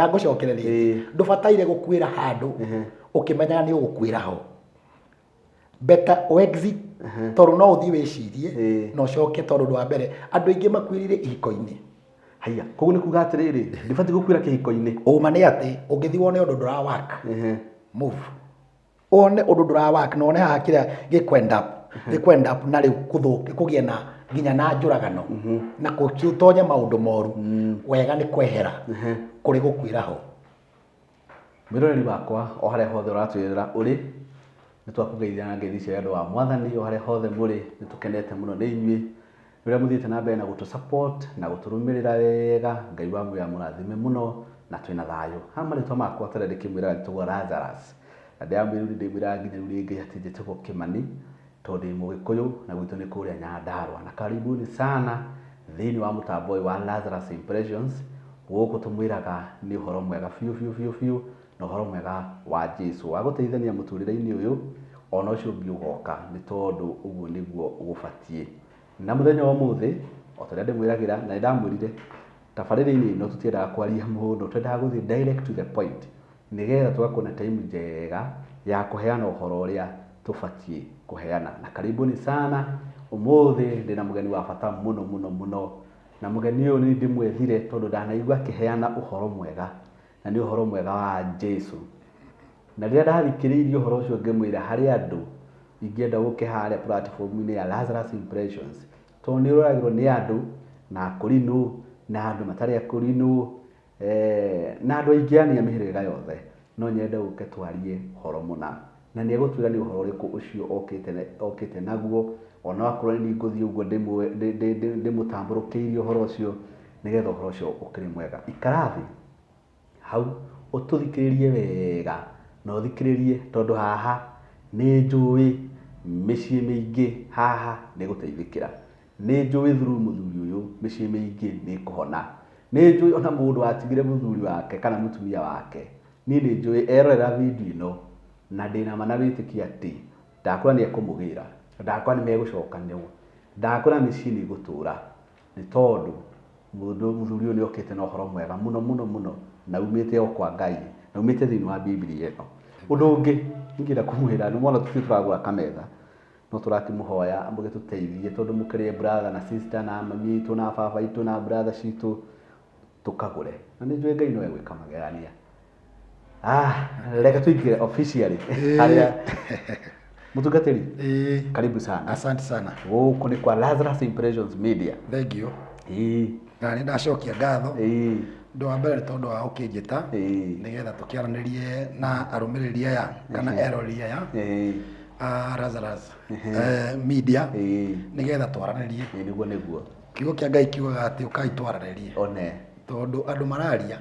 Ngucokereria ndubataire gukwira handu ukimenya ni ugukwira ho better exit toru no uthii wicirie no coke toru wa mbere andu aingi makwirire ihiko-ini. Haya koguo ni kuga atiriri ndibati gukwira kihiko-ini uma ni ati ungithi wone undu ndura work move one undu ndura work no one haha kiria gikwenda up na riu kuthuki kugie na nginya na njuragano na kutonye maundu moru wega ni kwehera kuri gukwira ho. Miroreri bakwa o haria hothe uratwirira uri nitwakugeithia na ngeithi cia andu wa mwathani o haria hothe muri nitukenete muno ni inyui uria muthiite na mbere na gutu support na guturumirira wega ngai wa muya murathime muno na twina thayo hama ritwa makwa tere ndikimwira ritwa Lazarus na ndiamwira ndimwira nginya ringi ati njitego Kimani tondu mugikuyu na gwitu ni kuria Nyandarua na karibuni sana thiini wa mutambo wa Lazarus Impressions guku tumwiraga ni uhoro mwega fiu na uhoro mwega wa Jesu wa guteithania muturire-ini uyu ona ucio ngiugoka ni tondu uguo niguo ugubatie na muthenya wa muthi o taria ndimwiragira na ndamwirire tabariri-ini no tutiendaga kwaria mundu twendaga guthii direct to the point nigetha tugakona time njega ya kuheana uhoro uria tubatie kuheana na karibuni sana umuthi ndina mugeni wa bata muno na mugeni uyu ni ndimwethire tondu ndanaigua akiheana uhoro mwega na ni uhoro mwega wa Jesu na riria ndathikiriirie uhoro ucio ngimwira hari andu ingienda guke haria platform-ini ya Lazarus Impressions tondu ni uragirwo ni andu na akurinu na andu matari akurinu na andu aingi ani mihiriga yothe no nyende guke twarie uhoro muna na ni egutwira ni uhoro uriku ucio okite naguo ona akorwo ni nguthi uguo ndimutamburukiirie uhoro ucio nigetha uhoro ucio ukiri mwega ikarathi hau ututhikiririe wega no thikiririe tondu haha ni njui micii mingi haha ni guteithikira ni njui through muthuri uyu micii mingi ni kuhona ni njui ona mundu atigire muthuri wake kana mutumia wake ni njui erorera video ino na ndina mana witikia ati ndakora ni ekumugira ndakora ni megucokanio ndakora micii ni gutura ni tondu muthuri uyu ni okite na uhoro mwega muno na umite o kwa Ngai na umite thiini wa Biblia ino undu ungi ngira kumwira ni mwana tutiragura kametha no turakimuhoya ambuge tuteithie tondu mukire brother na sister na mami itu na baba itu na brother citu tukagure na ni njui Ngai no egwika magegania reka tuingire officially haria mutungatiri karibu sana. Asante sana. Guku ni kwa Lazarus Impressions Media. Thank you. Na ni ndacokia ngatho ndu wa mbere tondu wa ukinjita nigetha tukiaranirie na arumiriri aya kana erori aya Lazarus Media nigetha twaranirie niguo kiugo kia Ngai kiugaga ati ukai twaranirie one tondu andu mararia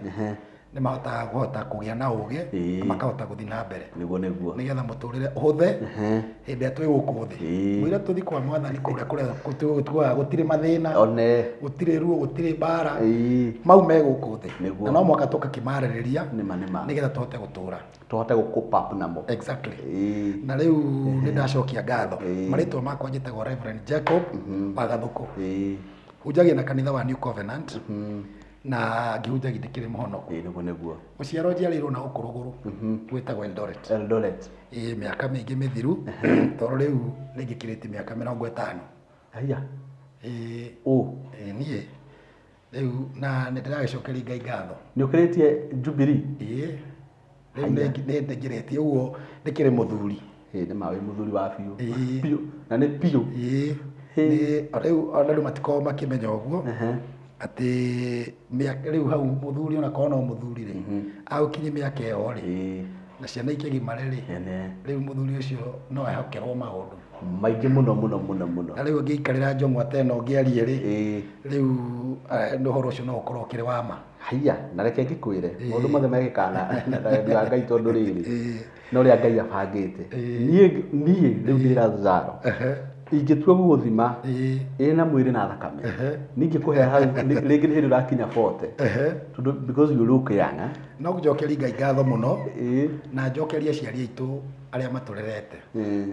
ni mahota kugia na uge makahota guthi na mbere niguo nigetha muturire uhuthe hindi ya twi guku thi mwira tuthi kwa mwathani kuria gutire mathina one gutire ruo gutire bara mau me guku thi na no mwaka tukakimaririria nigetha tuhote gutura tuhote gukupa up namo exactly na riu ni ndacokia ngatho maritwa makwa njitagwo Reverend Jacob Wagathuku hujagia na kanitha wa New Covenant na ngihunjagia ndikiri muhonoku niguo muciaro njiarirwo na ukuruguru gwitagwo Eldoret miaka mingi mithiru tondu riu ningikirite miaka 50 haya nie riu na nindiragicokeria Ngai ngatho ni ukiritie Jubilee riu ningirite uguo ndikiri muthuri ni mawe muthuri wa biu na ni biu riu andu matiko makimenya uguo ati miaka riu hau muthuri ona kono muthuri ri au kinyi miaka iyo ri na ciana ikigimare ri riu muthuri ucio no ehokerwo maundu maingi muno na riu ngiikarira njong'wa teno ngiarie ri riu no horo ucio no ukorwo kiri wa ma haya na reke ngikwire mundu mothe megikana na ndia Ngai tondu riri no ria Ngai abangite nie riu ndira Zaro ingitua guthima ina mwiri na thakame ningi kuhe hau ringi hindi urakinya 40 because you look young no njokeria Ngai ngatho muno na njokeria ciari aitu aria maturerete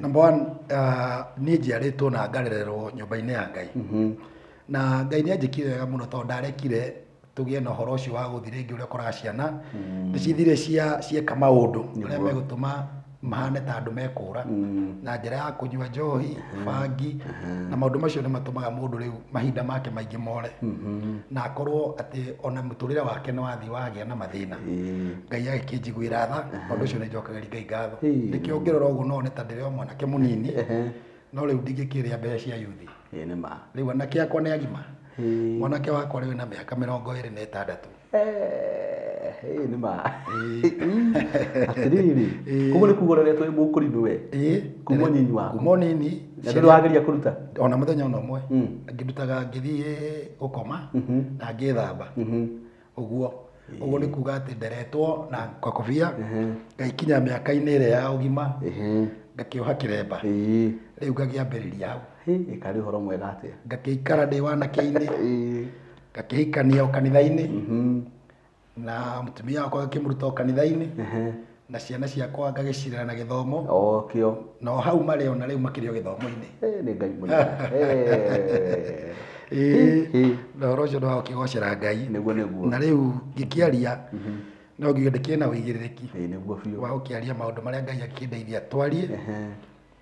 number 1 ni njiaritwo na ngarererwo nyumba-ini ya Ngai na Ngai ni anjikire wega muno tondu ndarekire tugie na horo ucio wa guthi ringi uria koraga ciana ni cithire cieka maundu uria megutuma mahane ta andu mekura na njira ya kunyua njohi bangi na maundu macio ni matumaga mundu riu mahinda make maingi more na akorwo ati ona muturire wake ni wathi wagia na mathina Ngai agikinjiguira tha undu ucio ni njokagĩria Ngai ngatho nikio ngirora uguo no ni ta ndire o mwanake munini no riu ndingikiria mbeca cia yuthi ni ma riu anake akwa ni agima mwanake wakwa riu na miaka 26 ni ma atiriri kugo ni kugoreria twi mukurimu we kumo nyinyi waku kumo nini na ndu wageria kuruta ona muthenya ona umwe ngirutaga ngithie gukoma na ngithamba uguo ni kuga ati nderetwo na ngakobia ngaikinya miaka-ini ire ya ugima ngakioha kiremba riu ngagiambiriria hau ikari horo mwega atia ngakikara ndi wanake-ini ngakihikania kanitha-ini na mutumia wakwa akimuruta kanitha-ini na ciana ciakwa ngagicirira na githomo kio no hau mari ona riu makirio githomo-ini ni Ngai mwega na horo ucio no ukigocera Ngai niguo na riu ngikiaria no ngiuga ndikiena uigiririki niguo biu wa ukiaria maundu maria Ngai akindeithia twarie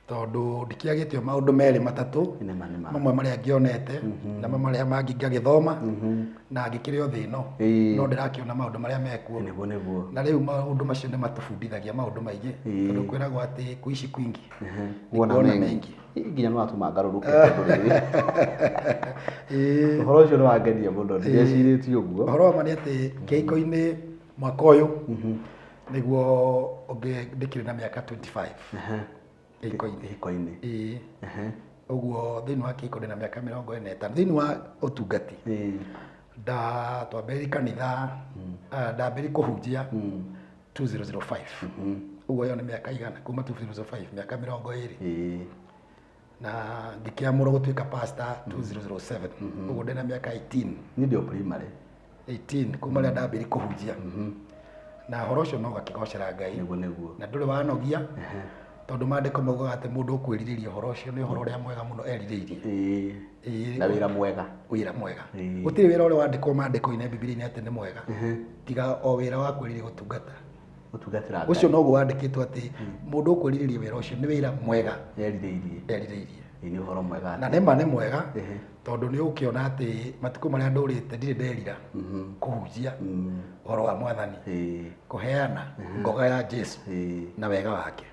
tondu ndikiagitio maundu meri matatu mamwe maria ngionete na mamwe maria mangi ngagithoma na ngikirio thino no ndirakiona maundu maria mekuo na riu maundu macio ni matubundithagia maundu maingi tondu kwiragwo ati kuici kwingi wona mengi nginya no atuma ngaruruke horo ucio ni wangenia muno ndiciritie uguo horo ma ni ati kihiko-ini mwaka uyu niguo ndikiri na miaka 25 kihiko-ini uguo thiini wa kihiko ndina miaka 45 thiini wa utungati twambĩrĩirie kanitha ndambĩrĩirie kũhunjia 2005 uguo yo nĩ mĩaka igana kuma 2005 mĩaka 20 na ngĩkĩamũrwo gũtuĩka pastor 2007 uguo ndĩna mĩaka 18 ni ndio primary 18 kuma rĩrĩa ndambĩrĩirie kũhunjia na horo ũcio no gakĩgocera Ngai na ndũrĩ wanogia tondu maandiko maugaga ati mundu ukwiriria horo ucio ni horo ria mwega muno erirĩirie na wira mwega gutiri wira uri wandikwo maandiko-ini Biblia-ini ati ni mwega tiga o wira wa kwiriria gutungatira ucio noguo wandikitwo ati mundu ukwiriria wira ucio ni wira mwega erirĩirie ni horo mwega na nema ni mwega tondu ni ukiona ati matuko maria ndurite ndire nderira kuhunjia horo wa mwathani kuheana ngoga ya Jesu na wega wake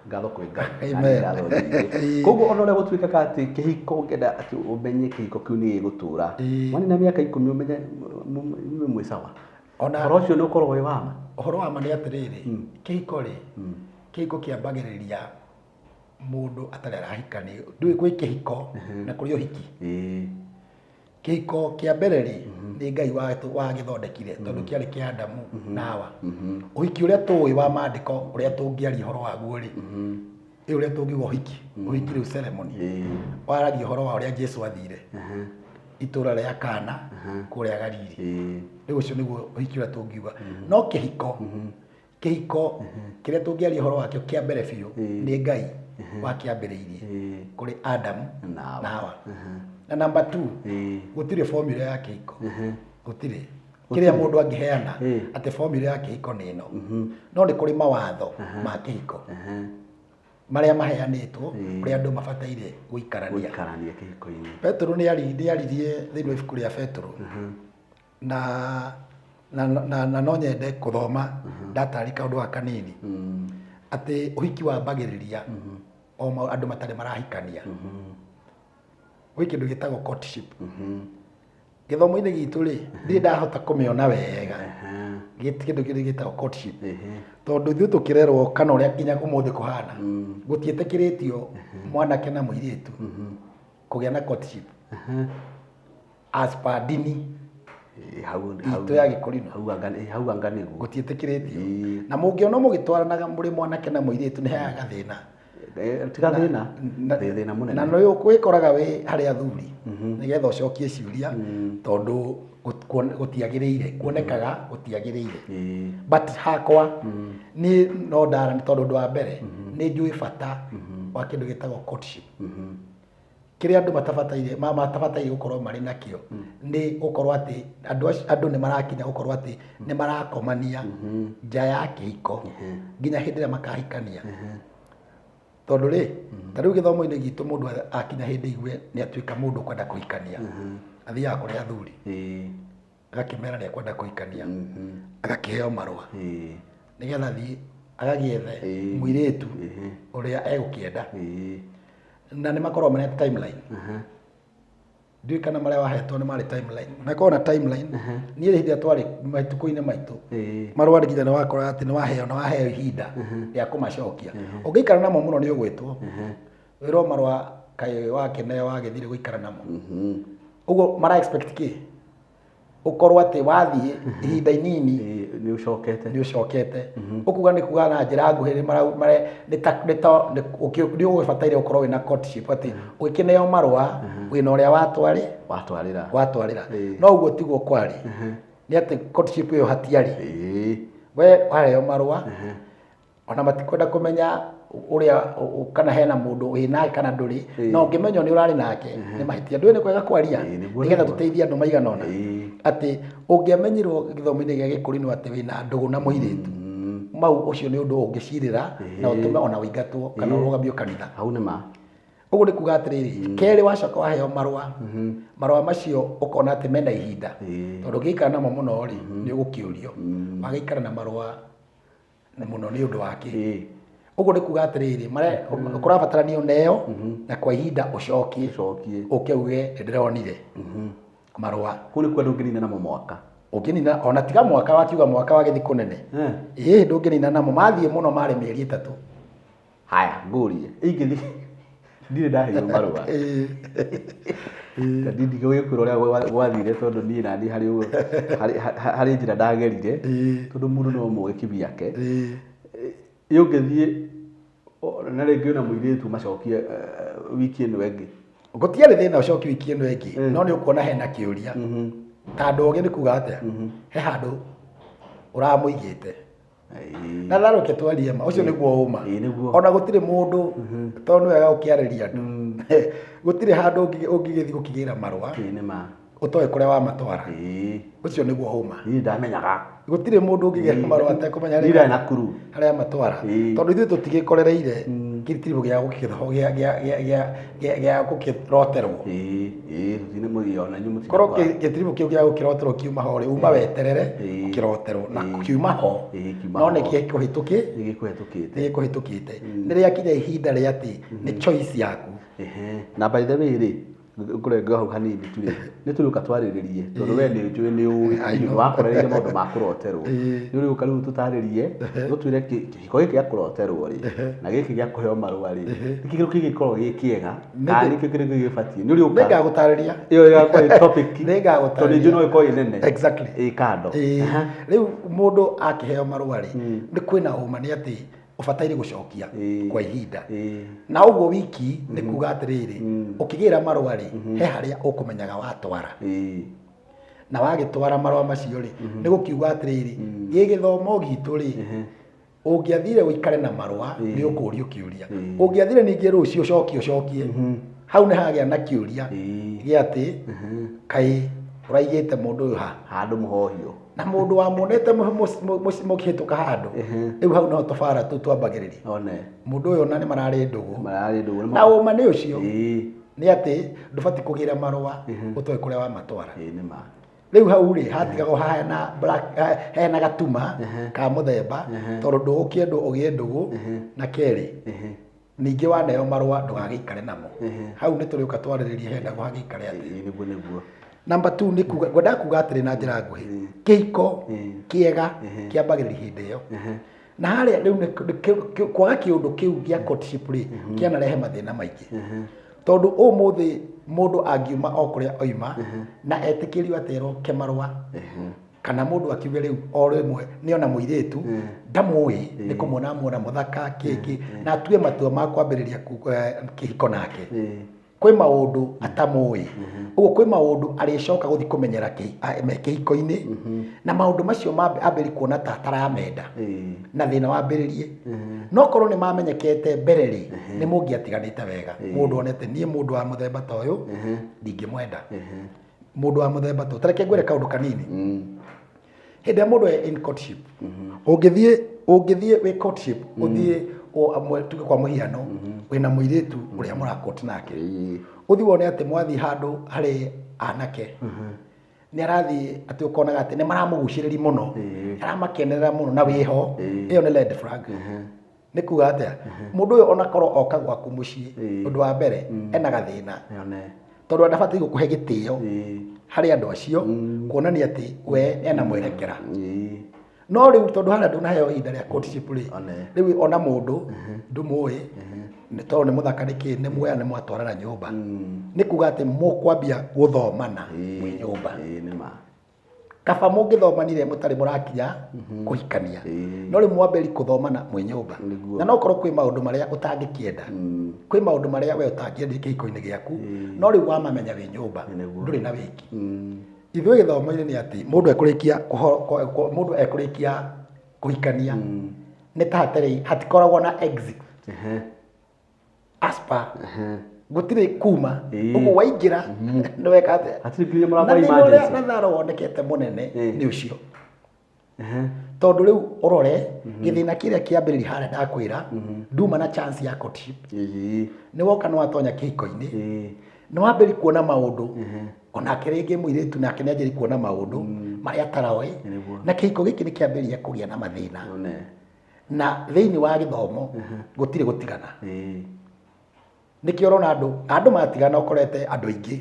ngatho kwĩ Ngai koguo ona ũrĩa gũtuĩkaga atĩ kĩhiko ngenda atĩ ũmenye kĩhiko kĩu nĩ gĩgũtũra wani na mĩaka 10 ũmenye mwĩ sawa horo ũcio nĩ ũkorwo wĩ wama ũhoro wa ma nĩ atĩrĩrĩ kĩhiko rĩ kĩhiko kĩambagĩrĩria mũndũ atarĩ arahikania ndũĩ gwĩ kĩhiko na kũrĩ ũhiki kĩhiko kĩa mbere rĩ nĩ Ngai wagĩthondekire tondũ kĩarĩ kĩa Adamu na Hawa ũhiki ũrĩa tũĩ wa maandĩko ũrĩa tũngĩaria ũhoro waguo rĩ ũrĩa tũngiuga ũhiki rĩu ceremony waragia ũhoro wa ũrĩa Jesu athire itũra rĩa Kana kũrĩa Galili rĩu ũcio nĩguo ũhiki ũrĩa tũngiuga no kĩhiko kĩrĩa tũngĩaria ũhoro wakĩo kĩa mbere biũ nĩ Ngai wakĩambĩrĩirie kũrĩ Adamu na Hawa na number 2 gutire formula ya kĩhiko gutire kiria mundu angiheana ati formula ya kĩhiko nĩ ĩno no nĩ kũrĩ mawatho ma kĩhiko maria maheanĩtwo ũrĩa andũ mabataire gũikarania kĩhiko-inĩ Petro nĩ aririe thĩinĩ wa ibuku rĩa Petro na no nyende kũthoma ndatarĩka ũndũ wa kanini ati ũhiki wambagĩrĩria o andũ matarĩ marahikania gwĩ kĩndũ gĩtagwo courtship gĩthomo-inĩ gitũ rĩ ndirĩ ndahota kũmĩona wega kĩndũ kĩrĩa gĩtagwo courtship tondũ ithuĩ tũkĩrerwo kana ũrĩa nginya ũmũthĩ kũhana gũtiĩtĩkĩrĩtio mwanake na mũirĩtu kũgĩa na courtship as per ndini itũ ya Gĩkũrinũ hau anga nĩguo gũtiĩtĩkĩrĩtio na mũngĩona mũgĩtwaranaga mũrĩ mwanake na mũirĩtu nĩ heaga thĩna tiga thĩna mũnene na nĩ ũkwĩkoraga wĩ harĩ athuri nĩgetha ũcokie ciũria tondũ gũtiagĩrĩire kuonekaga gũtiagĩrĩire but hakwa niĩ no ndarani tondũ ũndũ wa mbere nĩ njũĩ bata wa kĩndũ gĩtagwo courtship kĩrĩa andũ matabataire gũkorwo marĩ nakĩo nĩ gũkorwo atĩ andũ nĩ marakinya gũkorwo atĩ nĩ marakomania nja ya kĩhiko nginya hĩndĩ ĩrĩa makahikania. Tondũ rĩ, ta rĩu gĩthomo-inĩ gitũ mũndũ akinya hĩndĩ igue nĩ atuĩka mũndũ kwenda kũhikania, athiaga kũrĩ athuri agakĩmera nĩ ekwenda kũhikania, agakĩheo marũa nĩgetha athiĩ agagĩethe mũirĩtu ũrĩa egũkĩenda, na nĩ makoragwo mena timeline. Ndiũĩ kana marĩa wahetwo nĩ marĩ timeline, makoragwo na timeline. Niĩ hĩndĩ ĩrĩa twarĩ matukũ-inĩ maitũ marũa nginya nĩ wakora atĩ nĩ waheo ihinda rĩa kũmacokia. Ũngĩikara namo mũno nĩ ũgwĩtwo wĩrwo marũa kaĩ wakĩneo wagĩthire gũikara namo. Ũguo mara expect kĩ? Ũkorwo atĩ wathiĩ ihinda inini nĩ ũcokete. Ũkuga nĩ kuga na njĩra nguhĩ nĩ ũgũbataire ũkorwo wĩna courtship atĩ ũgĩkĩneo marũa wĩna ũrĩa watwarĩra. No ũguo tiguo kwarĩ. Nĩ atĩ courtship ĩyo hatiarĩ. We waheo marũa ona matikwenda kũmenya ũrĩa kana hena mũndũ wĩnake kana ndũrĩ, no ũngĩmenywo nĩ ũrarĩ nake nĩ mahĩtia. Ndũĩ nĩ kwega kwaria nĩgetha tũteithie andũ maigana ũna atĩ ũngĩamenyirwo gĩthomo-inĩ gĩa gĩkũrinũ atĩ wĩna ndũgũ na mũirĩtu, mau ũcio nĩ ũndũ ũngĩcirĩra na ũtũme ona wĩingatwo kana ũrũgamio kanitha. Ũguo nĩ kuga atĩrĩrĩ, kerĩ wacoka waheo marũa macio ũkona atĩ mena ihinda, tondũ ũngĩikara namo mũno rĩ nĩ ũgũkĩũrio wagĩikara na marũa mũno nĩ ũndũ wake. Ũguo nĩ kuga atĩrĩrĩ, kũrabatarania ũneo na kwa ihinda ũcokie ũke uge nĩ ndĩronire marũa. Kũu nĩ kwenda ũngĩnina namo mwaka. Ũngĩnina ona tiga mwaka, wakiuga mwaka wagĩthi kũnene ndũngĩnina namo, mathiĩ mũno marĩ mĩeri 3. Haya ngũrie ingĩthi ndirĩ ndaheo marũa ndigĩkwĩra ũrĩa gwathire, tondũ niĩ naniĩ harĩ njĩra ndagerire, tondũ mũndũ no mũĩ kĩbiake. Ũngĩthiĩ na rĩngĩ ona mũirĩtu macokie wiki ĩno ĩngĩ, gũtiarĩ thĩna ũcoki wiki ĩno ĩngĩ, no nĩ ũkuona hena kĩũria ta ndũgĩ nĩ kuga atĩa, he handũ ũramũigĩte na tharũke twarie ma ũcio nĩguo ũma. Ona gũtirĩ mũndũ, tondũ nĩ wega gũkĩarĩria andũ, gũtirĩ handũ ũngĩgĩthiĩ gũkĩgĩra marũa ũtoĩ kũrĩa wamatwara. Ũcio nĩguo ũma. Niĩ ndamenyaga gũtirĩ mũndũ ũngĩgĩra marũa atekũmenya harĩa matwara, tondũ ithuĩ tũtigĩkorereire kĩrĩtiribũ gĩa gũkĩroterwo. Korwo gĩtiribũ kĩu gĩa gũkĩroterwo kiuma ho rĩ, uma weterere gũkĩroterwo na kiuma ho no nĩ gĩkũhĩtũkĩte. Nĩ rĩakinya ihinda rĩa atĩ nĩ choice yaku. Na by the way rĩ, ngũrenga hau hanini tu rĩ, nĩ tũrĩũka twarĩrĩrie, tondũ we nĩ njũĩ nĩ wakorereire maũndũ ma kũroterwo. Nĩ ũrĩũka rĩu tũtarĩrie gũtwĩre kĩhiko gĩkĩ gĩa kũroterwo rĩ na gĩkĩ gĩa kũheo marũa rĩ, gĩkĩ gĩgĩkorwo gĩ kĩega kana nĩkĩo kĩrĩa gĩbatiĩ. Nĩ ũrĩũka nĩngagũtarĩria ĩyo ĩgakorwo topic, tondũ njũĩ no ĩkorwo ĩ nene kando. Rĩu mũndũ akĩheo marũa rĩ, nĩ kwĩna ũma nĩ atĩ ũbataire gũcokia kwa ihinda. Na ũguo wiki nĩ kuga atĩrĩrĩ, ũkĩgĩra marũa rĩ he harĩa ũkũmenyaga watwara, na wagĩtwara marũa macio rĩ nĩ gũkiuga atĩrĩrĩ, gĩgĩthomo gitũ rĩ, ũngĩathire ũikare na marũa nĩ ũkũũrio kĩũria. Ũngĩathire ningĩ rũciũ ũcokie hau nĩ hagĩa na kĩũria gĩa atĩ kaĩ ũraigĩte mũndũ ũyũ handũ mũhohio, na mũndũ wamuonete mũkĩhĩtũka handũ, rĩu hau no tũbara tũu twambagĩrĩria. Mũndũ ũyũ na nĩ mararĩ ndũgũ na ũma nĩ ũcio nĩ atĩ ndũbatiĩ kũgĩra marũa ũtoĩ kũrĩa wamatwara. Rĩu hau rĩ hatigagwo hena gatuma ka mũthemba, tondũ ndũgũkĩendwo ũgĩe ndũgũ, na kerĩ ningĩ waneo marũa ndũgagĩikare namo. Hau nĩ tũrĩũka twarĩrĩrie hendagwo hagĩikare atĩ. Number 2 nĩ kuga, ngwendaga kuga atĩrĩ na njĩra nguhĩ, kĩhiko kĩega kĩambagĩrĩria hĩndĩ ĩyo, na harĩa rĩu kwaga kĩũndũ kĩu gĩa courtship rĩ kĩanarehe mathĩna maingĩ. Tondũ ũmũthĩ mũndũ angiuma o kũrĩa oima na etĩkĩrio aterwo ke marũa, kana mũndũ akiuge rĩu o rĩmwe nĩ ona mũirĩtu ndamũĩ, nĩ kũmuona muona mũthaka kĩngĩ na atue matua ma kwambĩrĩria kĩhiko nake, kwĩ maũndũ atamũĩ ũguo kwĩ maũndũ arĩcoka gũthiĩ kũmenyera kĩhiko-inĩ na maũndũ macio ambĩrĩrie kuona ta ataramenda na thĩna wambĩrĩrie no korwo nĩ mamenyekete mbere rĩ nĩ mũngĩatiganĩte wega mũndũ onete niĩ mũndũ wa mũthemba ta ũyũ ndingĩmwenda mũndũ wa mũthemba ta ũyũ tareke ngwĩre kaũndũ kanini hĩndĩ ya mũndũ in courtship ũngĩthiĩ wĩ courtship ũthiĩ tuge kwa mũhiano wĩna mũirĩtu ũrĩa mũrakoti nake ũthiĩ wone atĩ mwathiĩ handũ harĩ anake nĩ arathiĩ atĩ ũkonaga atĩ nĩ maramũgucĩrĩria mũno aramakenerera mũno na wĩho ĩyo nĩ red flag nĩ kuga atĩa mũndũ ũyũ onakorwo oka gwaku mũciĩ ũndũ wa mbere ena gathĩna tondũ ndabatiĩ gũkũhe gĩtĩo harĩ andũ acio kuonania atĩ we ena mwerekera no rĩu tondũ harĩa ndũnaheo ihinda rĩa courtship rĩu ona mũndũ ndũmũĩ nĩ tondũ nĩ mũthaka nĩkĩ nĩ muoya nĩ mwatwarana nyũmba nĩ kuga atĩ mũkwambia gũthomana mwĩ nyũmba kaba mũngĩthomanire mũtarĩ mũrakinya kũhikania no rĩu mwambĩrĩrie gũthomana mwĩ nyũmba na no korwo kwĩ maũndũ marĩa ũtangĩkĩenda kwĩ maũndũ marĩa we ũtangĩenda kĩhiko-inĩ gĩaku no rĩu wamamenya wĩ nyũmba ndũrĩ na wĩki ithuĩ gĩthomo-inĩ nĩ atĩ mũndũ ekũrĩkia kũhikania nĩ ta hatikoragwo na exit aspa gũtirĩ kuma ũguo waingĩra nĩ weka atĩa na tharo wonekete mũnene nĩ ũcio tondũ rĩu ũrore gĩthĩna kĩrĩa kĩambĩrĩria harĩa ndakwĩra nduma na chance ya courtship nĩ woka nĩ watonya kĩhiko-inĩ nĩ wambĩrĩria kuona maũndũ onake rĩngĩ mũirĩtu nake nĩ anjĩrĩria kuona maũndũ marĩa ataroĩ na kĩhiko gĩkĩ nĩ kĩambĩrĩria kũgĩa na mathĩna na thĩinĩ wa gĩthomo gũtirĩ gũtigana nĩkĩo ũrona andũ matigana ũkorete andũ aingĩ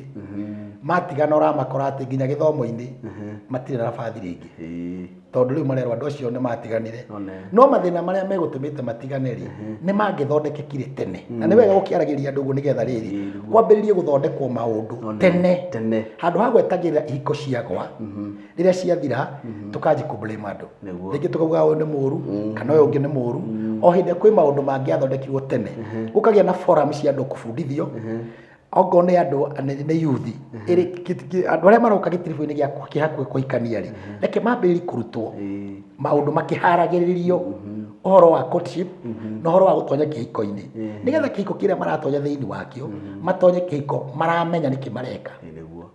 matigana ũramakora atĩ nginya gĩthomo-inĩ matirĩ na nabathi rĩngĩ tondũ rĩu marerwo andũ acio nĩ matiganire no mathĩna marĩa megũtũmĩte matigane rĩ nĩ mangĩthondekekire tene na nĩ wega gũkĩaragĩria andũ ũguo nĩgetha rĩrĩ kwambĩrĩrie gũthondekwo maũndũ tene handũ ha gwetagĩrĩra ihiko ciagwa rĩrĩa ciathira tũkanjia kũblame andũ rĩngĩ tũkauga ũyũ nĩ mũũru kana ũyũ ũngĩ nĩ mũũru o hĩndĩ kwĩ maũndũ mangĩathondekirwo tene gũkagĩa na forum cia andũ kũbundithio ogo nĩ andũ nĩ yuthi andũ arĩa maroka gĩtiribũ-inĩ gĩa kĩhakuhĩ kũhikania rĩ reke mambĩrĩrie kũrutwo maũndũ makĩharagĩrĩrio ũhoro wa courtship na ũhoro wa gũtonya kĩhiko-inĩ nĩgetha kĩhiko kĩrĩa maratonya thĩinĩ wakĩo matonye kĩhiko maramenya nĩkĩ mareka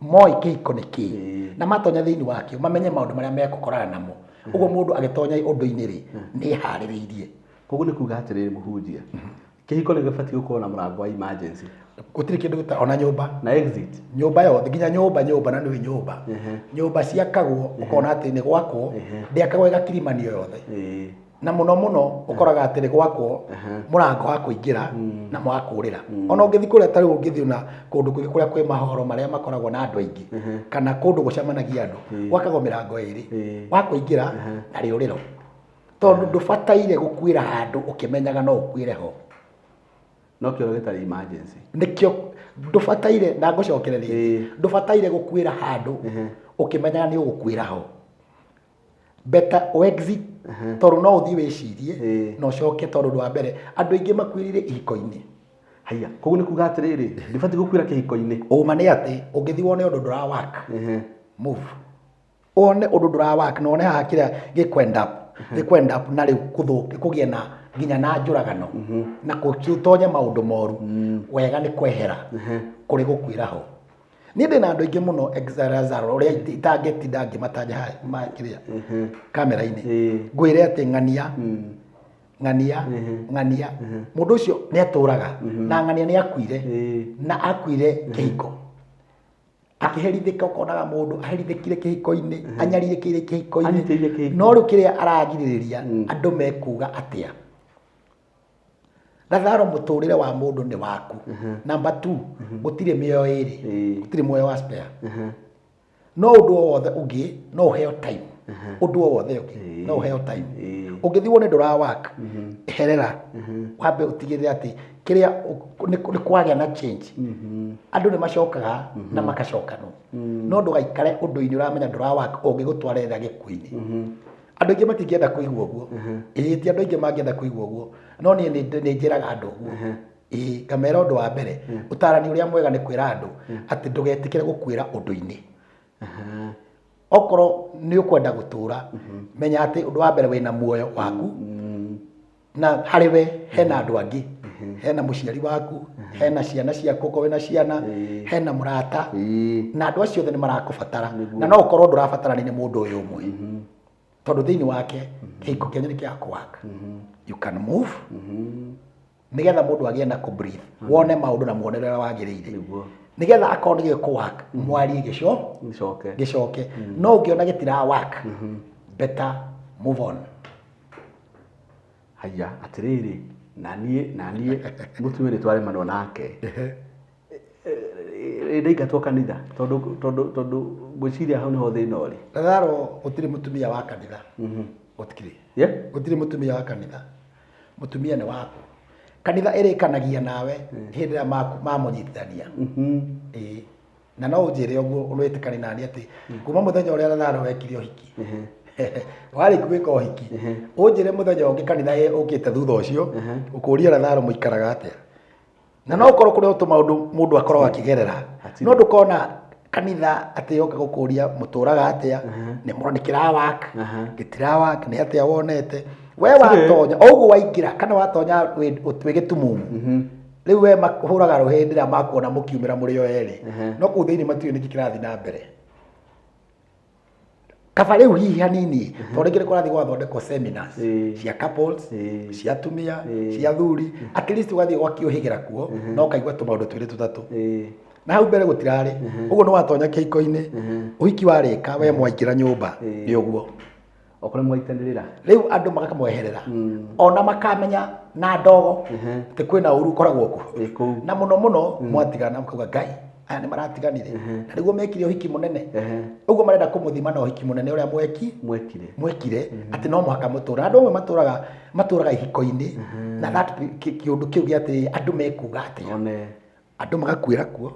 moĩ kĩhiko nĩ kĩ na matonya thĩinĩ wakĩo mamenye maũndũ marĩa megũkorana namo ũguo mũndũ agĩtonya ũndũ-inĩ rĩ nĩ harĩrĩirie koguo nĩ kuga atĩrĩrĩ mũhunjia kĩhiko nĩ gĩbatiĩ gũkorwo na mũrango wa emergency gũtirĩ kĩndũ gĩta ona nyũmba na exit nyũmba yothe nginya nyũmba na nĩ nyũmba nyũmba ciakagwo ũkona atĩ nĩ gwakwo ndĩakagwo ĩgakirimanio yothe na mũno ũkoraga atĩ nĩ gwakwo mũrango wa kũingĩra na wa kũũrĩra ona ũngĩthiĩ kũrĩa tarĩ ũngĩthiĩ na kũndũ kũngĩ kũrĩa kwĩ mahoro marĩa makoragwo na andũ aingĩ kana kũndũ gũcemanagia andũ gwakagwo mĩrango ĩrĩ wa kũingĩra na rĩũrĩro tondũ ndũbataire gũkuĩra handũ ũkĩmenyaga no ũkuĩre ho no kĩo gĩtarĩ emergency nĩkĩo ndũbataire na ngũcokereria ndũbataire gũkuĩra handũ ũkĩmenyaga nĩ ũgũkuĩra ho better exit tondũ no ũthiĩ wĩcirie na ũcoke tondũ wa mbere andũ aingĩ makuĩrire ihiko-inĩ haya koguo nĩ kuga atĩrĩrĩ ndibatiĩ gũkuĩra kĩhiko-inĩ ũma nĩ atĩ ũngĩthiĩ wone ũndũ ndũrawaka move one ũndũ ndũrawaka na wone haha kĩrĩa gĩkwenda na rĩu kũgĩe na nginya na njũragano na gũtonye maũndũ moru wega nĩ kwehera kũrĩ gũkuĩra ho niĩ ndĩ na andũ aingĩ mũno exarazaro ũrĩa itangĩtinda ngĩmatanya kĩrĩa kamera-inĩ ngwĩre atĩ ng'ania mũndũ ũcio nĩ atũraga na ng'ania nĩ akuire na akuire kĩhiko akĩherithĩka ũkonaga mũndũ aherithĩkire kĩhiko-inĩ anyarirĩkĩire kĩhiko-inĩ no rĩu kĩrĩa aragirĩrĩria andũ mekuga atĩa Lazaro mũtũrĩre wa mũndũ nĩ waku number 2 gũtirĩ mĩoyo ĩrĩ gũtirĩ muoyo wa spare no ũndũ wothe ũngĩ no ũheo time ũndũ wothe ũngĩ no ũheo time ũngĩthiĩ wone ndũrawaka herera wambe ũtigĩrĩre atĩ kĩrĩa nĩ kwagĩa na change andũ nĩ macokaga na makacokanwo no ndũgaikare ũndũ-inĩ ũramenya ndũrawaka ũngĩgũtwarĩra gĩkuũ-inĩ andũ aingĩ matingĩenda kũigua ũguo ti andũ aingĩ mangĩenda kũigua ũguo no niĩ nĩ njĩraga andũ ũguo ngamera ũndũ wa mbere ũtarani ũrĩa mwega nĩ kwĩra andũ atĩ ndũgetikĩre gũkuĩra ũndũ-inĩ. Okorwo nĩ ũkwenda gũtũra menya atĩ ũndũ wa mbere wĩna muoyo waku na harĩ we hena andũ angĩ, hena mũciari waku, hena ciana ciaku okorwo wĩna ciana, hena mũrata na andũ acio othe nĩ marakũbatara na no ũkorwo ndũrabatarania nĩ mũndũ ũyũ ũmwe tondũ thĩinĩ wake kĩhiko kĩanyu nĩ kĩa kũwaka. You can move nigetha mũndũ agĩe na breathe, wone maũndũ na muonere ũrĩa wagĩrĩire nigetha akorwo nĩ gĩkũwaka mwarie gĩcoke no ũngĩona gĩtira work better move on. Haya atiriri nanie mutumia ni twaremanwo nake ndaigatwo kanitha tondu gwiciria hau niho thina uri. Lazaro gutiri mutumia wa kanitha gutikiri gutiri mutumia wa kanitha, mutumia ni waku. Kanitha ĩrĩkanagia nawe hĩndĩ ĩrĩa mamũnyitithania. Na no ũnjĩre ũguo ũrĩtĩkani nani atĩ kuma mũthenya ũrĩa Lazaro wekire ũhiki warĩ gwĩka ũhiki ũnjĩre mũthenya ũngĩ kanitha ũkĩte thutha ũcio ũkũria Lazaro mũikaraga atĩa. Na no ũkorwo kũrĩ tũmaũndũ mũndũ akorwo akĩgerera no ndũkona kanitha atĩ yoka gũkũria mũtũraga atĩa nĩ mũroni kĩrawak gĩtirawak nĩ atĩa wonete we watonya ũguo waingĩra kana watonya wĩ gĩtumumu rĩu we mahũraga rũhĩ ndĩrĩa makuona mũkiumĩra mũrĩ o erĩ no kũu thĩinĩ matiũĩ nĩkĩ kĩrathiĩ na mbere. Kaba rĩu hihi hanini tondũ rĩngĩ nĩ kũrathiĩ gwathondekwo seminars cia couples cia atumia cia athuri at least ũgathiĩ gwakĩũhĩgĩra kuo no kaigua tũmaũndũ twĩrĩ tũtatũ na hau mbere gũtirarĩ ũguo nĩ watonya kĩhiko-inĩ ũhiki warĩka we mwaingĩra nyũmba nĩ ũguo okore mwaitanĩrĩra rĩu andũ makamweherera ona makamenya na ndogo atĩ kwĩna ũru ũkoragwo kuo na mũno mwatigana mkauga Ngai aya nĩ maratiganire na nĩguo mekire ũhiki mũnene ũguo marenda kũmũthima na ũhiki mũnene ũrĩa mwekire atĩ no mũhaka mũtũra. Andũ amwe matũraga ihiko-inĩ na that kĩũndũ kĩu gĩa atĩ andũ mekuga atĩa andũ magakuĩra kuo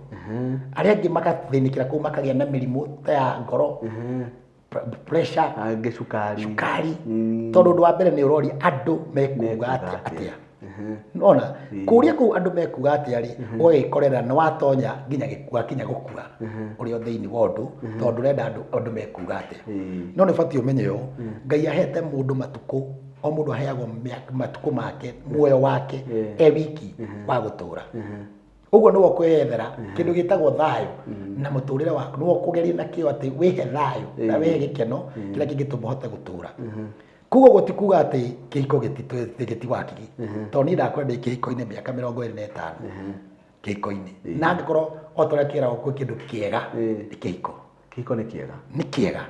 arĩa angĩ magathĩnĩkĩra kũu makagĩa na mĩrimũ ta ya ngoro pressure cukari tondũ ũndũ wa mbere nĩ ũrori andũ mekuga atĩa. Nona kũria kũu andũ mekuga atĩa rĩ ũgĩkorera nĩ watonya nginya gĩkinya gũkua ũrĩa thĩinĩ wa ũndũ tondũ ũrenda andũ mekuga atĩa. No nĩ batiĩ ũmenye ũũ Ngai ahete mũndũ matukũ o mũndũ aheagwo matukũ make muoyo wake wiki wa gũtũra. Ũguo nĩguo kwĩyethera kĩndũ gĩtagwo thayũ na mũtũrĩre waku nĩguo kũgeria na kĩo atĩ wĩhe thayũ na wĩhe gĩkeno kĩrĩa kĩngĩtũma ũhote gũtũra. Koguo gũtikuga atĩ kĩhiko gĩtiwakigi tondũ niĩ ndakorwo ndĩ kĩhiko-inĩ mĩaka 25 kĩhiko-inĩ na angĩkorwo o ta ũrĩa kĩeragwo kwĩ kĩndũ kĩega nĩ kĩhiko. Kĩhiko nĩ kĩega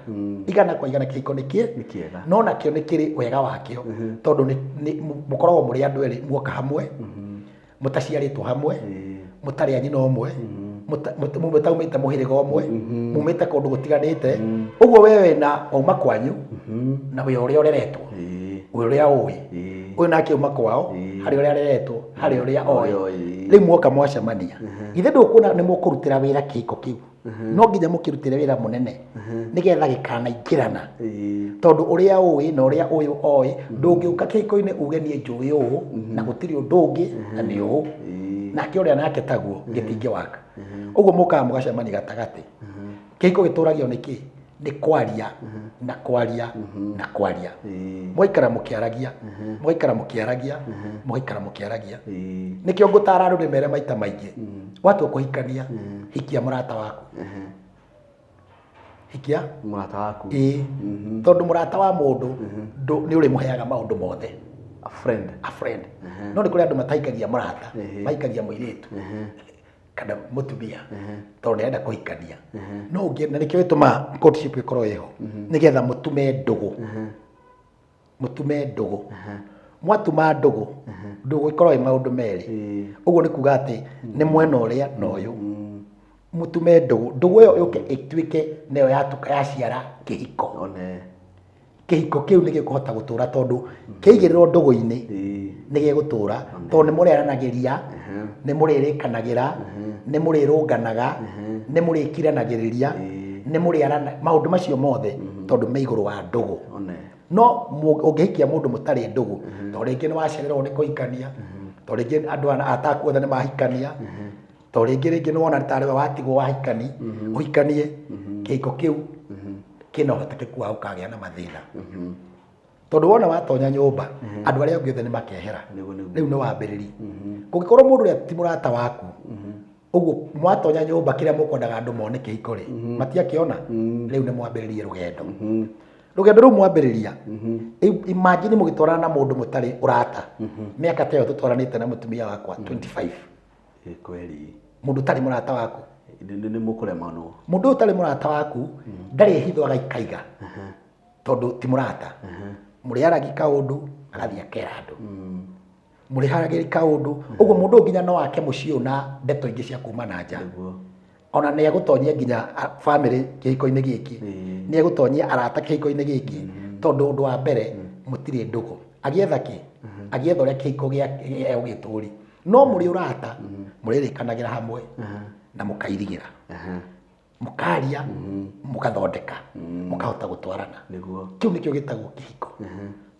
igana kwa igana kĩhiko nĩ kĩega no nakĩo nĩ kĩrĩ wega wakĩo tondũ mũkoragwo mũrĩ andũ erĩ muoka hamwe mũtaciarĩtwo hamwe mũtarĩ a nyina ũmwe mutaumĩte mũhĩrĩga ũmwe mumĩte kũndũ gũtiganĩte ũguo we wĩna wauma kwanyu na wĩ ũrĩa ũreretwo wĩ ũrĩa ũĩ ũyũ nake uma kwao harĩ ũrĩa areretwo harĩ ũrĩa oĩ rĩu muoka mwacemania githĩ ndũkuona nĩ mũkũrutĩra wĩra kĩhiko kĩu no nginya mũkĩrutĩre wĩra mũnene nĩgetha gĩkanaingĩrana tondũ ũrĩa ũĩ na ũrĩa ũyũ oĩ ndũngĩũka kĩhiko-inĩ uge niĩ njũĩ ũũ na gũtirĩ ũndũ ũngĩ na nĩ ũũ nake ũrĩa nake taguo gĩtingĩwaka. Ũguo mũkaga mũgacemania gatagatĩ kĩhiko gĩtũragio nĩkĩ nĩ kwaria na kwaria na kwaria mwaikara mũkĩaragia nĩkĩo ngũtara andũ nĩmere maita maingĩ watua kũhikania hikia mũrata waku tondũ mũrata wa mũndũ nĩ ũrĩ mũheaga maũndũ mothe a friend no nĩ kũrĩ andũ mataikagia mũrata maikagia mũirĩtu kana mũtumia tondũ nĩ arenda kũhikania no ũngĩ na nĩkĩo gĩtũma courtship ĩkorwo ĩho nĩgetha mũtume ndũgũ mwatuma ndũgũ ĩkorwo ĩ maũndũ merĩ ũguo nĩ kuga atĩ nĩ mwena ũrĩa na ũyũ mũtume ndũgũ ĩyo yũke ĩtuĩke nĩyo yaciara kĩhiko. Kĩhiko kĩu nĩ gĩkũhota gũtũra tondũ kĩigĩrĩrwo ndũgũ-inĩ nĩ gĩgũtũra tondũ nĩ mũrĩaranagĩria nĩ mũrĩrĩkanagĩra nĩ mũrĩrũnganaga nĩ mũrĩkiranagĩrĩria nĩ mũrĩarana maũndũ macio mothe tondũ me igũrũ wa ndũgũ. No ũngĩhikia mũndũ mũtarĩ ndũgũ tondũ rĩngĩ nĩ wacererwo nĩ kũhikania to rĩngĩ andũ ataku othe nĩ mahikania to rĩngĩ nĩ wona tarĩ we watigwo wahikani ũhikanie kĩhiko kĩu kĩna ũhotekeku wa gũkagĩa na mathĩna tondũ wona watonya nyũmba andũ arĩa angĩ othe nĩ makehera rĩu nĩ wambĩrĩri kũngĩkorwo mũndũ ũrĩa ti mũrata waku ũguo mwatonya nyũmba kĩrĩa mũkwendaga andũ mone kĩhiko rĩ matiakĩona rĩu nĩ mwambĩrĩrie rũgendo rũu mwambĩrĩria imagine mũgĩtwarana na mũndũ mũtarĩ ũrata mĩaka ta ĩyo tũtwaranĩte na mũtumia wakwa 25 kweli mũndũ ũtarĩ mũrata waku nĩ mũkũrema no mũndũ ũtarĩ mũrata waku ndarĩ hitho agaikaiga tondũ ti mũrata mũrĩaragi kaũndũ agathiĩ akera andũ mũrĩharagĩri kaũndũ ũguo mũndũ nginya no ake mũciĩ na ndeto ingĩ cia kuma na nja ona nĩ egũtonyia nginya family kĩhiko-inĩ gĩkĩ nĩ egũtonyia arata kĩhiko-inĩ gĩkĩ tondũ ũndũ wa mbere mũtirĩ ndũgũ agĩetha kĩ agĩetha ũrĩa kĩhiko gĩao gĩtũũri no mũrĩ ũrata mũrĩrĩkanagĩra hamwe na mũkairigĩra mũkaria mũgathondeka mũkahota gũtwarana kĩu nĩkĩo gĩtagwo kĩhiko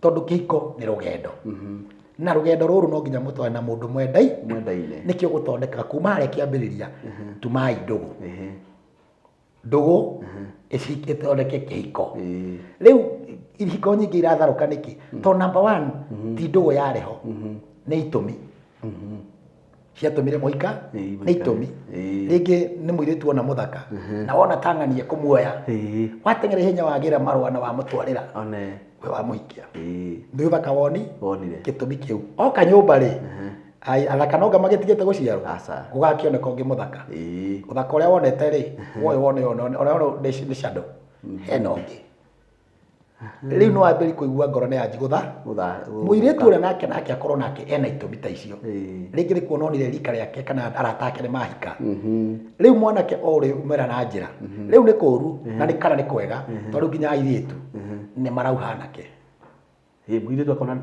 tondũ kĩhiko nĩ rũgendo na rũgendo rũrũ no nginya mũtwarane na mũndũ mwendaine nĩkĩo gũthondeka kuma harĩa kĩambĩrĩria tumai ndũgũ ĩthondeke kĩhiko rĩu ihiko nyingĩ iratharũka nĩkĩ tondũ number 1 ti ndũgũ yareho nĩ itũmi ciatũmire mũhika nĩ itũmi rĩngĩ nĩ mũirĩtu wona mũthaka na wona tang'ania kũmuoya wateng'era ihenya wagĩra marũa na wamũtwarĩra we wamũhikia nĩ ũthaka wonire gĩtũmi kĩu oka nyũmba rĩ athaka no ngama gĩtigĩte gũciarwo gũgakĩoneka ũngĩ mũthaka ũthaka ũrĩa wonete rĩ woĩ wone ũrĩa nĩ shadow hena ũngĩ rĩu no wambĩrĩrie kũigua ngoro nĩ yanjigũtha mũirĩtu ũrĩa nake akorwo nake ena itũmi ta icio rĩngĩ nĩ kuona onire rika rĩake kana arata ake nĩ mahika rĩu mwanake o ũrĩ umĩra na njĩra rĩu nĩ kũũru na nĩ kana nĩ kwega tondũ nginya airĩtu nĩ marauha anake mũirĩtu akona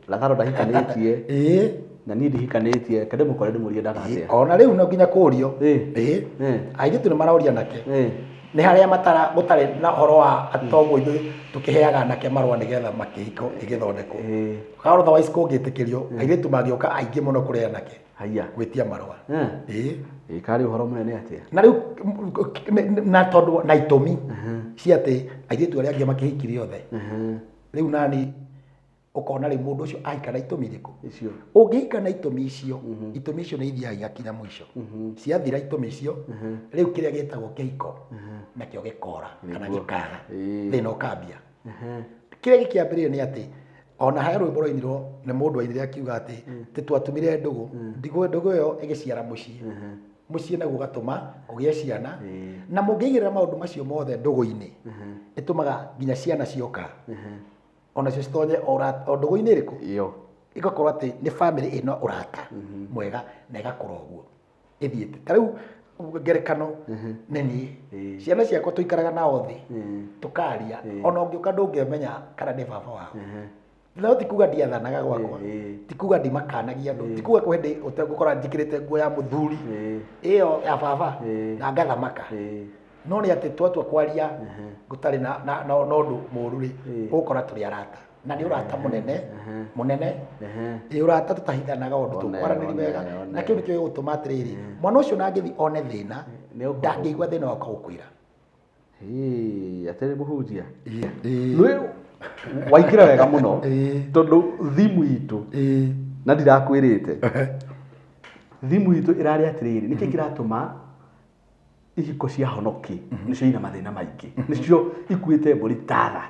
Lazaro ndahikanĩtie na niĩ ndihikanĩtie kende mũkore ndĩmũrie ndaga atĩa ona rĩu no nginya kũũrio airĩtu nĩ maroria nake nĩ harĩa gũtarĩ na ũhoro wa atongo ithuĩ tũkĩheaga anake marũa nĩgetha makĩhiko igĩthondekwo otherwise kũngĩtĩkĩrio airĩtu mangĩũka aingĩ mũno kũrĩ anake gwĩtia marũa karĩ ũhoro mũnene atĩa na rĩu na tondũ na itũmi cia atĩ airĩtu arĩa angĩ makĩhikire othe rĩu nani ũkona rĩ mũndũ ũcio ahika na itũmi irĩkũ icio ũngĩhika na itũmi icio nĩ ithiaga igakinya mũico ciathira itũmi icio rĩu kĩrĩa gĩtagwo kĩhiko nakĩo gĩkora kana gĩkaga thĩna ũkambia kĩrĩa gĩkĩambĩrĩria nĩ atĩ ona harĩa rwĩmbo rwainirwo nĩ mũndũ wainire akiuga atĩ twatumire ndũgũ ndũgũ ĩyo ĩgĩciara mũciĩ naguo gatũma kũgĩe ciana na mũngĩigĩrĩra maũndũ macio mothe ndũgũ-inĩ ĩtũmaga nginya ciana cioka ona cio citonye o ndũgũ-inĩ ĩrĩkũ ĩgakorwo atĩ nĩ family ĩno ũrata mwega na ĩgakũra ũguo ĩthiĩte ta rĩu ngerekano nĩ niĩ ciana ciakwa tũikaraga nao thĩ tũkaria ona ũngĩũka ndũngĩmenya kana nĩ baba wao no ti kuga ndiathanaga gwakwa ti kuga ndimakanagia andũ ti kuga kwĩ hĩndĩ ũtegũkora njĩkĩrĩte nguo ya mũthuri ĩyo ya baba na ngathamaka no nĩ atĩ twatua kwaria gũtarĩ na ũndũ mũũru rĩ ũgũkora tũrĩ arata na nĩ ũrata mũnene ũrata tũtahithanaga ũndũ tũkwaranĩria wega na kĩu nĩkĩo gĩgũtũma atĩrĩrĩ mwana ũcio na angĩthiĩ one thĩna ndangĩigua thĩna wa gũkwĩra atĩrĩ mũhunjia waingĩra wega mũno tondũ thimũ itũ na ndirakwĩrĩte thimũ itũ ĩrarĩ atĩrĩrĩ nĩkĩ kĩratũma ihiko cia honoki nicio ina mathĩna maingĩ nicio ikuĩte mbũri tatha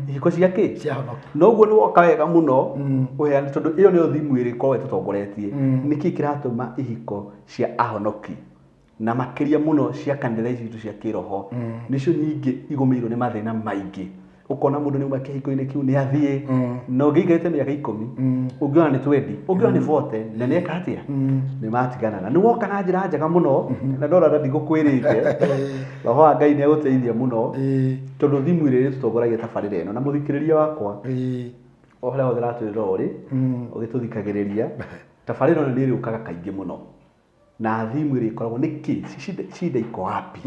ihiko cia kĩ cia honoki noguo nĩ woka wega mũno ũheani tondũ ĩyo nĩyo thimũ ĩrĩkorwo ĩtũtongoretie nĩkĩ kĩratũma ihiko cia ahonoki na makĩria mũno cia kanitha ici itũ cia kĩroho nicio nyingĩ igũmĩirwo nĩ mathĩna maingĩ ukona mundu ni uma kihiko-inĩ kiu ni athie no ngĩikarĩte mĩaka 10 ũngĩona nĩ 20 ũngĩona nĩ 40 na nĩ eka atĩa nĩ matigana na nĩ woka na njĩra njega mũno na ndora ndigũkwĩrĩte roho wa Ngai nĩ agũteithia mũno tondũ thimũ ĩrĩa ĩtũtongoragia tabarĩra ĩno na mũthikĩrĩria wakwa o harĩa hothe ratwĩrĩra ũrĩ ũgĩtũthikagĩrĩria tabarĩra ĩno nĩ ĩrĩũkaga kaingĩ mũno na thimũ ĩrĩa ĩkoragwo nĩkĩ cida iko wapi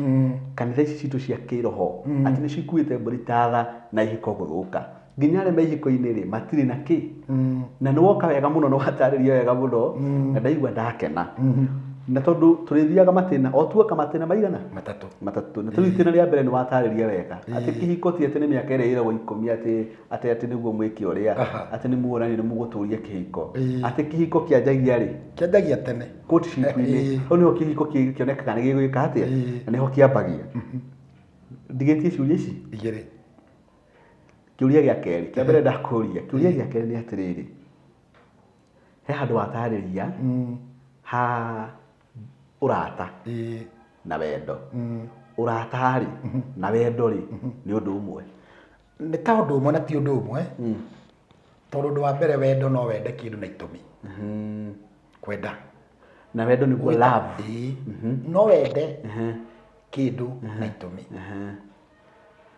kanitha ici citũ cia kĩroho atĩ nĩ cikuĩte mbũri tatha na ihiko gũthũka nginya arĩa me ihiko-inĩ rĩ matirĩ na kĩ na nĩ woka wega mũno nĩ watarĩria wega mũno na ndaigua ndakena na tondũ tũrĩthiaga matĩna o tuoka matĩna maigana matatũ na tũrĩ itĩna rĩa mbere nĩ watarĩria wega atĩ kĩhiko ti atĩ nĩ mĩaka ĩrĩa ĩragwo ikũmi atĩ nĩguo mwĩke ũrĩa atĩ nĩ muonani nĩ mũgũtũria kĩhiko atĩ kĩhiko kĩanjagia rĩ kĩanjagia tene courtship-inĩ hau nĩho kĩhiko kĩonekaga nĩ gĩgwĩka atĩa na nĩho kĩambagia ndigĩtie ciũria ici igĩrĩ kĩũria gĩa kerĩ kĩa mbere ndakũria kĩũria gĩa kerĩ nĩ atĩrĩrĩ he handũ watarĩria ha ũrata na wendo ũrata rĩ na wendo rĩ nĩ ũndũ ũmwe nĩ ta ũndũ ũmwe na ti ũndũ ũmwe tondũ ũndũ wa mbere wendo no wende kĩndũ na itũmi kwenda na wendo nĩguo love no wende kĩndũ na itũmi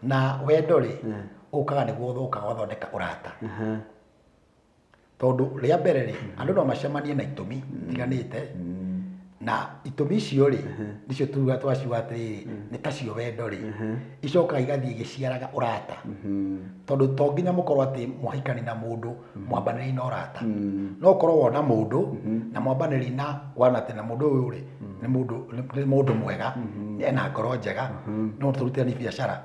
na wendo rĩ ũkaga nĩguo ũthũkaga wathondeka ũrata tondũ rĩa mbere rĩ andũ no macemanie na itũmi tiganĩte na itũmi icio rĩ nicio tuga twaciuga atĩrĩrĩ nĩ tacio wendo rĩ icokaga igathiĩ igĩciaraga ũrata tondũ to nginya mũkorwo atĩ mũhikani na mũndũ mwambanĩri na ũrata no ũkorwo wona mũndũ na mwambanĩri na wana atĩ na mũndũ ũyũ rĩ nĩ mũndũ mwega ena ngoro njega no tũrutithanie biacara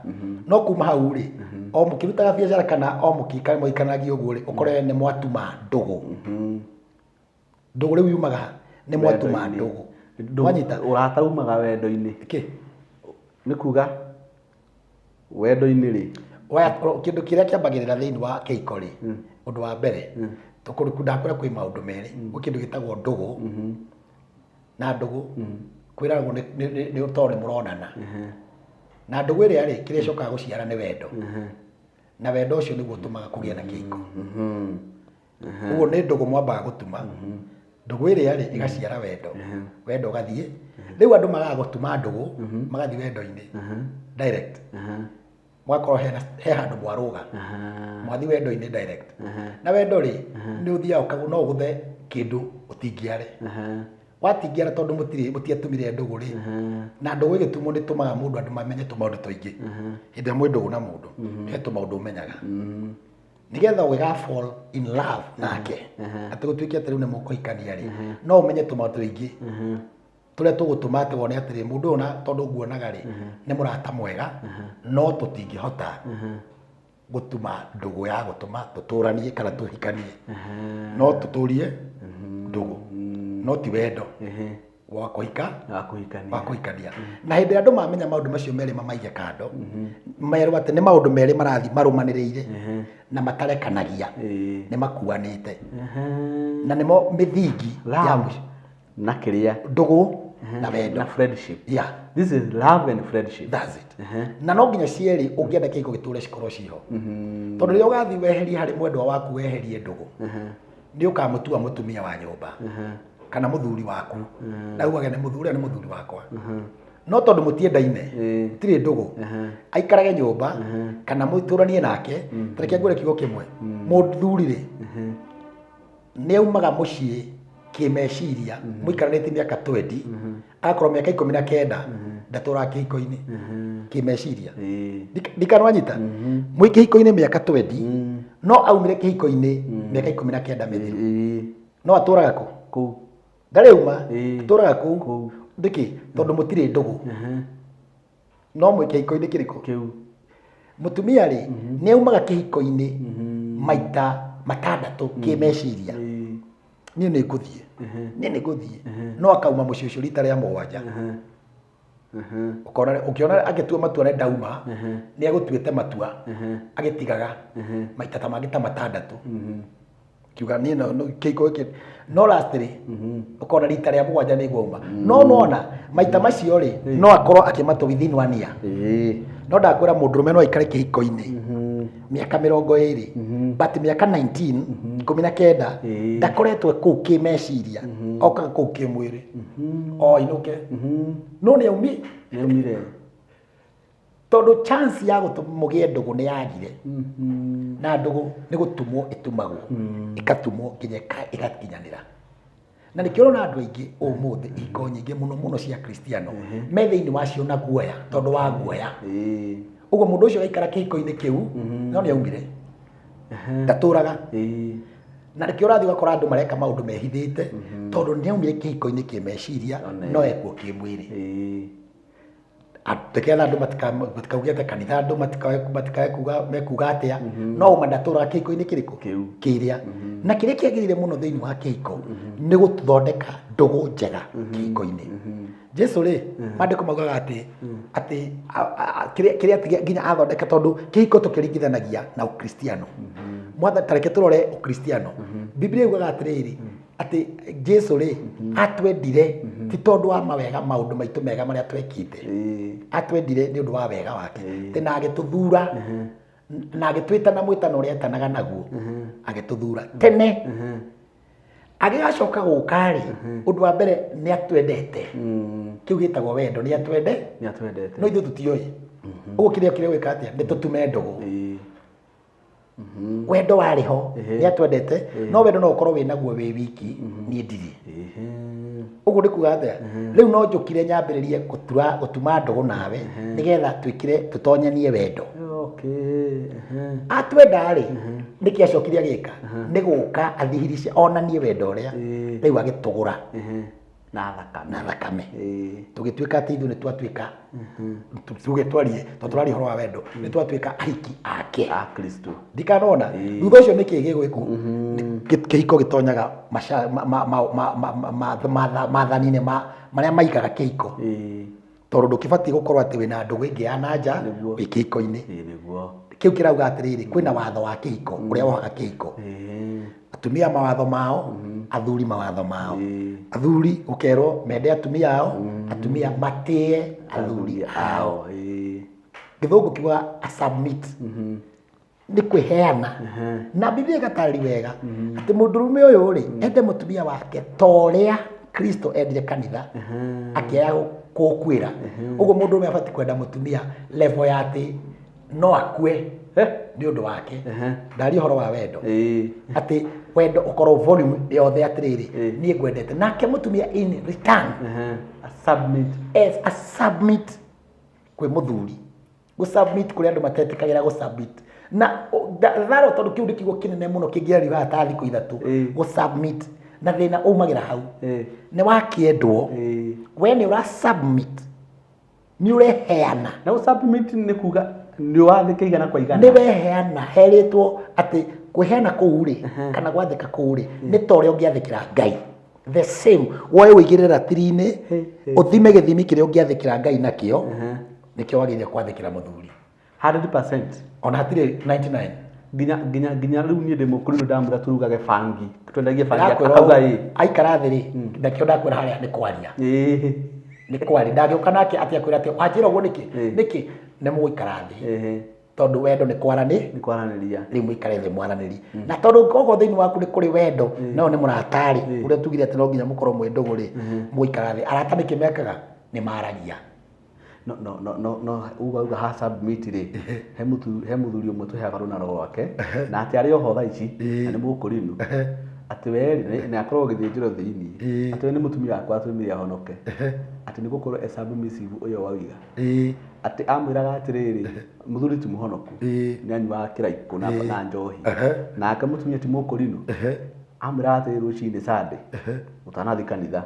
no kuma hau rĩ o mũkĩrutaga biacara kana o mũikanagia ũguo rĩ ũkorwo nĩ mwatuma ndũgũ ndũgũ rĩu yumaga nĩ mwatuma ndũgũ wanyita ũrata umaga wendo-inĩ kĩ nĩ kuga wendo-inĩ rĩ kĩndũ kĩrĩa kĩambagĩrĩra thĩinĩ wa kĩhiko rĩ ũndũ wa mbere ndakwĩra kwĩ maũndũ merĩ gwĩ kĩndũ gĩtagwo ndũgũ na ndũgũ kwĩragwo nĩ tondũ nĩ mũronana na ndũgũ ĩrĩa rĩ kĩrĩa ĩcokaga gũciara nĩ wendo na wendo ũcio nĩguo ũtũmaga kũgĩa na kĩhiko ũguo nĩ ndũgũ mwambaga gũtuma ndũgũ ĩrĩa rĩ ĩgaciara wendo wendo ũgathiĩ rĩu andũ magaga gũtuma ndũgũ magathiĩ wendo-inĩ direct mwakorwo he handũ mwarũga mwathiĩ wendo-inĩ direct na wendo rĩ nĩ ũthiaga ũkagu no ũgũthe kĩndũ ũtingiare watingiara tondũ mũtiatumire ndũgũ rĩ na ndũgũ ĩgĩtumwo nĩ tũmaga mũndũ andũ mamenye tũmaũndũ tũingĩ hĩndĩ ĩrĩa mwĩ ndũgũ na mũndũ he tũmaũndũ ũmenyaga nigetha ũgĩga fall in love nake atĩ gũtuĩke atĩ rĩu nĩ mũkũhikania rĩ no ũmenye tũmaũndũ tũingĩ tũrĩa tũgũtũma atĩ wone atĩrĩ mũndũ ũyũ tondũ nguonaga rĩ nĩ mũrata mwega no tũtingĩhota gũtuma ndũgũ ya gũtũma tũtũranie kana tũhikanie no tũtũrie ndũgũ no ti wendo wa kũhikania na hĩndĩ ĩrĩa andũ mamenya maũndũ macio merĩ mamaige kando merwo atĩ nĩ maũndũ merĩ marathiĩ marũmanĩrĩire na matarekanagia nĩ makuanĩte na nĩmo mĩthingi ya na kĩrĩa ndũgũ na wendo na friendship yeah this is love and friendship that's it na no nginya cierĩ ũngĩenda kĩhiko gĩtũre cikorwo ciho tondũ rĩrĩa ũgathiĩ weherie harĩ mwendwa waku weherie ndũgũ nĩ ũkamũtua mũtumia wa nyũmba kana mũthuri waku na ugage nĩ mũthuri nĩ mũthuri wakwa no tondũ mũtiendaine tirĩ ndũgũ aikarage nyũmba kana mũtũranie nake tareke ngwĩre kiugo kĩmwe mũthuri rĩ nĩ aumaga mũciĩ kĩmeciria mũikaranĩtie mĩaka 20 akorwo mĩaka 19 ndatũra kĩhiko-inĩ kĩmeciria ndikanwanyita mwĩ kĩhiko-inĩ mĩaka 20 no aumire kĩhiko-inĩ mĩaka 19 mĩthiru no atũraga kũ ndarĩ uma atũraga kũ ndĩkĩ tondũ mũtirĩ ndũgũ no mwĩ kĩhiko-inĩ kĩrĩkũ kĩu mũtumia rĩ nĩ aumaga kĩhiko-inĩ maita matandatũ kĩmeciria niĩ nĩ ngũthiĩ no akauma mũciĩ ũcio rita rĩa mũgwanja ũkĩona agĩtua matua nĩ ndauma nĩ agũtuĩte matua agĩtigaga maita ta mangĩ ta matandatũ kiuga niĩ kĩhiko gĩkĩ no last rĩ ũkona rita rĩa mũgwanja nĩ gwauma no nona maita macio rĩ no akorwo akĩmatũ within 1 year no ndakwĩra mũndũrũme no aikare kĩhiko-inĩ mĩaka 20 but mĩaka 19 19 ndakoretwo kũu kĩmeciria okaga kũu kĩmwĩrĩ o inũke no nĩ aumire tondũ chance ya gũtũmũgĩe ndũgũ nĩ yagire na ndũgũ nĩ gũtumwo ĩtumagwo ĩkatumwo nginya ĩgakinyanĩra na nĩkĩo ũrona andũ aingĩ ũmũthĩ ihiko nyingĩ mũno cia Kristiano me thĩinĩ wacio na guoya tondũ wa guoya ũguo mũndũ ũcio aikara kĩhiko-inĩ kĩu no nĩ aumire ndatũraga na rĩkĩ ũrathiĩ ũgakora andũ mareka maũndũ mehithĩte tondũ nĩaumire kĩhiko-inĩ kĩmeciria no ekuo kĩmwĩrĩ. Teketha andũ matikaugĩte kanitha andũ matikae mekuga atĩa no uma ndatũraga kĩhiko-inĩ kĩrĩkũ kĩrĩa na kĩrĩa kĩagĩrĩire mũno thĩinĩ wa kĩhiko nĩ gũthondeka ndũgũ njega kĩhiko-inĩ. Jesu rĩ maandĩko maugaga atĩ kĩrĩa nginya athondeka tondũ kĩhiko tũkĩringithanagia na Ukristiano. Tareke tũrore Ukristiano. Biblia yugaga atĩrĩrĩ atĩ Jesu rĩ atwendire ti tondũ wa mawega maũndũ maitũ mega marĩa twekĩte, atwendire nĩ ũndũ wa wega wake na agĩtũthura na agĩtwĩta na mwĩtano ũrĩa etanaga naguo agĩtũthura tene agĩgacoka gũka rĩ ũndũ wa mbere nĩ atwendete. Kĩu gĩtagwo wendo, nĩ atwendete no ithuĩ tũtiũĩ ũguo kĩrĩa gwĩka atĩa nĩ tũtume ndũgũ. Wendo warĩ ho nĩ atwendete no wendo no ũkorwo wĩnaguo wĩ wiki niĩ ndirĩ. Ũguo nĩ kuga atĩa rĩu no njũkire nyambĩrĩrie gũtuma ndũgũ nawe nĩgetha tũtonyanie wendo. Atwenda rĩ nĩkĩ acokire agĩka nĩ gũka athihirice onanie wendo ũrĩa rĩu agĩtũgũra na thakame. Tũgĩtuĩka atĩ ithuĩ nĩ twatuĩka tũgĩtwarie tũtũrarie ũhoro wa wendo nĩ twatuĩka ahiki ake a Kristo. Ndikanona thutha ũcio nĩkĩ gĩgwĩkwo kĩhiko gĩtonyaga maathani-inĩ marĩa maigaga kĩhiko tondũ ndũkĩbatiĩ gũkorwo atĩ wĩna ndũgũ ĩngĩ ya nanja wĩ kĩhiko-inĩ. Kĩu kĩrauga atĩrĩrĩ kwĩna watho wa kĩhiko ũrĩa wohaga kĩhiko. Atumia mawatho mao, athuri mawatho mao. Athuri ũkerwo mende atumia ao, atumia matĩe athuri ao. Gĩthũngũ kiuga submit nĩ kwĩheana na Biblia ĩgatarĩria wega atĩ mũndũrũme ũyũ rĩ ende mũtumia wake ta ũrĩa Kristo endire kanitha akĩaya gũkuĩra. Ũguo mũndũrũme abatiĩ kwenda mũtumia level ya atĩ no akue nĩ ũndũ wake. Ndaria ũhoro wa wendo atĩ wendo ũkorwo volume yothe atĩrĩrĩ niĩ ngwendete nake mũtumia in return submit kwĩ mũthuri. Gũsubmit kũrĩ andũ matetĩkagĩra gũsubmit na tharo tondũ kĩu nĩ kiugo kĩnene mũno kĩngĩarĩra ta thikũ ithatũ gũsubmit na thĩna umagĩra hau nĩ wakĩendwo we nĩ ũra submit nĩ ũreheana na gũsubmit nĩ kuga nĩ wathĩka igana kwa igana nĩ weheana herĩtwo atĩ kwĩheana kũu rĩ kana gwathĩka kũu rĩ nĩ ta ũrĩa ũngĩathĩkĩra Ngai the same woe ũigĩrĩre ratiri-inĩ ũthime gĩthimi kĩrĩa ũngĩathĩkĩra Ngai nakĩo nĩkĩo wagĩrĩire kwathĩkĩra mũthuri 100% ona hatirĩ 99 nginya rĩu niĩ ndĩ mũkũrũ ndamũra turugage bangi twendagie bangi akauga aikara thĩ rĩ ndakĩo ndakwĩra harĩa nĩ kwaria nĩ kwaria ndagĩũka nake atĩ akwĩra atĩ wanjĩra ũguo nĩkĩ nĩ mũgũikara thĩ tondũ wendo nĩ kwaranĩria rĩu mũikare thĩ mwaranĩri na tondũ koguo thĩinĩ waku nĩ kũrĩ wendo no nĩ mũratarĩ ũrĩa tugire atĩ no nginya mũkorwo mwĩ ndũgũ rĩ mũgũikara thĩ arata nĩkĩ mekaga nĩ maragia. No uga ha submit rĩ he mũthuri ũmwe tũheaga rũnaro rwake na atĩ arĩ oho thaa ici na nĩ mũkũrinu atĩ we nĩ akorwo gĩthĩnjĩro thĩinĩ atĩ we nĩ mũtumia wakwa atũmire ahonoke atĩ nĩ gũkorwo submissive ũyũ wauga atĩ amwĩraga atĩrĩrĩ mũthuri ti mũhonoku nĩ anyuaga kĩraikũ na njohi nake mũtumia ti mũkũrinu amwĩraga atĩrĩrĩ rũcinĩ Sunday ũtanathiĩ kanitha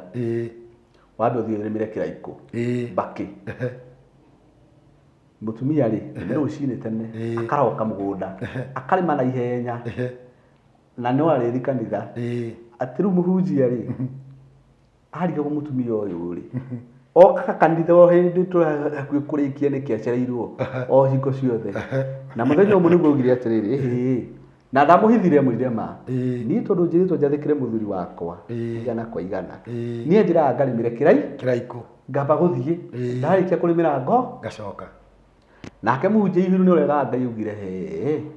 wambe ũthiĩ ũrĩmĩre kĩraikũ mbakĩ mũtumia rĩ nĩ rũcinĩ tene akaroka mũgũnda akarĩma na ihenya na no arĩthi kanitha atĩ rĩu mũhunjia rĩ arigagwo mũtumia ũyũ rĩ oka kanitha o hĩndĩ tũhakuhĩ kũrĩkia nĩkĩ acereirwo o hingo ciothe na mũthenya ũmwe nĩguo augire atĩrĩrĩ na ndamũhithire mwĩrire ma niĩ tondũ njĩrĩtwo njathĩkĩre mũthuri wakwa igana kwa igana niĩ njĩraga ngarĩmĩre kĩraikũ ngamba gũthiĩ ndarĩkia kũrĩmĩra ngacoka nake mũhunjia ihuru nĩ ũrega Ngai ugire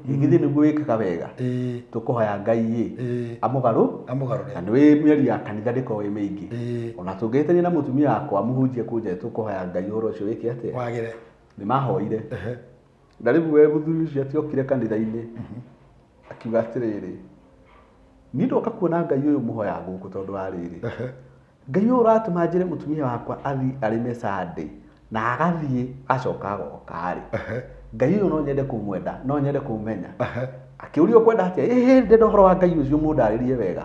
igithĩ nĩguo wĩkaga wega tũkũhoya Ngai amũgarũ na nĩ mĩeri ya kanitha ndĩkorwo ĩ mĩingĩ ona tũngĩhĩtania na mũtumia wakwa mũhunjia kũnja tũkũhoya Ngai ũhoro ũcio wĩke atĩa wagĩre nĩ mahoire na rĩu we mũthuri ũcio atiokire kanitha-inĩ akiuga atĩrĩrĩ niĩ ndoka kuona Ngai ũyũ mũhoya gũkũ tondũ wa rĩrĩ Ngai ũyũ ũratũma njĩre mũtumia wakwa athiĩ arĩme Sunday na agathiĩ acoka agoka rĩ Ngai ũyũ no nyende kũmwenda no nyende kũmenya Akiurio kwenda atia ndenda horo wa Ngai ucio mundaririe wega.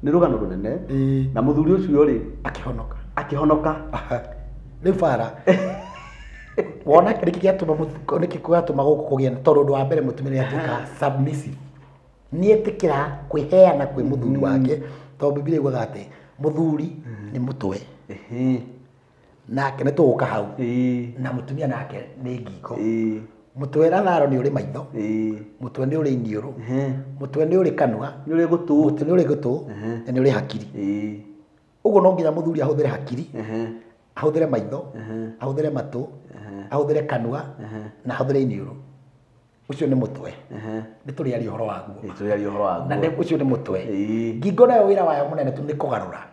Ni rugano runene na muthuri ucio ri akihonoka ni fara wona kiki kiatuma niki kwatuma guku kugia tondu wa mbere mutumia atuka submissive ni etikira kwiheana kwi muthuri wake tondu Biblia yugaga ati muthuri ni mutwe nake nituguka hau na mutumia nake ni ngingo mutwe ratharo ni uri maitho mutwe ni uri iniuru mutwe ni uri kanua ni uri gutu mutwe ni uri gutu na ni uri hakiri uguo no nginya muthuri ahuthire hakiri ahuthire maitho ahuthire matu ahuthire kanua na ahuthire iniuru ucio ni mutwe ni turi ari horo waguo na ucio ni mutwe ngingo nayo wira wayo munene tu ni kugarura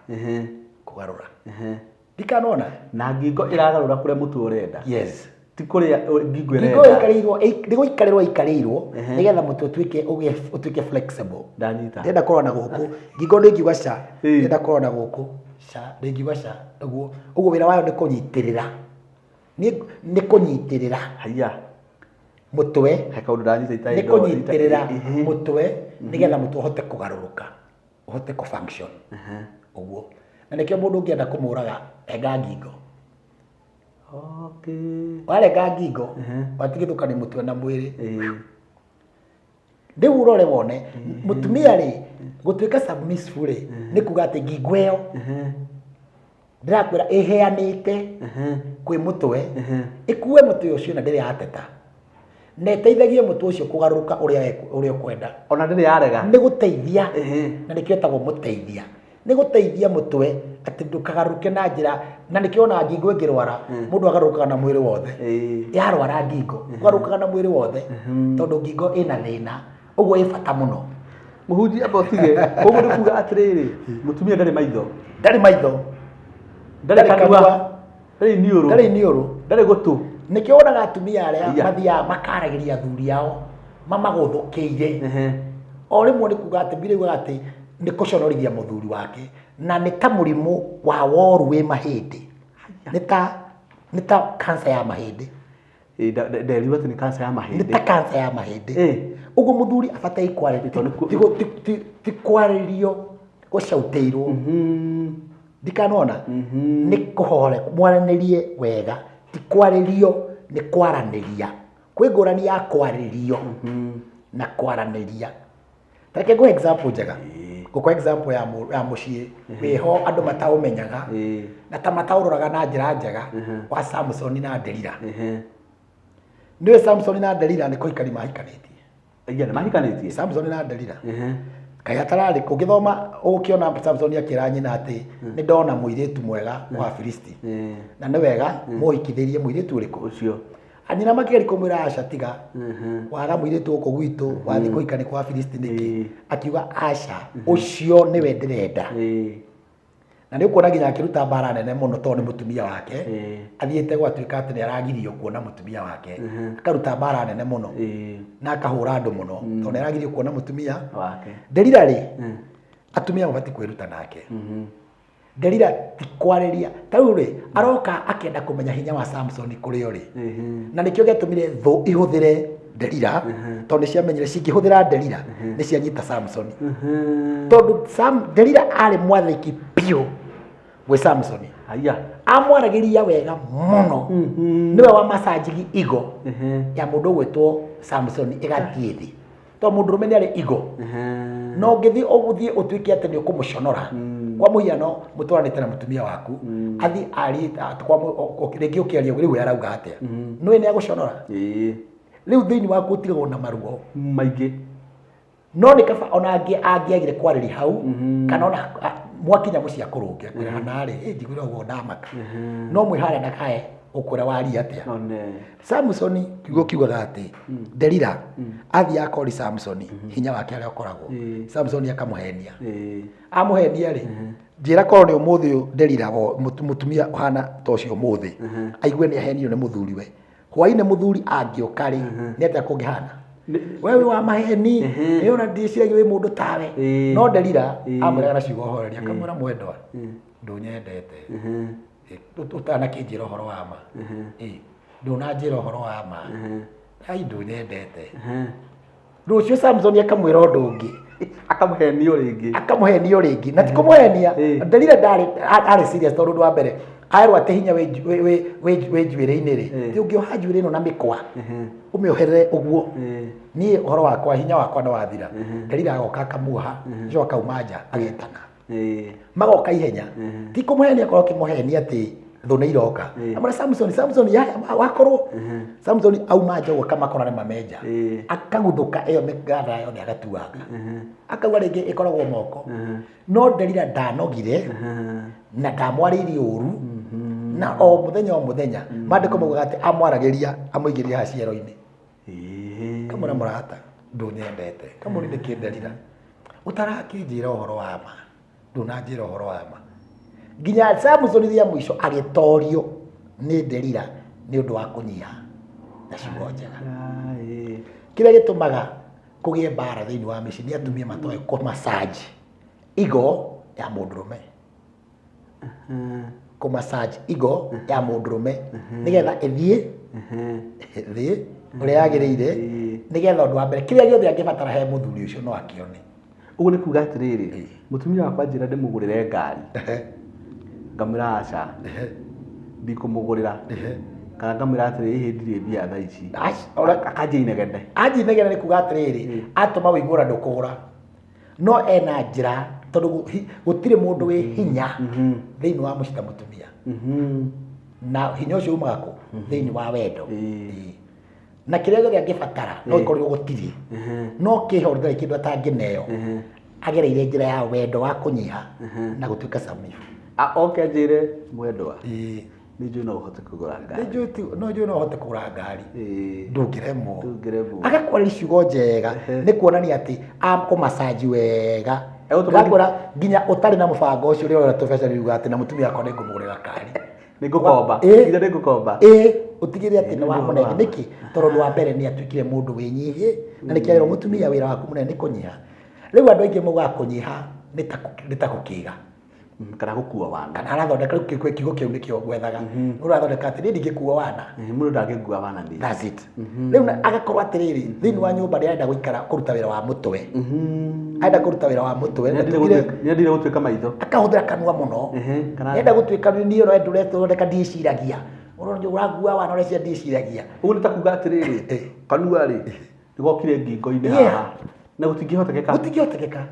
ndikanona na ngingo iragarura kuria mutu urenda yes ti kuria ngingo irenda ngingo ikarirwo ndigo ikarirwo nigetha mutu utuike flexible ndanyita ndenda korona guku ngingo ndingiuga cha ndenda korona guku cha ndingiuga cha uguo wira wayo ni kunyitirira ni kunyitirira haya mutwe heka undu ndanyita itai ni kunyitirira mutwe nigetha mutu uhote kugaruruka uhote ku function uguo na nikio mundu ungienda kumuraga enga ngingo warenga ngingo watigithuka ni mutwe na mwiri ndiu urore wone mutumia ri gutuika submissive ri ni kuga ati ngingo iyo ndirakwira iheanite kwi mutwe ikue mutwe ucio na ndiri ateta na iteithagie mutwe ucio kugaruruka uria ukwenda ona ndiri yarega ni guteithia na nikio etagwo muteithia ni guteithia mutwe ati ndukagaruke na njira na nikio na ngingo ingirwara mundu agarukaga na mwiri wothe yarwara ngingo agarukaga na mwiri wothe tondu ngingo ina thina uguo ifata muno muhunjia botige koguo ni kuga atiriri mutumia ndari maitho ndari kanua ndari iniuru ndari gutu nikio wonaga atumia aria mathia makaragiria athuri ao mamaguthukiire o rimwe ni kuga ati Biblia yugaga ati ni kuconorithia muthuri wake na ni ta murimu wa woru wi mahindi ni ta cancer ya mahindi nderiwa ati ni cancer ya mahindi ni ta cancer ya mahindi uguo muthuri abatai kwaririo ti kwaririo gucauteirwo ndikanona ni kuhore mwaranirie wega ti kwaririo ni kwaraniria kwi ngurani ya kwaririo na kwaraniria take go example njega kwa example ya mucii wiho andu mataumenyaga na ta mataururaga na njira njega wa Samson na Delila niwe Samson na Delila ni koikari mahikanitie Samson na Delila kai atarari kugithoma ukiona Samson akira nyina ati ni ndona muiritu mwega wa Filisti na ni wega muikithirie muiritu uriku ucio anyina makeri kumwira aca tiga waga muiritu uko gwitu wathi kuikani kwa Filisti niki akiuga aca ucio niwe ndirenda na ni ukuona nginya akiruta mbara nene muno to ni mutumia wake athiite gwatuika ati ni aragirio kuona mutumia wake akaruta mbara nene muno na akahura andu muno to ni aragirio kuona mutumia wake Delila ri atumia mabati kwiruta nake Delila tikwariria tau ri aroka akienda kumenya hinya wa Samson kuri uri na nikio getumire thu ihuthire Delila to ni ciamenyire cingihuthira Delila ni cianyita Samson tondu Delila ari mwathiki piu we Samson haya amwaragiria wega muno niwe wa massage igo ya mundu gwetwo Samson igathie thi to mundu rumeni ari igo no ngithi uguthie utuike ati ni ukumuconora kwa muhiano mutwaranite na mutumia waku athi ari kwa rigi ukiaria riu arauga atia niwe ni aguconora riu thiini waku utigagwo na maruo maingi no ni kaba ona angiagire kwariri hau kana ona mwakinya mucia kurungia kwira nari njiguira uguo ndamaka no mwihare ndakae ukura wari atia Samson kiugaga ati Delila athi akori Samson hinya wake aria ukoragwo Samson akamuhenia amuhenia ri njira korwo ni umuthi Delila mutumia hana tocio umuthi aigue ni ahenio ni muthuri we hwaine muthuri angiuka ri ni atia kungihana wewe wa maheni ni ona ndiciragia wi mundu tawe no Delila amwira na ciugo horeria akamwira mwendwa ndunyendete utanakinjira uhoro wa ma ndunanjira uhoro wa ma hai ndunyendete Rucio Samson akamwira undu ungi akamuhenio ringi na tikumuhenia Delila ndari serious tondu ndu wa mbere aerwo ati hinya we njuire-ini ri ti ungioha njuire ino na mikwa umioherere uguo ni horo wakwa hinya wakwa no wathira Delila agoka akamuoha jo akauma nja agetana magoka ihenya ti kumuhenia korwo kimuhenia ati thune iroka amara Samson ya wakorwo Samson auma nja ugoka makorane mamenja akaguthuka iyo migatha yo ni agatuanga akauga ringi ikoragwo moko no Delila ndanogire na ndamwaririe uru na o muthenya mandiko maugaga ati amwaragiria amuigiria haciero-ini kamuna murata ndunyendete kamuri ni kinderira utarakinjira uhoro wa ma ndunanjira uhoro wa ma nginya Samson ria mwisho agitorio ni Delila ni undu wa kunyiha na ciugo njega kiria gitumaga kugie mbara thiini wa micii ni atumia matoe ku massage igo ya mundurume ku massage igo ya mundurume nigetha ithie uria yagiriire nigetha undu wa mbere kiria giothe angibatara he muthuri ucio no akione uguo ni kuga atiriri mutumia wakwa njira ndimugurire ngari ngamwira aca ndikumugurira kana ngamwira atiriri hindire mbia thaa ici akanjia inegene ni kuga atiriri atuma wigura ndukugura no ena njira tondu gutire mundu wi hinya thiini wa mucita mutumia na hinya ucio umaga ku thiini wa wendo na kiria giothe angibatara no ikorwo gutiri no kihorithia kindu atangineo agereire njira ya wendo wa kunyiha na gutuika samifu oke njire mwendwa ninjui no uhote kugura ngari ninjui no uhote kugura ngari ndungiremwo agakwarĩria ciugo njega nĩ kuonania atĩ akũmasaji wega ngakora nginya ũtarĩ na mũbango ũcio ũrĩa wĩra tũbeca riuga atĩ na mũtumia akwa nĩ ngũmũgũrĩra ngari nĩngũkomba nginya nĩngũkomba utigire ati no wamũnene niki tondũ wa mbere nĩ atuĩkire mũndũ wĩnyihie na nĩ kĩarĩrwo mũtumia wĩra waku mũnene nĩ kũnyiha rĩu andũ aingĩ moigaga kũnyiha nĩ ta gũkĩiga kana gukua wana kana arathondeka rĩu kiugo kĩu nĩkĩo gwethaga ũrathondeka atĩ niĩ ndingĩkua wana mũndũ ndangĩkua wana ndĩ that's it rĩu agakorwo atĩrĩrĩ thĩinĩ wa nyũmba nĩ arenda gũikara kũruta wĩra wa mũtwe arenda kũruta wĩra wa mũtwe nĩendire gũtuĩka maitho akahũthĩra kanua mũno nĩenda gũtuĩka niĩ no ndũrethondeka ndiciragia ũragua wana ũrecia ndiciragia ũguo nĩ ta kuga atĩrĩrĩ kanua rĩ nĩgokire ngingo-inĩ haha na gũtingĩhotekeka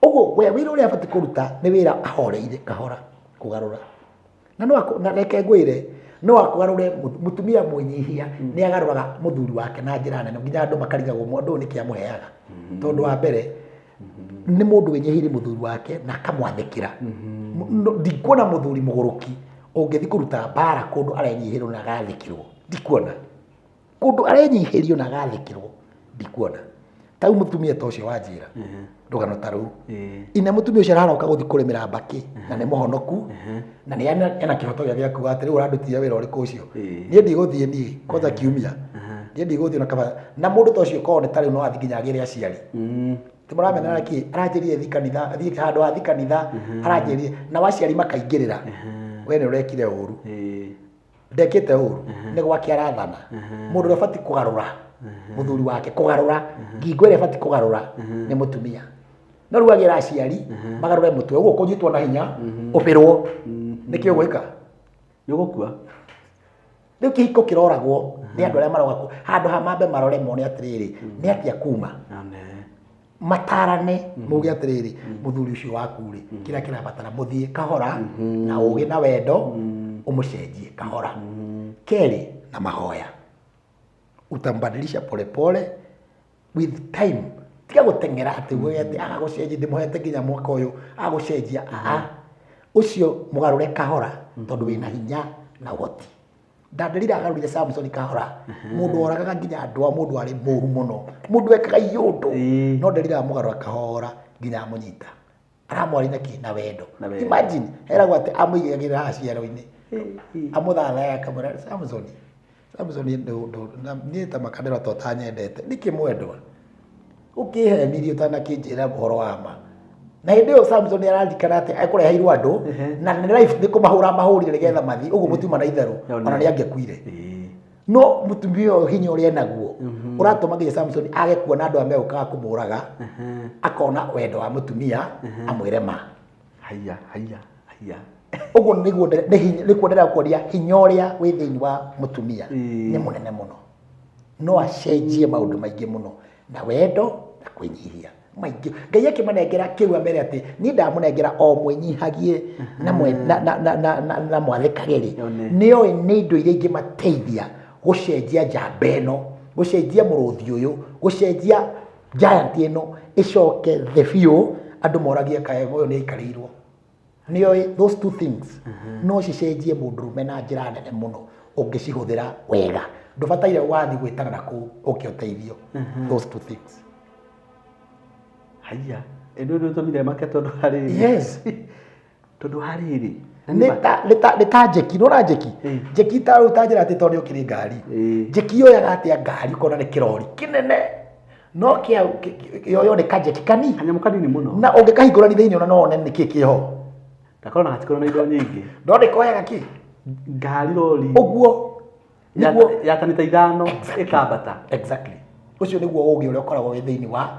uguo we wĩra ũrĩa abatiĩ kũruta nĩ wĩra ahoreire kahora kũgarũra na reke ngwĩre no akũgarũre mũtumia mwĩnyihia nĩ agarũraga mũthuri wake na njĩra nene nginya andũ makarigagwo mũndũ ũyũ nĩkĩ amũheaga tondũ wa mbere nĩ mũndũ wĩnyihirie mũthuri wake na akamwathĩkĩra ndikuona mũthuri mũgũrũki ũngĩthiĩ kũruta mbara kũndũ arenyihĩrio na agathĩkĩrwo ndikuona kũndũ arenyihĩrio na agathĩkĩrwo ndikuona tau mũtumia ta ũcio wanjĩra rũgano ta rũu ina mũtumia ũcio araroka gũthiĩ kũrĩmĩra mbakĩ na nĩ mũhonoku na nĩ ena kĩhoto gĩake kuga atĩ rĩu ũrandutithia wĩra ũrĩkũ ũcio niĩ ndigũthiĩ niĩ kwanza kiumia niĩ ndigũthiĩ na mũndũ ta ũcio korwo nĩ ta rĩu no athiĩ nginya agĩre aciari tĩmũramenya nĩkĩ aranjĩrire thiĩ kanitha thiĩ handũ athiĩ kanitha aranjĩrire na aciari makaingĩrĩra we nĩ ũrekire ũru ndekĩte ũru nĩ gwake arathana mũndũ ũrĩa ũbatiĩ kũgarũra mũthuri wake kũgarũra ngingo ĩrĩa ĩbatiĩ kũgarũra nĩ mũtumia no rĩu agĩra aciari magarũre mũtwe ũguo kũnyitwo na hinya ũbĩrwo nĩkĩo gwĩka nĩ ũgũkua rĩu kĩhiko kĩroragwo nĩ andũ arĩa maroga handũ ha mambe marore mone atĩrĩrĩ nĩ atĩa kuma matarane muge atĩrĩrĩ mũthuri ũcio waku rĩ kĩrĩa kĩrabatara mũthiĩ kahora na ũgĩ na wendo umũcenjie kahora kerĩ na mahoya utambadilisha polepole with time tiga gũteng'era atĩ we atĩ agagũcenjia ndĩmũhete nginya mwaka ũyũ agũcenjia ũcio mũgarũre kahora tondũ wĩna hinya na ũhoti Delila agarũrire Samson kahora mũndũ oragaga nginya andũ a mũndũ arĩ mũru mũno mũndũ ekaga iyũndũ no Delila amũgarũra kahora nginya amũnyita aramwari na wendo imagine eragwo atĩ amũigagĩrĩra haciaro-inĩ amũthathaga akamwĩra Samson niĩ ta makandĩra to tanyendete nĩkĩ mwendwa ũkĩhenirie ũtanakĩnjĩra ũhoro wa ma na hĩndĩ ĩyo Samson ararikana atĩ ekũreheirwo andũ na nĩ life nĩ kũmahũra mahũrire nĩgetha mathiĩ ũguo mũtiuma na itherũ ona nĩ angĩkuire no mũtumia ũyũ hinya ũrĩa enaguo uratuma nginya Samson age kuona andu ame ukaga kumuraga akona wendo wa mutumia amwire ma haya uguo niguo nikuo ndira kuonia hinya uria wi thiini wa mutumia ni munene muno no acenjie maundu maingi muno na wendo na kwinyihia maingi Ngai akimanengera kiu amere ati ni ndamunengera o mwinyihagie na mwathikagiri nio ni indo iria ingimateithia gucenjia njamba ino gucenjia muruthi uyu gucenjia giant ino icoke the few andu moragie kae uyu ni ikarirwo nio those two things no cicenjie mundurume na njira nene muno ungicihuthira wega ndubataire wathi gwitana na ku ukioteithio those two things haya ndio tumire market tondu hari yes tondu hari nita njeki nora njeki ta utanjira ati tondu ukiri ngari njeki yoyaga atia ngari kona ni kirori kinene no kia yoyo ni kanjeki kani kanyamu kanini muno na ungikahingura ni thiini ona no one ni kikiho ndakorana hatikoro na indo nyingi ndo ndikoyaga ki ngari lori uguo yatanita ithano ikambata exactly ucio niguo ungi uria ukoragwo wi thiini wa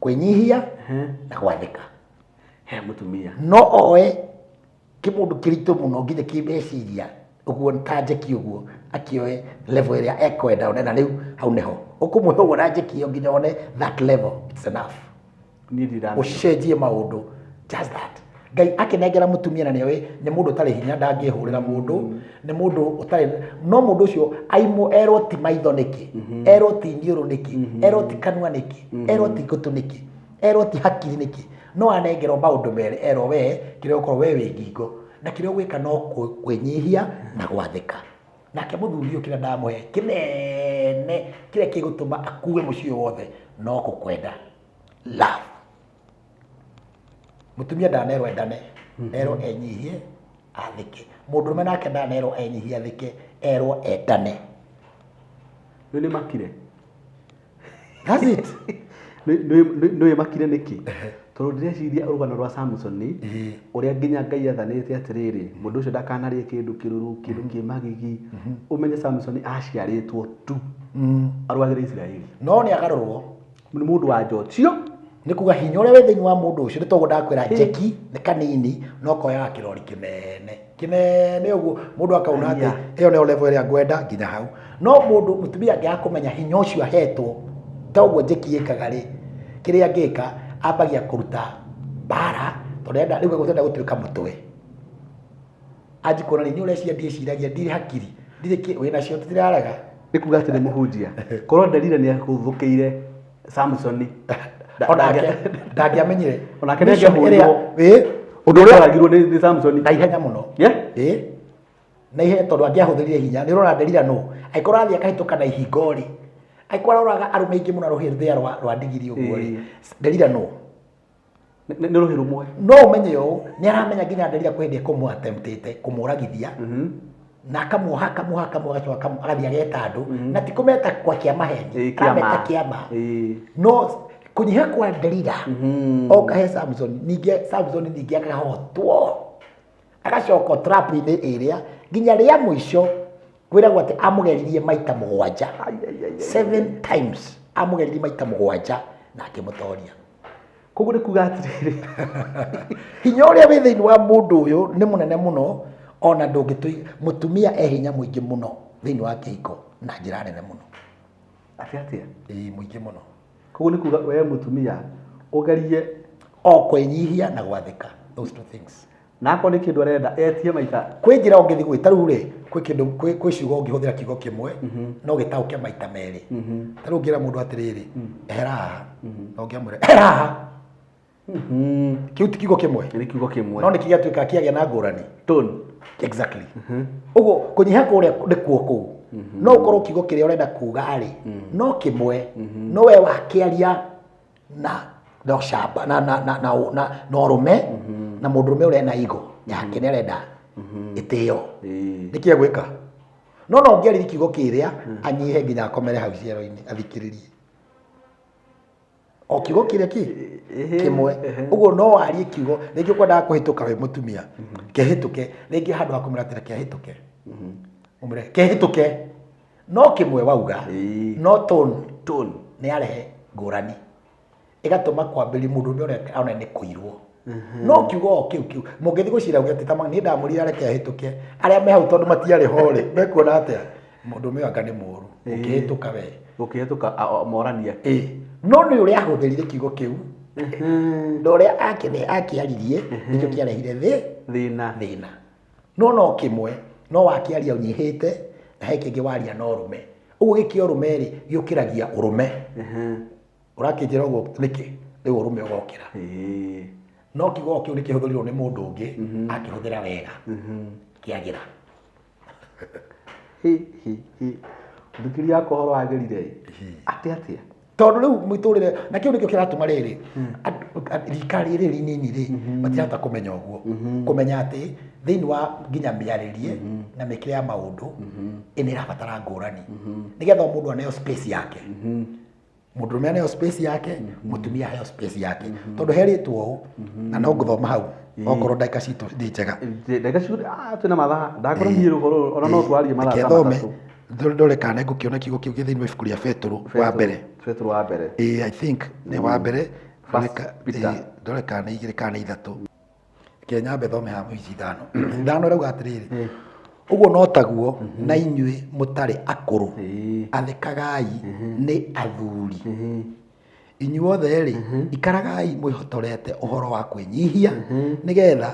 kwinyihia na gwathika he mutumia no oe kimundu kiritu muno nginya kimeciria uguo ta njeki uguo akioe level iria ekwenda ona riu hau niho ukumwe uguo na njeki yo nginya one that level it's enough ni ndira ucenjie maundu just that Ngai akinengera mutumia na ni mundu utari hinya ndangihurira mundu ni mundu utari no mundu ucio aimo ero ti maitho niki ero ti niuru niki ero ti kanua niki ero ti gutu niki ero ti hakiri niki no anengero maundu mere ero we kiria ukorwo we wi ngingo na kiria gwika no kwinyihia na gwathika nake muthuri uyu kiria ndamuhe kinene kiria kigutuma akue muciĩ wothe no gukwenda love mutumia ndanerwo endane erwo enyihie athike mundurume nake ndanerwo enyihie athike erwo endane ni makire that's it no makire niki tondu ndireciria urugano rwa Samson uria nginya Ngai athanite atiriri mundu ucio ndakanarie kindu kiruru kindu kimagigi umenye Samson aciaritwo tu arwagire Israeli no ni agarurwo ni mundu wa njocio ni kuga hinya uria wi thiini wa mundu ucio ni togo ndakwira njeki ni kanini no koyaga kirori kinene uguo mundu akauna ati iyo ni level iria ngwenda nginya hau no mundu mutumia angiaga kumenya hinya ucio ahetwo toguo njeki ikaga ri kiria ngika ambagia kuruta bara tondu enda riu gutenda gutuika mutwe ajikona ni uria cia ndiciragia ndiri hakiri ndiri wina cio tutiraraga ni kuga ati ni muhunjia korwo Delila ni akuthukiire Samson ndangĩamenyire onake nĩangĩhũrirwo ũndũ ũrĩa aragirwo nĩ Samson na ihenya mũno na ihenya tondũ angĩahũthĩrire hinya nĩ ũrona Delila no angĩkorwo athiĩ akahĩtũka na ihingo rĩ angĩkorwo aroraga arũme aingĩ mũno rũhĩa rwa ndigiri ũguo rĩ Delila no nĩ rũhĩ rũmwe no ũmenye ũũ nĩ aramenya nginya Delila kwĩ hĩndĩ kũmũatemptĩte kũmũragithia na akamuoha agathiĩ ageta andũ na ti kũmeta kwa kĩa maheni arameta kĩama no kunyiha kwa Delila okahe Samson ningĩ akahotwo agacoka trap-inĩ ĩrĩa nginya rĩa mũico kwĩragwo atĩ amũgeririe maita 7 7 times amũgeririe maita 7 na akĩmũtoria koguo nĩ kuga atĩrĩrĩ hinya ũrĩa wĩ thĩinĩ wa mũndũ ũyũ nĩ mũnene mũno ona mutumia hinya mũingĩ mũno thĩinĩ wa kĩhiko na njĩra nene mũno atĩa mũingĩ mũno koguo nĩ kuga we mutumia ũgerie o kwenyihia na gwathĩka those two things na akorwo nĩ kĩndũ arenda etie maita kwĩ njĩra ũngĩthi gwĩta rĩu rĩ kwĩ kĩndũ kwĩ ciugo ũngĩhũthĩra kiugo kĩmwe no gĩtaũke maita merĩ ta rĩu ũngĩra mũndũ atĩrĩrĩ ehera haha no ũngĩamwĩra ehera haha kĩu ti kiugo kĩmwe nĩ kiugo kĩmwe no nĩ kĩgĩatuĩka kĩagĩa na ngũrani tone exactly ũguo kũnyiha kũrĩa nĩ kuo kũu no ũkorwo kiugo kĩrĩa ũrenda kuga rĩ no kĩmwe no we wakĩaria na camba na ũrũme na mũndũrũme ũrĩa ena igo yake nĩ arenda ĩtĩo nĩkĩ egwĩka no ũngĩarĩria kiugo kĩrĩa anyihe nginya akomere hau ciero-inĩ athikĩrĩrie o kiugo kĩrĩa kĩmwe ũguo no warie kiugo rĩngĩ ũkwendaga kũhĩtũka wĩ mũtumia kĩhĩtũke rĩngĩ handũ ha kũmwĩra atĩra kĩhĩtũke ũmwĩre kĩhĩtũke no kĩmwe wauga no tone tone nĩ arehe ngũrani ĩgatũma kwambĩrĩria mũndũ ũrĩa ona nĩ kũirwo no kiugo kiu mũngĩthi gũcira uge atĩ niĩ ndamũrire areke ahĩtũke arĩa me hau tondũ matiarĩ hore mekuona atĩa mũndũ ũmwe anga nĩ mũru ũkĩhĩtũka we ũkĩhĩtũka morania no nĩ ũrĩa ahũthĩrire kiugo kĩu na ũrĩa akĩaririe nĩkĩo kĩarehire thĩna no kĩmwe no wakĩaria ũnyihĩte na he kĩngĩ waria no ũrũme ũguo gĩkĩ ũrũme rĩ gĩũkĩragia ũrũme ũrakĩnjĩra ũguo nĩkĩ rĩu ũrũme ũgokĩra no kiugo kĩu nĩ kĩhũthĩrirwo nĩ mũndũ ũngĩ akĩhũthĩra wega kĩagĩra thikĩria yako horo wagerire atĩa tondũ rĩu mũtũrĩre na kĩu nĩkĩo kĩratũma rĩrĩ thirikari rĩrĩ nini rĩ matirahota kũmenya ũguo kũmenya atĩ thĩinĩ wa nginya mĩarĩrie na mĩkĩre ya maũndũ ĩnĩ ĩrabatara ngũrani nĩgetha mũndũ aneo space yake mũndũrũme aneo space yake mũtumia aheo space yake tondũ herĩtwo ũũ na no ngũthoma hau okorwo ndagĩka citũ nĩ njega ndagĩka citũ twĩna mathaa ndakorwo hiĩ rũhoro ona no twarie mathaa matatũ ndore kana ngũkĩona kiugo kĩu gĩthĩinĩ wa ibuku rĩa Petro wa mbere I think nĩ wa mbere ndore kana 2 kana 3 Kenya thome ha mũici 5 rauga atĩrĩrĩ ũguo no taguo na inyuĩ mũtarĩ akũrũ athekagai nĩ athuri inyuothe rĩ ikaragai mwĩhotorete ũhoro wa kwĩnyihia nĩgetha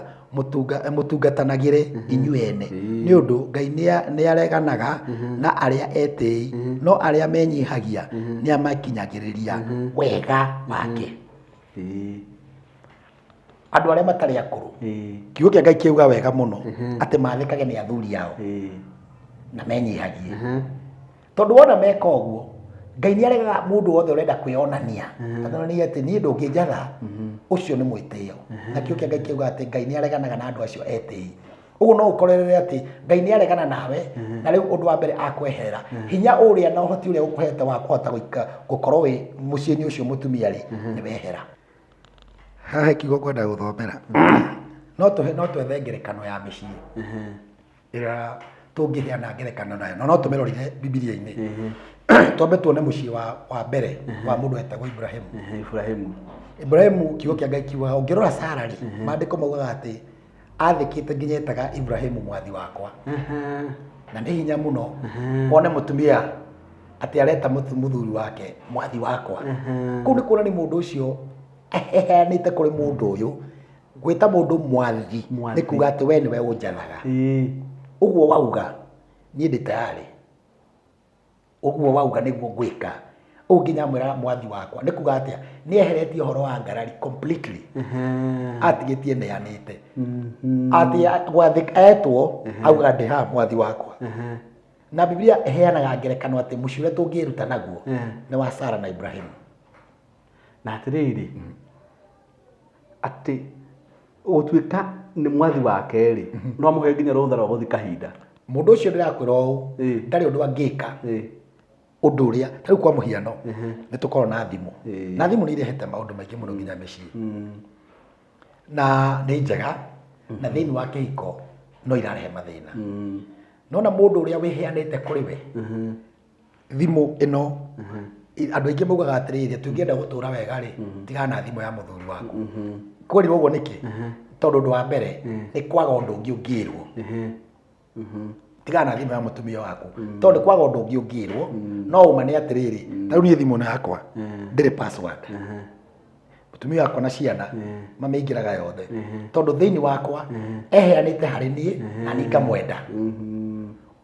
mũtungatanagĩre inyuene nĩ ũndũ Ngai nĩ areganaga na arĩa etĩi no arĩa menyihagia nĩ amakinyagĩrĩria wega wake andũ arĩa matarĩ akũrũ kiugo kĩa Ngai kiuga wega mũno atĩ mathekage nĩ athuri yao na menyihagie tondũ wona meka ũguo Ngai nĩ aregaga mũndũ wothe ũrenda kwĩonania atonania atĩ niĩ ndũngĩnjatha ũcio nĩ mwĩtĩo na kiugo kĩa Ngai kiuga atĩ Ngai nĩ areganaga na andũ acio etĩi ũguo no ũkorere atĩ Ngai nĩ aregana nawe na rĩu ũndũ wa mbere akwehera hinya ũrĩa na ũhoti ũrĩa ũkũhete wa kũhota gũkorwo wĩ mũciĩ-inĩ ũcio mũtumia rĩ nĩ wehera haha kiugo kwenda gũthomera no twethe ngerekano ya mĩciĩ ĩrĩa tũngĩheana ngerekano nayo no tũmĩrorire Bibilia-inĩ twambe tuone mũciĩ wa mbere wa mũndũ wetagwo Ibrahimu kiugo kĩa Ngai kiuga ũngĩrora Sara rĩ maandĩko maugaga atĩ athĩkĩte nginya etaga Ibrahimu mwathi wakwa na nĩ hinya mũno wone mũtumia atĩ areta mũthuri wake mwathi wakwa kũu nĩ kuona nĩ mũndũ ũcio eheanĩte kũrĩ mũndũ ũyũ gwĩta mũndũ mwathi nĩ kuga atĩ we nĩwe ũnjathaga ũguo wauga niĩ ndĩ tayarĩ ũguo wauga nĩguo ngwĩka ũguo nginya mwĩra mwathi wakwa nĩ kuga atĩa nĩ eheretie ũhoro wa ngarari completely atigĩtie neanĩte atĩ gwathĩka etwo auga ndĩ ha mwathi wakwa na Biblia ĩheanaga ngerekano atĩ mũciĩ ũrĩa tũngĩruta naguo nĩ wa Sara na Ibrahimu na atĩrĩrĩ atĩ ũtuĩka nĩ mwathi wake rĩ no amũhe nginya rũtha rwa gũthiĩ kahinda mũndũ ũcio ndĩrakwĩra ũũ ndarĩ ũndũ angĩka ũndũ ũrĩa tarĩu kwa mũhiano nĩ tũkorwo na thimũ na thimũ nĩ irehete maũndũ maingĩ mũno nginya mĩciĩ na nĩ njega na thĩinĩ wa kĩhiko no irarehe mathĩna nona mũndũ ũrĩa wĩheanĩte kũrĩ we thimũ ĩno andũ aingĩ maugaga atĩrĩrĩ tũngĩenda gũtũra wega rĩ tigana na thimũ ya mũthuri waku kwĩrwo ũguo nĩkĩ tondũ ũndũ wa mbere nĩ kwaga ũndũ ũngĩ ũngĩrwo tigana na thimũ ya mũtumia waku tondũ kwaga ũndũ ũngĩ ũngĩrwo no uma nĩ atĩrĩrĩ tarĩu niĩ thimũ yakwa ndĩrĩ password mũtumia wakwa na ciana mamĩingĩraga yothe tondũ thĩinĩ wakwa eheanĩte harĩ niĩ na niĩ ngamwenda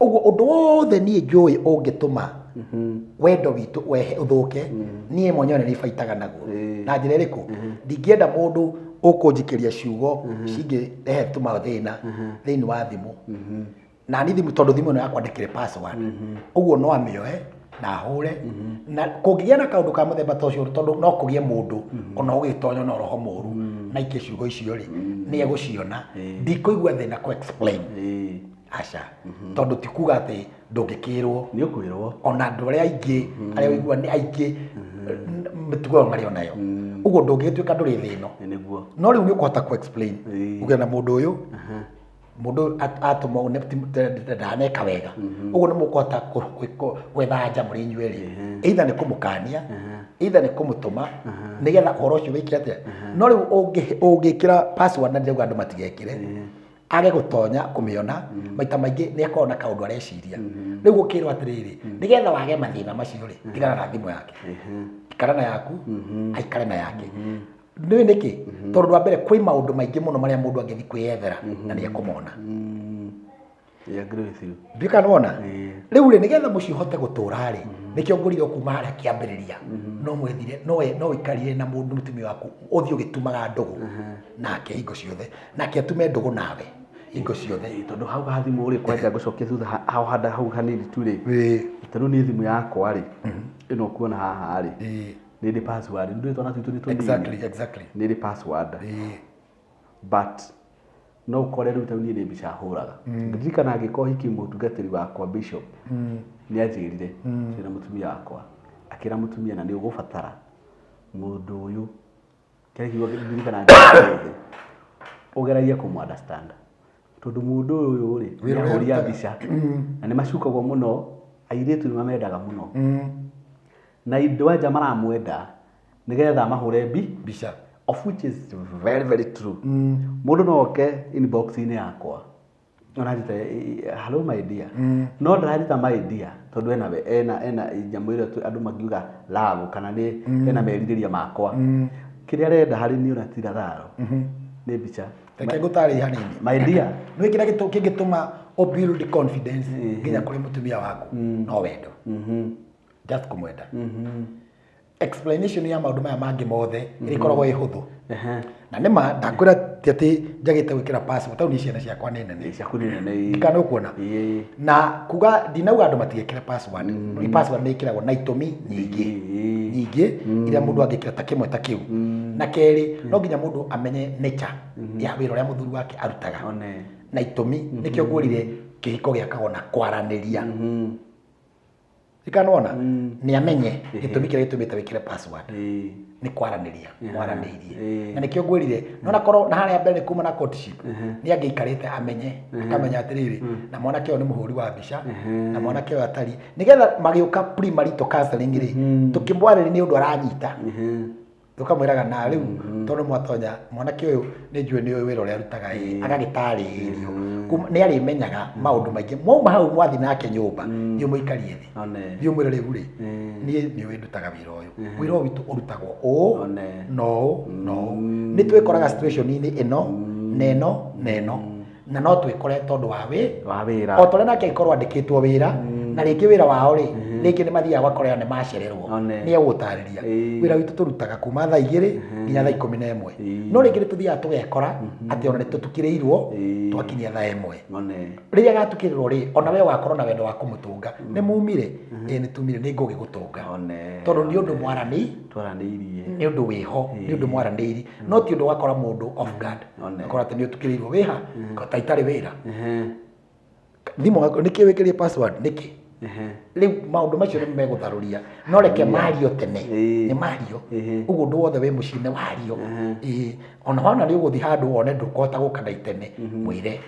ũguo ũndũ wothe niĩ njũĩ ũngĩtũma wendo witũ ũthũke niĩ mwenyewe nĩ baitaga naguo na njĩra ĩrĩkũ ndingĩenda mũndũ ũkũnjikĩria ciugo cingĩrehe tũmathĩna thĩinĩ wa thimũ na niĩ thimũ tondũ thimũ ĩno yakwa ndĩkĩrĩ password ũguo no amĩoe na hũre na kũngĩgĩa na kaũndũ ka mũthemba ta ũcio tondũ no kũgĩe mũndũ ona ũgĩtonya na roho mũru na ikie ciugo icio rĩ nĩ egũciona ndikũigua thĩna kũ explain aca tondũ ti kuga atĩ ndũngĩkĩrwo nĩ ũkwĩrwo ona andũ arĩa aingĩ arĩa ũigua nĩ aingĩ mĩtugo marĩ onayo ũguo ndũngĩtuĩka ndũrĩ thĩno no rĩu nĩ ũkũhota kũ explain uge na mũndũ ũyũ mundu atuma ndaneka wega uguo ni mukota gwethanja muri inyueri either ni kumukania either ni kumutuma nigetha uhoro ucio wikire atia no riu ungikira password na ndauga andu matigekire age gutonya kumiona maita maingi ni akona kaundu areciria riu gukirwa atiriri nigetha wage mathina macio ri tigana na thimu yake ikara na yaku aikare na yake nĩ nĩkĩ tondũ wa mbere kwĩ maũndũ maingĩ mũno marĩa mũndũ angĩthi kwĩyethera na nĩ ekũmona ndika nona rĩu rĩ nĩgetha mũciĩ ũhote gũtũra rĩ nĩkĩo ngũrire kuma harĩa kĩambĩrĩria no mwethire no ikarire na mũndũ mũtumia waku ũthiĩ ũgĩtumaga ndũgũ nake hingo ciothe nake atume ndũgũ nawe hingo ciothe tondũ hau gathimũ rĩ kwanja ngũcokia thutha hau hanini tu rĩ tondũ nĩ thimũ yakwa rĩ ĩno kuona haha rĩ nĩ password ndio twana tu exactly nĩ password but no ukore rĩu tauni nĩ mbica hũraga ndirikana angĩkorwo hiki mũtungatĩri wakwa bishop nĩ anjĩrire na mũtumia wakwa akĩra mũtumia na nĩ ũgũbatara mũndũ ũyũ kĩrĩkĩo ndirikana ngĩrĩte ũgeragia kũmũ understand tondũ mũndũ ũyũ rĩ nĩ ahũria mbica na nĩ macukagwo mũno airĩtu nĩ mamendaga mũno na indo anja maramwenda nigetha mahure mbica of which is very true mundu no oke inbox ine yakwa ona njita hello my dear no ndarajita my dear tondu ena nyamu ile andu magiuga lagu kana ni ena meririria makwa kiria arenda hari ni ona tira tharo ni mbica reke ngutari hanini my dear no kira kingituma o build confidence nginya kuri mutumia waku no wendo just kumwenda explanation ya maundu maya mangi mothe irikoragwo ihuthu na nima ndakwira ati njagite gwikira password tau ni ciana ciakwa ni nene ciaku ni nene kana ukuona na kuga dinauga andu matigekira password ni password ni ikiragwo na itumi nyingi ira mundu angikira ta kimwe ta kiu na keri no nginya mundu amenye nature ya wira uria muthuri wake arutaga na itumi nikio ngurire kihiko giakagwo na kwaraniria ikanona ni amenye gitumi kire gitumite wikire password ni kwaraniria mwaranirie na nikio ngwirire no nakoro na haria mbere kuma na courtship ni angeikarite amenye akamenya atiriri na mwana kio ni muhuri wa mbica na mwana kio atari nigetha magiuka primary to counseling ri tukimwarĩria ni undu aranyita tukamwiraga na riu tondu mwatonya mwana kio ni njue ni wira uria arutaga agagitaririo ni arimenyaga maundu maingi moma hau mwathi nake nyumba ni muikarie thi ni umwire riu ri ni wendutaga wira uyu witu urutagwo o no ni twikoraga situation ini ino neno na no twikore tondu wa wira o tole nake ikorwo andikitwo wira na ringi wira wao ri ringi ni mathia wakorera ni macererwo ni egutariria wira witu turutaga kuma thaa 2 nginya thaa 11 no ringi tuthia tugekora ati ona tutukirirwo twakinyia thaa 1 riria gatukirirwo ri ona we wakorwo na wendo wa kumutunga ni mumire ni tumire ni ngugi gutunga tondu ni undu mwarani twaraniirie ni undu wiho ni undu mwaraniiri no ti undu wakora mundu off guard akora ati ni utukirirwo wiha kota itari wira thimo niki wikirie password niki riu maundu macio ni megutharuria no reke mario tene ni mario uguo ndu wothe we mucine wario ona hona ni uguthi handu wone ndukota gukana itene mwire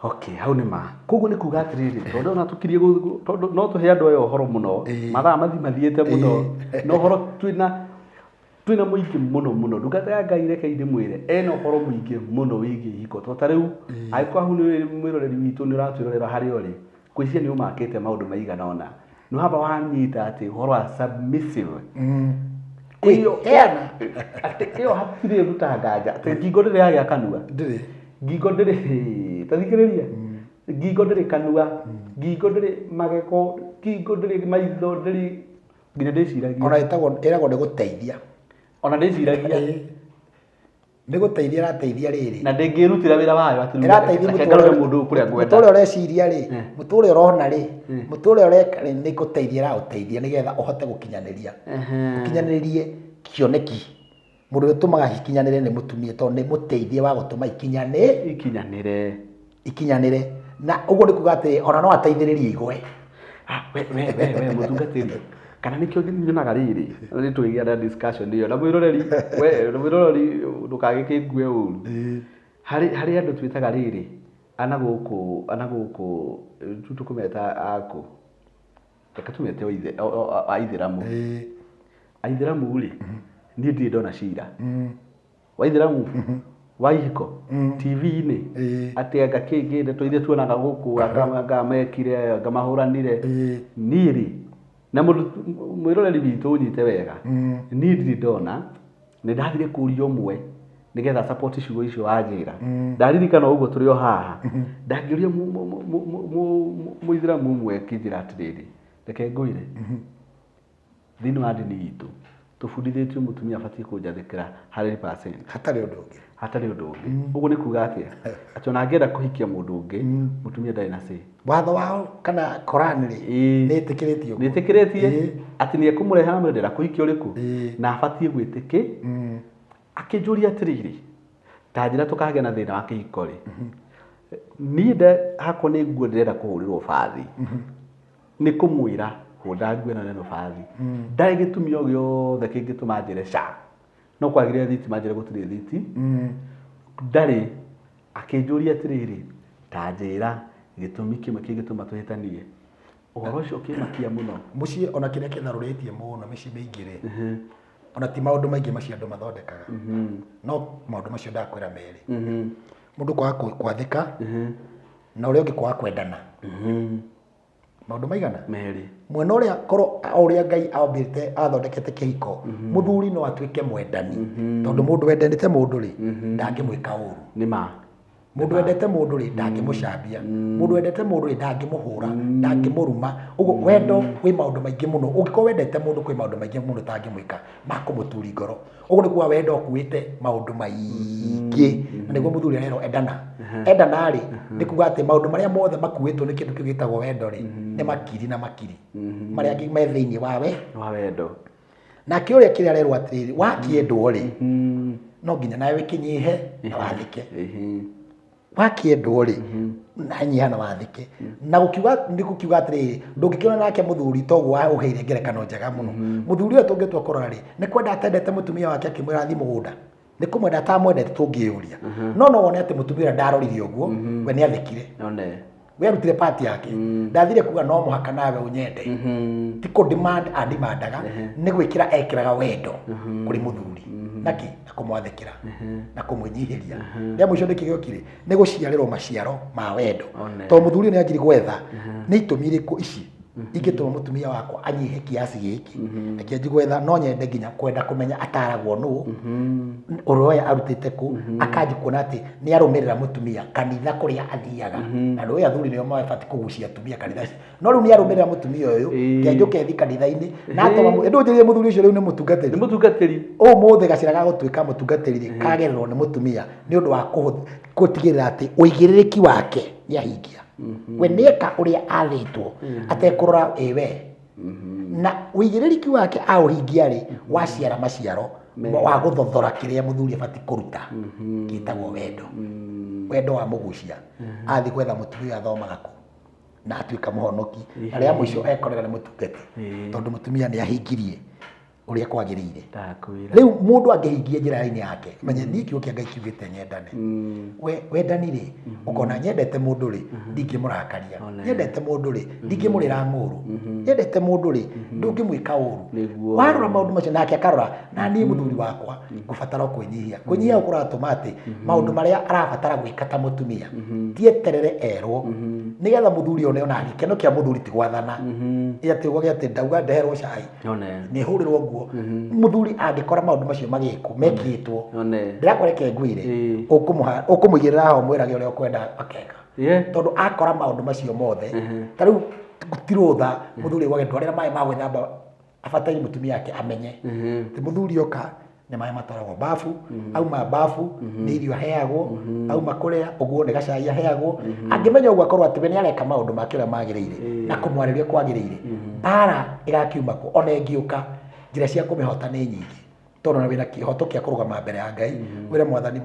okay hau ni ma koguo ni kuga atiriri tondu ona tukirie tondu no tuhe andu ayo horo muno mathaa mathiete muno no horo twina muingi muno ndungata ya Ngai reke ndimwire ena horo muingi muno wigi hiko to tariu aiko hu ni mwiroreri witu ni ratwirorera hari ori kwiciria ni umakite maundu maigana ona no haba wanyita ati horo wa submissive iyo ena ati iyo hatirĩ rutanganja ati ngingo ndĩrĩ yagĩa kanua ngingo ndĩrĩ tathikĩrĩria ngingo ndĩrĩ kanua ngingo ndĩrĩ mageko ngingo ndĩrĩ maitho ndĩrĩ nginya ndĩciragia ona ĩragwo nĩ gũteithia ona ndĩciragia nĩ gũteithia rateithia rĩrĩ na ndĩngĩrutĩra wĩra wayo ati ĩrateithia mũndũ kũrĩa ngwenda mũtũrĩ ũreciria rĩ mũtũrĩ ũrona rĩ mũtũrĩ ũreka rĩ nĩ gũteithia raũteithia nĩgetha ũhote gũkinyanĩrie kĩoneki mũndũ ũtũmaga ikinyanĩre nĩ mũtumia tondũ nĩ mũteithia wa gũtũma ikinyanĩre na ũguo nĩ kuga atĩ ona no ateithĩrĩrie igwe we mũtungatĩri kana nikio nyonaga riri ni tuigia na discussion iyo na mwiroreri ndukagike ngue uru hari andu twitaga riri anaguku tukumeta aku reka tumete aithiramu aithiramu uri ni ndi ndona cira waithiramu waihiko TV-inĩ atĩ anga kĩngĩ ndeto iria tuonaga gũkũ anga mekire anga mahuranire niĩ na mwĩroreri witũ ũnyite wega niĩ ndirĩ ndona nĩ ndathire kũria ũmwe nigetha support ciugo icio wagĩra ndaririkana ũguo tũrĩ o haha ndangĩũria mũithiramu ũmwe kĩnjĩra atĩrĩrĩ reke ngwĩre thĩinĩ wa ndini itũ tũbundithĩtio mũtumia abatiĩ kũnjathĩkĩra 100% hatarĩ ũndũ ũngĩ ũguo nĩ kuuga atĩa atĩ ona angĩenda kũhikia mũndũ ũngĩ mũtumia ndarĩ na say watho wao kana Korani-rĩ nĩ ĩtĩkĩrĩtie atĩ nĩ ekũmũrehe amwendera kũhikia ũrĩkũ na abatiĩ gwĩtĩkĩ akĩnjũria atĩrĩrĩ ta njĩra tũkagĩa na thĩna wa kĩhiko-rĩ niĩ hakwa nĩ nguo ndĩrenda kũhũrĩrwo bathi nĩ kũmwĩra hũnda nguo ĩno neno bathi ndarĩ gĩtũmi o gĩothe kĩngĩtũma njĩre ca no kwagĩrĩre thitima njĩre gũtirĩ thiti ndarĩ akĩnjũria atĩrĩrĩ ta njĩra gĩtũmi kĩmwe kĩngĩtũma tũhĩtanie ũhoro ũcio ũkĩmakia mũno mũciĩ ona kĩrĩa kĩtharũrĩtie mũno mĩciĩ mĩingĩ-rĩ ona ti maũndũ maingĩ macio andũ mathondekaga no maũndũ macio ndakwĩra merĩ mũndũ kwaga kwathĩka na ũrĩa ũngĩ kwaga kwendana maũndũ maigana merĩ mwena ũrĩa korwo ũrĩa Ngai ambĩte athondekete kĩhiko mũthuri no atuĩke mwendani tondũ mũndũ wendanĩte mũndũ-rĩ ndangĩmwĩka ũru nĩma mũndũ wendete mũndũ-rĩ ndangĩmũcambia mũndũ wendete mũndũ-rĩ ndangĩmũhũra ndangĩmũruma ũguo wendo kwĩ maũndũ maingĩ mũno ũngĩkorwo wendete mũndũ kwĩ maũndũ maingĩ mũno tangĩmwĩka makũmũturi ngoro ũguo nĩ kuga wendo ũkuĩte maũndũ maingĩ na nĩguo mũthuri arerwo endana-rĩ nĩ kuga atĩ maũndũ marĩa mothe makuĩtwo nĩ kĩndũ kĩu gĩtagwo wendo-rĩ nĩ makiri na makiri marĩa angĩ me thĩinĩ wa wendo nake ũrĩa kĩrĩa arerwo atĩrĩrĩ wakĩendwo-rĩ no nginya nawe wĩkĩnyihe na wathĩke wakĩendwo-rĩ nanyiha na wathĩke na gũkiuga nĩ gũkiuga atĩrĩrĩ ndũngĩkĩona nake mũthuri toguo ũheire ngerekano njega mũno mũthuri ũyũ tũngĩtua kũrora-rĩ nĩ kwenda atendete mũtumia wake akĩmwĩra athiĩ mũgũnda nĩ kũmwenda atamwendete tũngĩũria no wone atĩ mũtumia ũrĩa ndarorire ũguo we nĩ athĩkire we arutire part yake ndathire kuga no mũhaka nawe ũnyende ti kũ-demand andimandaga nĩ gwĩkĩra ekĩraga wendo kũrĩ mũthuri naki na kũmwathĩkĩra na kũmũnyihĩria rĩa mũico nĩkĩ gĩokire nĩ gũciarĩrwo maciaro ma wendo tondũ mũthuri nĩ anjiri gwetha nĩ itũmi irĩkũ ici ingĩtũma mũtumia wakwa anyihe kiasi gĩkĩ akĩanji gwetha no nyende nginya kwenda kũmenya ataragwo nũ ũrĩa arutĩte kũ akanji kuona atĩ nĩ arũmĩrĩra mũtumia kanitha kũrĩa athiaga na andũ aya athuri nĩo mabatiĩ kũgucia atumia kanitha no rĩu nĩ arũmĩrĩra mũtumia ũyũ kĩanjũke thi kanitha-inĩ na atoma ndũnjĩrie mũthuri ũcio rĩu nĩ mũtungatĩri ũmũthĩ gacĩra ga gũtuĩka mũtungatĩri kagererwo nĩ mũtumia nĩ ũndũ wa gũtigĩrĩra atĩ ũigĩrĩrĩki wake nĩ ahingia we nĩeka ũrĩa athĩtwo atekũrora we na ũigĩrĩrĩki wake aũhingia-rĩ waciara maciaro wa gũthothora kĩrĩa mũthuri abatiĩ kũruta gĩtagwo wendo wa mũgucia athiĩ gwetha mũtumia athomaga kũ na atuĩka mũhonoki na rĩa mũico ekorera nĩ mũtungati tondũ mũtumia nĩ ahingirie ũrĩa kwagĩrĩire rĩu mũndũ angĩhingia njĩra-inĩ yake menye niĩ kiugo kĩa Ngai kiugĩte nyendane wendani-rĩ ũkona nyendete mũndũ-rĩ ndingĩmũrakaria nyendete mũndũ-rĩ ndingĩmũrĩra ng'ũrũ nyendete mũndũ-rĩ ndũngĩmwĩka ũru warora maũndũ macio nake akarora na niĩ mũthuri wakwa ngũbatara kwĩnyihia gũkũratũma atĩ maũndũ marĩa arabatara gwĩka ta mũtumia tieterere erwo nĩgetha mũthuri one ona gĩkeno kĩa mũthuri ti gwathana ĩatĩugo gĩatĩ ndauga ndeherwo cai nĩ hũrĩrwo nguo mũthuri angĩkora maũndũ macio mekĩtwo ndĩrakũreke ngwĩre ũkũmũigĩrĩra ho mwĩrage ũrĩa ũkwenda akeka tondũ akora maũndũ macio mothe ta rĩu tirũtha mũthuri gwagĩtwarĩra maĩ ma gwĩthamba abataire mũtumia yake amenye ti mũthuri oka nĩ maĩ matwaragwo bafu auma bafu nĩ irio aheagwo auma kũrĩa ũguo nĩ gacai aheagwo angĩmenya ũguo akorwo atĩ we nĩ areka maũndũ make ũrĩa magĩrĩire na kũmwarĩria kwagĩrĩire mbara ĩgakiuma kũ ona ĩngĩũka njĩra cia kũmĩhota nĩ nyingĩ tondũ na wĩna kĩhoto kĩa kũrũgama mbere ya Ngai wĩre mwathani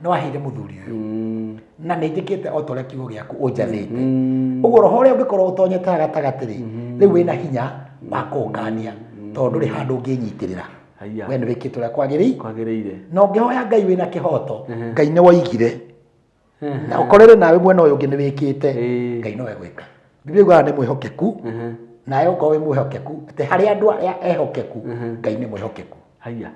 no aheire mũthuri ũyũ na nĩ njĩkĩte o torĩa kiugo gĩaku ũnjathĩte ũguo roho ũrĩa ũngĩkorwo ũtonyete gatagatĩ-rĩ rĩu wĩna hinya wa kũngania tondũ ndũrĩ handũ ũngĩnyitĩrĩra we nĩ wĩkĩte ũrĩa kwagĩrĩire na ũngĩhoya Ngai wĩna kĩhoto Ngai nĩ woigire na ukorere nawe mwena uyu ngi ni wikite Ngai no egwika Biblia yugaga ni mwihokeku nawe ukorwo wi mwihokeku ati hari andu ehokeku Ngai ni mwihokeku haya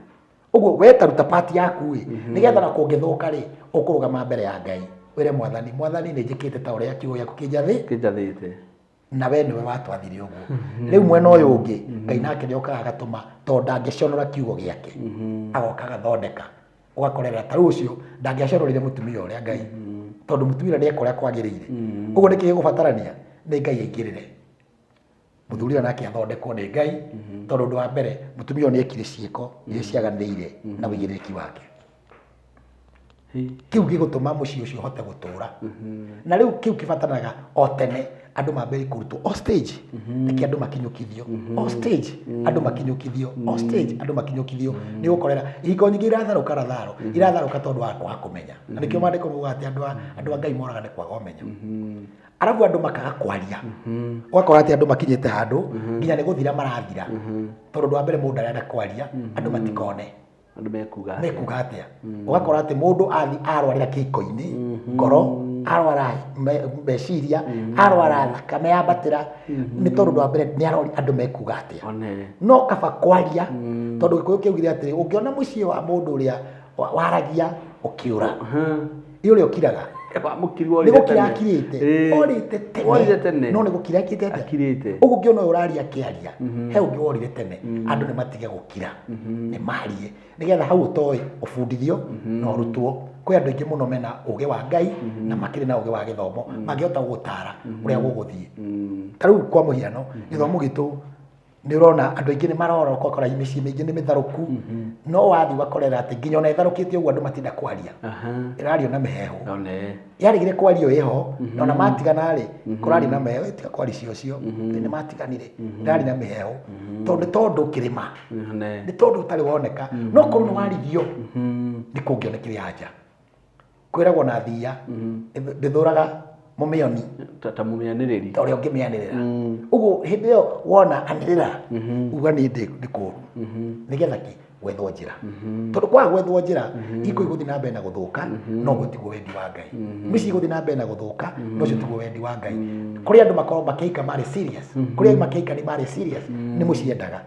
uguo wetaruta part yaku nigetha na kungithuka ri ukurugama mbere ya Ngai wire mwathani ni njikite ta uria kiugo giaku kinjathite na we niwe watwathire uguo riu mwena uyu ungi Ngai nake ni okaga agatuma tondu ndangiconora kiugo giake agoka agathondeka ugakorera ta rucio ndangiaconorire mutumia uria Ngai tondu mutumia ni ekoria kwagirire uguo niki gigubatarania ni Ngai aingirire muthuri nake athondekwo ni Ngai tondu ndu wa mbere mutumia ni ekire ciiko iria ciaganirire na wigiriki wake kiu gigutuma mucii ucio hote gutura na riu kiu kibatanaga o tene andu mambere kurutwo o stage niki andu makinyukithio o stage andu makinyukithio o stage andu makinyukithio ni gukorera iko nyingi iratharuka tondu wa kwaga kumenya na nikio mandiko muga ati andu a Ngai moraga ni kwaga umenya arabu andu makaga kwaria ugakora ati andu makinyite handu nginya ni guthira marathira tondu ndu wa mbere mundu arenda kwaria andu matikone andu mekuga atia ugakora ati mundu arwarira kiko-ini ngoro arwara meciria arwara thakame yambatira ni tondu ndu wa mbere ni arori andu mekuga atia no kaba kwaria tondu gikuyu kiugire ati ungiona mucii wa mundu uria waragia ukiura uria ukiraga ni gukira akirite orite tene no ni gukira akirite uguo ngiona uraria akiaria he ungi worire tene andu ni matige gukira ni marie nigetha hau utoi ufundithio na urutwo kwi andu ingi muno mena uge wa Ngai na makiri na uge wa githomo mangihota gutara uria guguthie tariu kwa muhiano githomo gitu ni urona andu ingi ni marora ukora imicii mingi ni mitharuku no wathi wakorera ati nginya ona itharukitie uguo andu matinda kwaria irario na meheho yarigire kwario iho ona matigana ri kurari na meheho itika kwari cio ni matiganire irari na meheho tondu kirima ni tondu utari woneka no korwo ni warithio ni kungionekire anja kwiragwo na thia ndithuraga mumioni ta mumianiriri ta uria ungimianirira uguo hindi iyo wona anirira uga ni ndikuru nigetha ki gwethwo njira tondu kwa gwethwo njira iko iguthi na mbere na guthuka no gutigwo wendi wa Ngai mici iguthi na mbere na guthuka no citigwo wendi wa Ngai kuri andu makorwo makiika mari serious kuri makiika ni mari serious ni muciendaga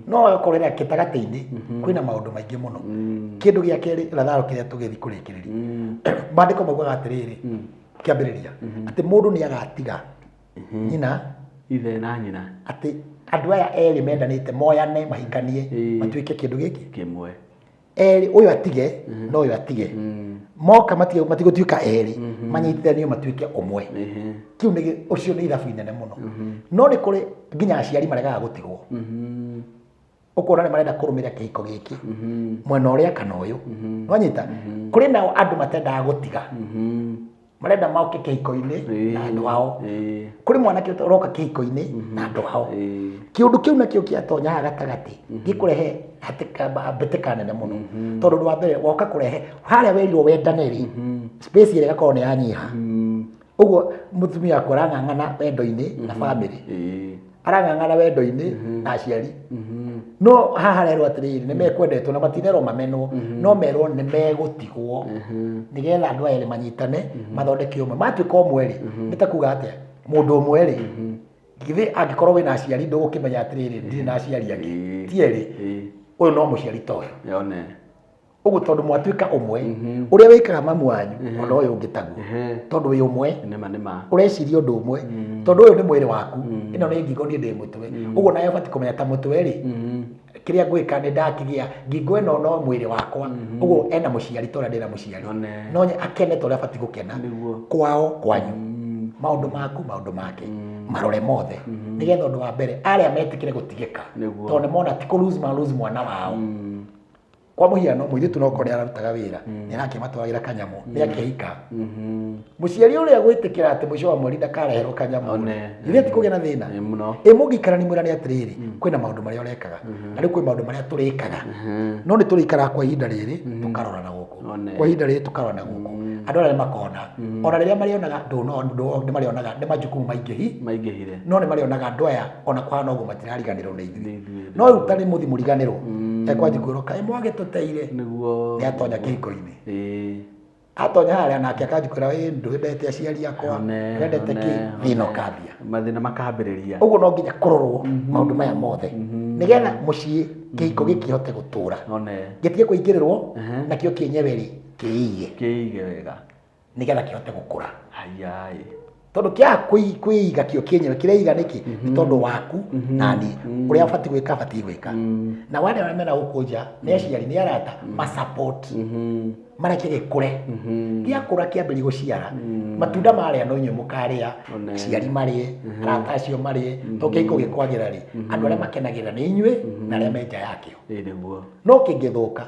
no korera kitagati-ini kwina maundu maingi muno kindu gia keri ratharo kiria tugithi kurikiriria bandiko maugaga atiriri kiambiriria ati mundu ni agatiga nyina ithe na nyina ati andu aya eri mendanite moyane mahikanie matuike kindu giki kimwe eri uyu atige no uyu atige moka matigotuika eri manyitithanio matuike umwe kiu ni ucio ni ithabu inene muno no ni kuri nginya aciari maregaga gutigwo ukona ni marenda kurumira kihiko giki mwena uria kana uyu wanyita kuri nao andu matendaga gutiga marenda mauke kihiko-ini na andu ao kuri mwanake uroka kihiko-ini na andu ao kiundu kiu nakio kiatonya gatagati gikurehe hatika nene muno tondu ndu wa mbere woka kurehe haria wirirwo wendane ri space ire gakorwo ni yanyiha uguo mutumia wakwa arang'ang'ana wendo-ini na family arang'ang'ana wendo-ini na aciari no haha rero atiriri ni mekwendetwo na matinero mamenwo no merwo ni megutigwo nigetha andu eri manyitane mathondeke umwe matuika umwe ri nitakuga atia mundu umwe ri githi angikorwo wina aciari ndugukimenya atiriri ndiri na aciari angi tieri uyu no muciari to uyu yone ugu tondu mwatuika umwe uria wikaga mamu wanyu ona uyu ungitaguo tondu wi umwe nema ureciria undu umwe tondu uyu ni mwiri waku ino ni ngingo ni ndi mutwe ugu nayo bati kumenya ta mutwe ri kiria gwika ni ndakigia ngingo ino no mwiri wakwa ugu ena muciari tora ndina muciari no akene toria bati gukena kwao kwanyu maundu maku maundu make marore mothe nigetha undu wa mbere aria metikire gutigika tondu mona ti ku lose mwana wao kwa muhiano muiritu no kore ararutaga wira ni nake matwagira kanyamu ni akihika muciari uria gwitikira ati muico wa mweri ndakareherwo kanyamu iria ti kugia na thina mungikara ni mwirani atiriri kwina maundu maria urekaga na riu kwi maundu maria turikaga no ni turikara kwa ihinda riri tukarora na guku kwa ihinda riri tukarora na guku andu aria makona ona riria marionaga ndu ni marionaga ni majukumu maingihire no ni marionaga andu aya ona kwa no guo matirariganirwo ni ithuĩ no riu tani muthi muriganirwo ekwanji kwĩroka mwage tuteire niguo ni atonya kihiko-ini atonya haria nake akanjukira ndwendete aciari akwa ndwendete ki thina kambia mathina makambiriria uguo no nginya kurorwo maundu maya mothe nigetha mucii kihiko gikihote gutura gitige kuingirirwo nakio kienyeweri kiige wega nigetha kihote gukura ayai tondu kia kuiga kio kienyewe kireiga niki ni tondu waku nani uria abati gwika na wale wamena gukunja ni aciari ni arata ma support mareke gikure giakura kiambiri guciara matunda maria no inyu mukaria aciari marie arata acio marie to kihiko gikwagira ri andu aria makenagira ni inyue na aria menja yakio niguo no kingithuka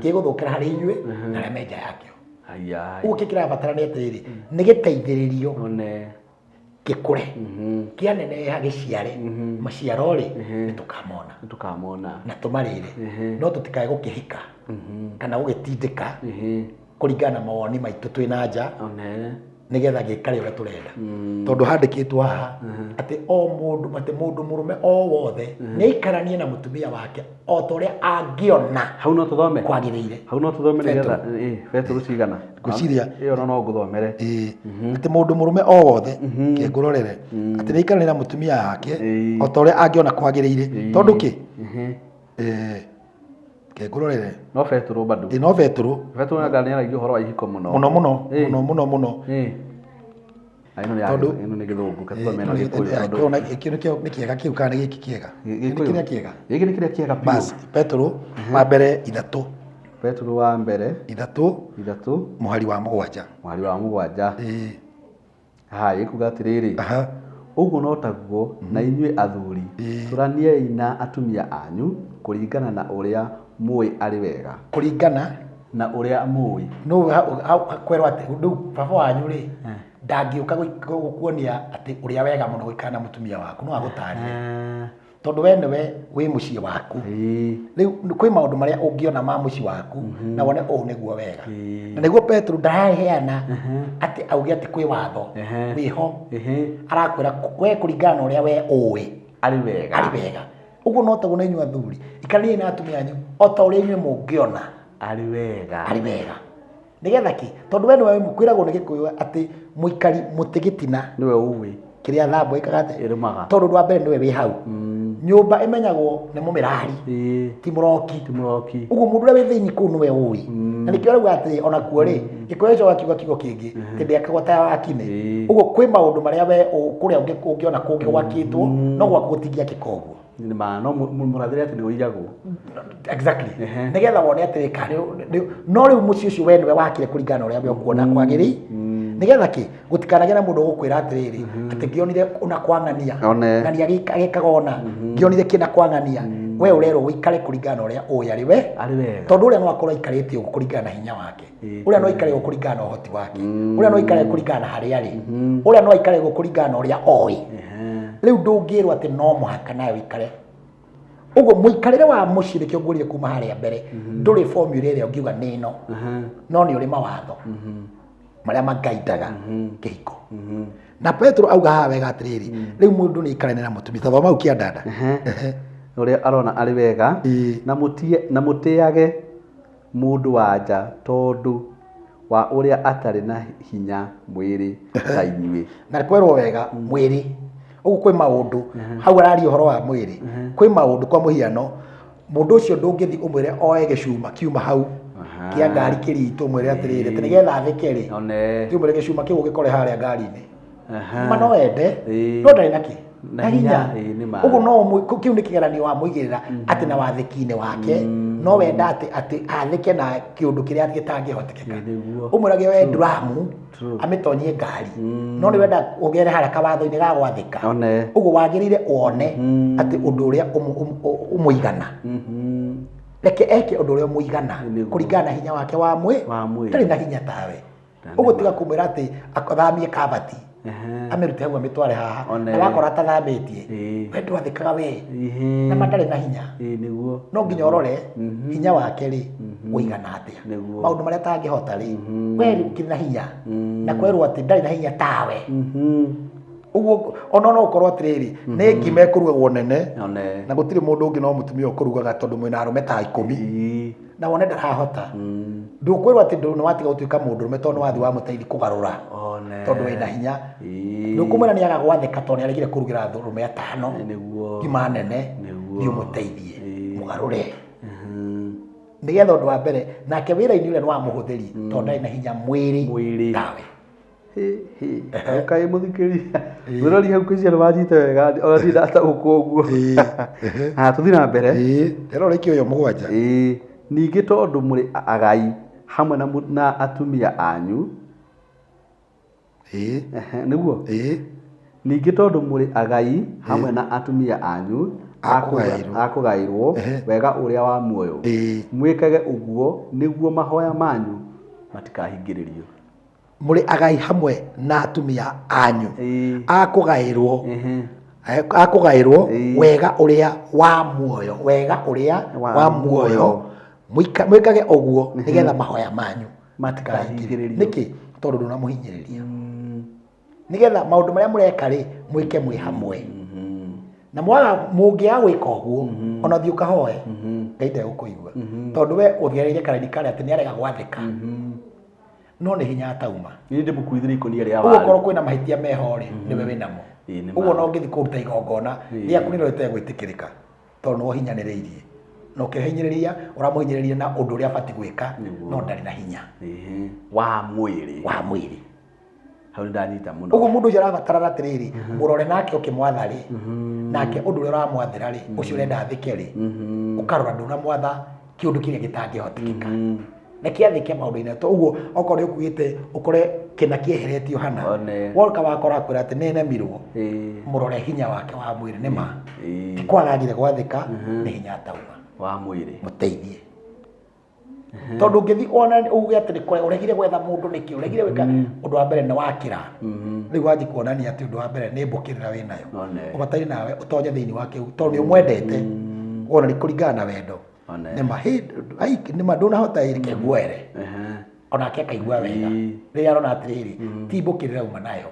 kiguthukira hari inyue na aria menja yakio ayai uke kirabatara ni atiri ni giteithiririo gikure kianeneha giciare maciaro ri nitukamona na tumarire no tutikae gukihika kana gugitindika kuringana mawoni maitu twina nja nigetha gikare uria turenda tondu handikitwo haha ati mundu murume o wothe ni ikaranie na mutumia wake o toria angiona hau no tuthome kwagiriire hau no tuthome nigetha Petro cigana guciria iyo no nguthomere ati mundu murume o wothe ngurorere ati ni ikaranie na mutumia wake o toria angiona kwagiriire tondu ki ngurorere no Petro bado no Petro ngani araigua horo wa ihiko muno tondu ino ni githungu kathome na gikuyu ni kiega kiu kana giki kiega giki ni kiria kiega bas Petro wa mbere 3 Petro wa mbere 3 muhari wa 7 ha ikuga atiriri uguo no taguo na inyue athuri turaniei na atumia anyu kuringana na uria muwi ari wega kuringana na uria muwi no kwerwa ati ndu baba wanyu ri ndangiuka gukuonia ati uria wega muno guikana na mutumia waku no agutaria tondu we niwe wi mucii waku riu kwi maundu maria ungiona ma mucii waku na wone o niguo wega na niguo Petro ndaheana ati auge ati kwi watho wiho arakwira we kuringana na uria we uwi ari wega uguo no taguo na inyua athuri ikaranie na atumia anyu o ta uria inyue mungiona ari wega nigetha ki tondu we niwe mukwiragwo ni gikuyu ati muikari mutigitina niwe uwi kiria thambo ikagate irumaga tondu ndwa mbere niwe wi hau nyumba imenyagwo ni mumirari ti muroki uguo mundu uria wi thiini kuu niwe uwi na nikio rauga ati ona kuo ri gikuyu eco gakiuga kiugo kingi tindi akagota wakine uguo kwi maundu maria we kuria ungiona kungi gwakitwo no gwaku gutingia kikoguo ni ma no murathire ati ni uigagwo exactly nigetha wone ati kari no riu muci ucio we niwe wakire kuringana uria we ukuona kwagiri nigetha ki gutikanage na mundu gukwira atiriri ati ngionire una kwangania ngania gikaga ona ngionire kina kwangania we urero wikare kuringana uria uyu ari wega tondu uria no akorwo ikarite ugu kuringana na hinya wake uria no ikare ugu kuringana na uhoti wake uria no ikare kuringana hari ari uria no ikare ugu kuringana uria oi riu ndungirwo ati no muhaka nayo ikare uguo muikarire wa mucii kio ngurire kuma haria mbere nduri formula iria ungiuga nino no ni uri mawatho maria magaidaga kihiko na Petro auga ha wega atiriri riu mundu ni ikarane na mutumia thoma au kiandanda uria arona ari wega na mutiage mundu wanja tondu wa uria atari na hinya mwiri ta inyue na kwerwo wega mwiri uguo kwi maundu hau arari uhoro wa mwiri kwi maundu kwa muhiano mundu ucio ndungithi umwire oe gicuma kiuma hau kia ngari kiritu mwire atiriri ati nigetha athike ri ti umwire gicuma kiu gikore haria ngari-ini no ende no ndari naki na hinya uguo no kiu ni kigeranio wa muigirira ati na wathiki-ini wake no wenda ati athike na kiundu kiria gitangihotekeka umwirage we dramu amitonyie ngari no ni wenda ugere haria kawatho-ini ga gwathika uguo wagirire wone ati undu uria umuigana reke eke undu uria umuigana kuringana na hinya wake wa tari na hinya tawe uguo tiga kumwira ati akathamie kabati amirute hau amitware haha agakora tathambitie we ndwathikaga we na mandari na hinya niguo no nginya urore hinya wake ri uigana atia maundu maria tangihota ri we ukiri na hinya na kwerwo ati ndari na hinya tawe uguo ona no ukorwo atiriri ni ngime kurugagwo nene na gutiri mundu ungi no mutumia ukurugaga tondu mwina arume ta 10 na wone ndarahota ndukwirwo ati ndu watiga gutuika mundu rume tondu wathi wa muteithia kugarura tondu wina hinya ndukumwira ni agagwathika tondu arigire kurugira rume 5 niguo gima nene ni umuteithie mugarure nigetha undu wa mbere nake wira-ini ule wa muhuthiri tondu ina hinya mwiri tawe kai muthikiriria wirori hau kwiciara wajite wega ona tinda ata uguo tuthi na mbere reke uyo mugwanja ningi tondu muri agai hamwe na atumia anyu niguo ningi tondu muri agai hamwe na atumia anyu akugairwo wega uria wa muoyo mwikage uguo niguo mahoya manyu matikahingiririo muri agai hamwe na atumia anyu akugairwo wega uria wa muoyo wa muoyo mwikage uguo nigetha mahoya manyu matikahingiririo niki tondu nduna muhinyiriria nigetha maundu maria mureka ri mwike mwi hamwe na mwaga mungia gwika uguo ona thi ukahoe Ngai ndegũkũigua tondu we uthiareire karani kare ati ni arega gwathika no ni hinya atauma ni ndi mukuithire ikonia ria wari uguo korwo kwina mahitia meho ri niwe winamo uguo no ngithi kuruta igongona riaku niro ritegwitikirika tondu no hinyanireirie no kihinyiriria uramuhinyiriria na undu uria abati gwika no ndari na hinya wa mwiri hau ndanyita muno uguo mundu jarabatara atiriri urore nake ukimwatha ri nake undu uria uramwathira ri ucio urenda athike ri ukarora nduna mwatha kiundu kiria gitangihotikika niki athike maundu-ini to uguo okorwo ukuite ukore kina kieheretio hana woka wakora kwira ati nenemirwo murore hinya wake wa mwiri nima tikwagagire gwathika ni hinya atauma wa mwiri muteithie tondu ngithi ona uge ati ni kore uregire gwetha mundu niki uregire wika undu wa mbere ni wakira riu waji kuonania ati undu wa mbere ni mbukirira winayo ubatari nawe utonye thiini wake tondu ni umwendete ona ni kuringana na wendo nima ndunahota irike gwere ona ke kaigua wega riria arona atiriri ti mbukirira uma nayo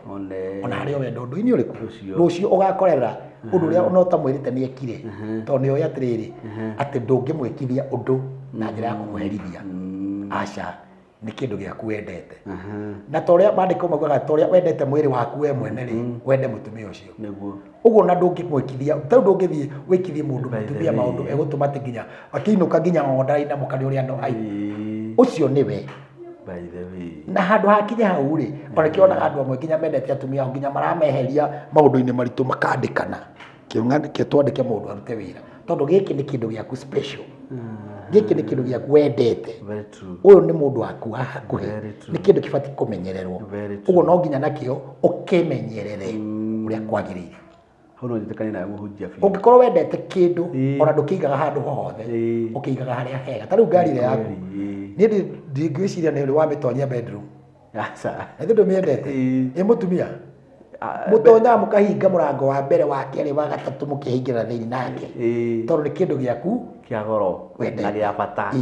ona hario wendo ndu-ini uriku rucio ugakorera undu uria ona utamwirite ni ekire tondu ni oya atiriri ati ndungimwikithia undu na njira ya kumuherithia aca ni kindu giaku wendete na toria mandiko maugaga toria wendete mwiri waku we mwene ri wende mutumia ucio niguo uguo na ndungimwikithia tondu ndungithie wikithie mundu mutumia maundu egutuma ti nginya akiinuka nginya ng'ondari na mukari uria no ai ucio niwe by the way na handu hakinya hau ri ona kiona andu amwe nginya mendete atumia nginya marameheria maundu-ini maritu makandikana kiung'andike twandike mundu arute wira tondu giki ni kindu giaku special giki ni kindu giaku wendete uyu ni mundu waku hakuhi ni kindu kibati kumenyererwo uguo no nginya nakio ukimenyerere uria kwagirire hau no njitikane nawe muhunjia biũ ungikorwo wendete kindu ona ndukiigaga handu hothe ukiigaga haria hega tariu ngari ile yaku ni ndingwiciria ni uri wa mitonyia bedroom aca na ndu miendete ni mutumia mutonya mukahinga murango wa mbere wa keri wa gatatu mukihingira thiini nake tondu ni kindu giaku kia goro na gia bata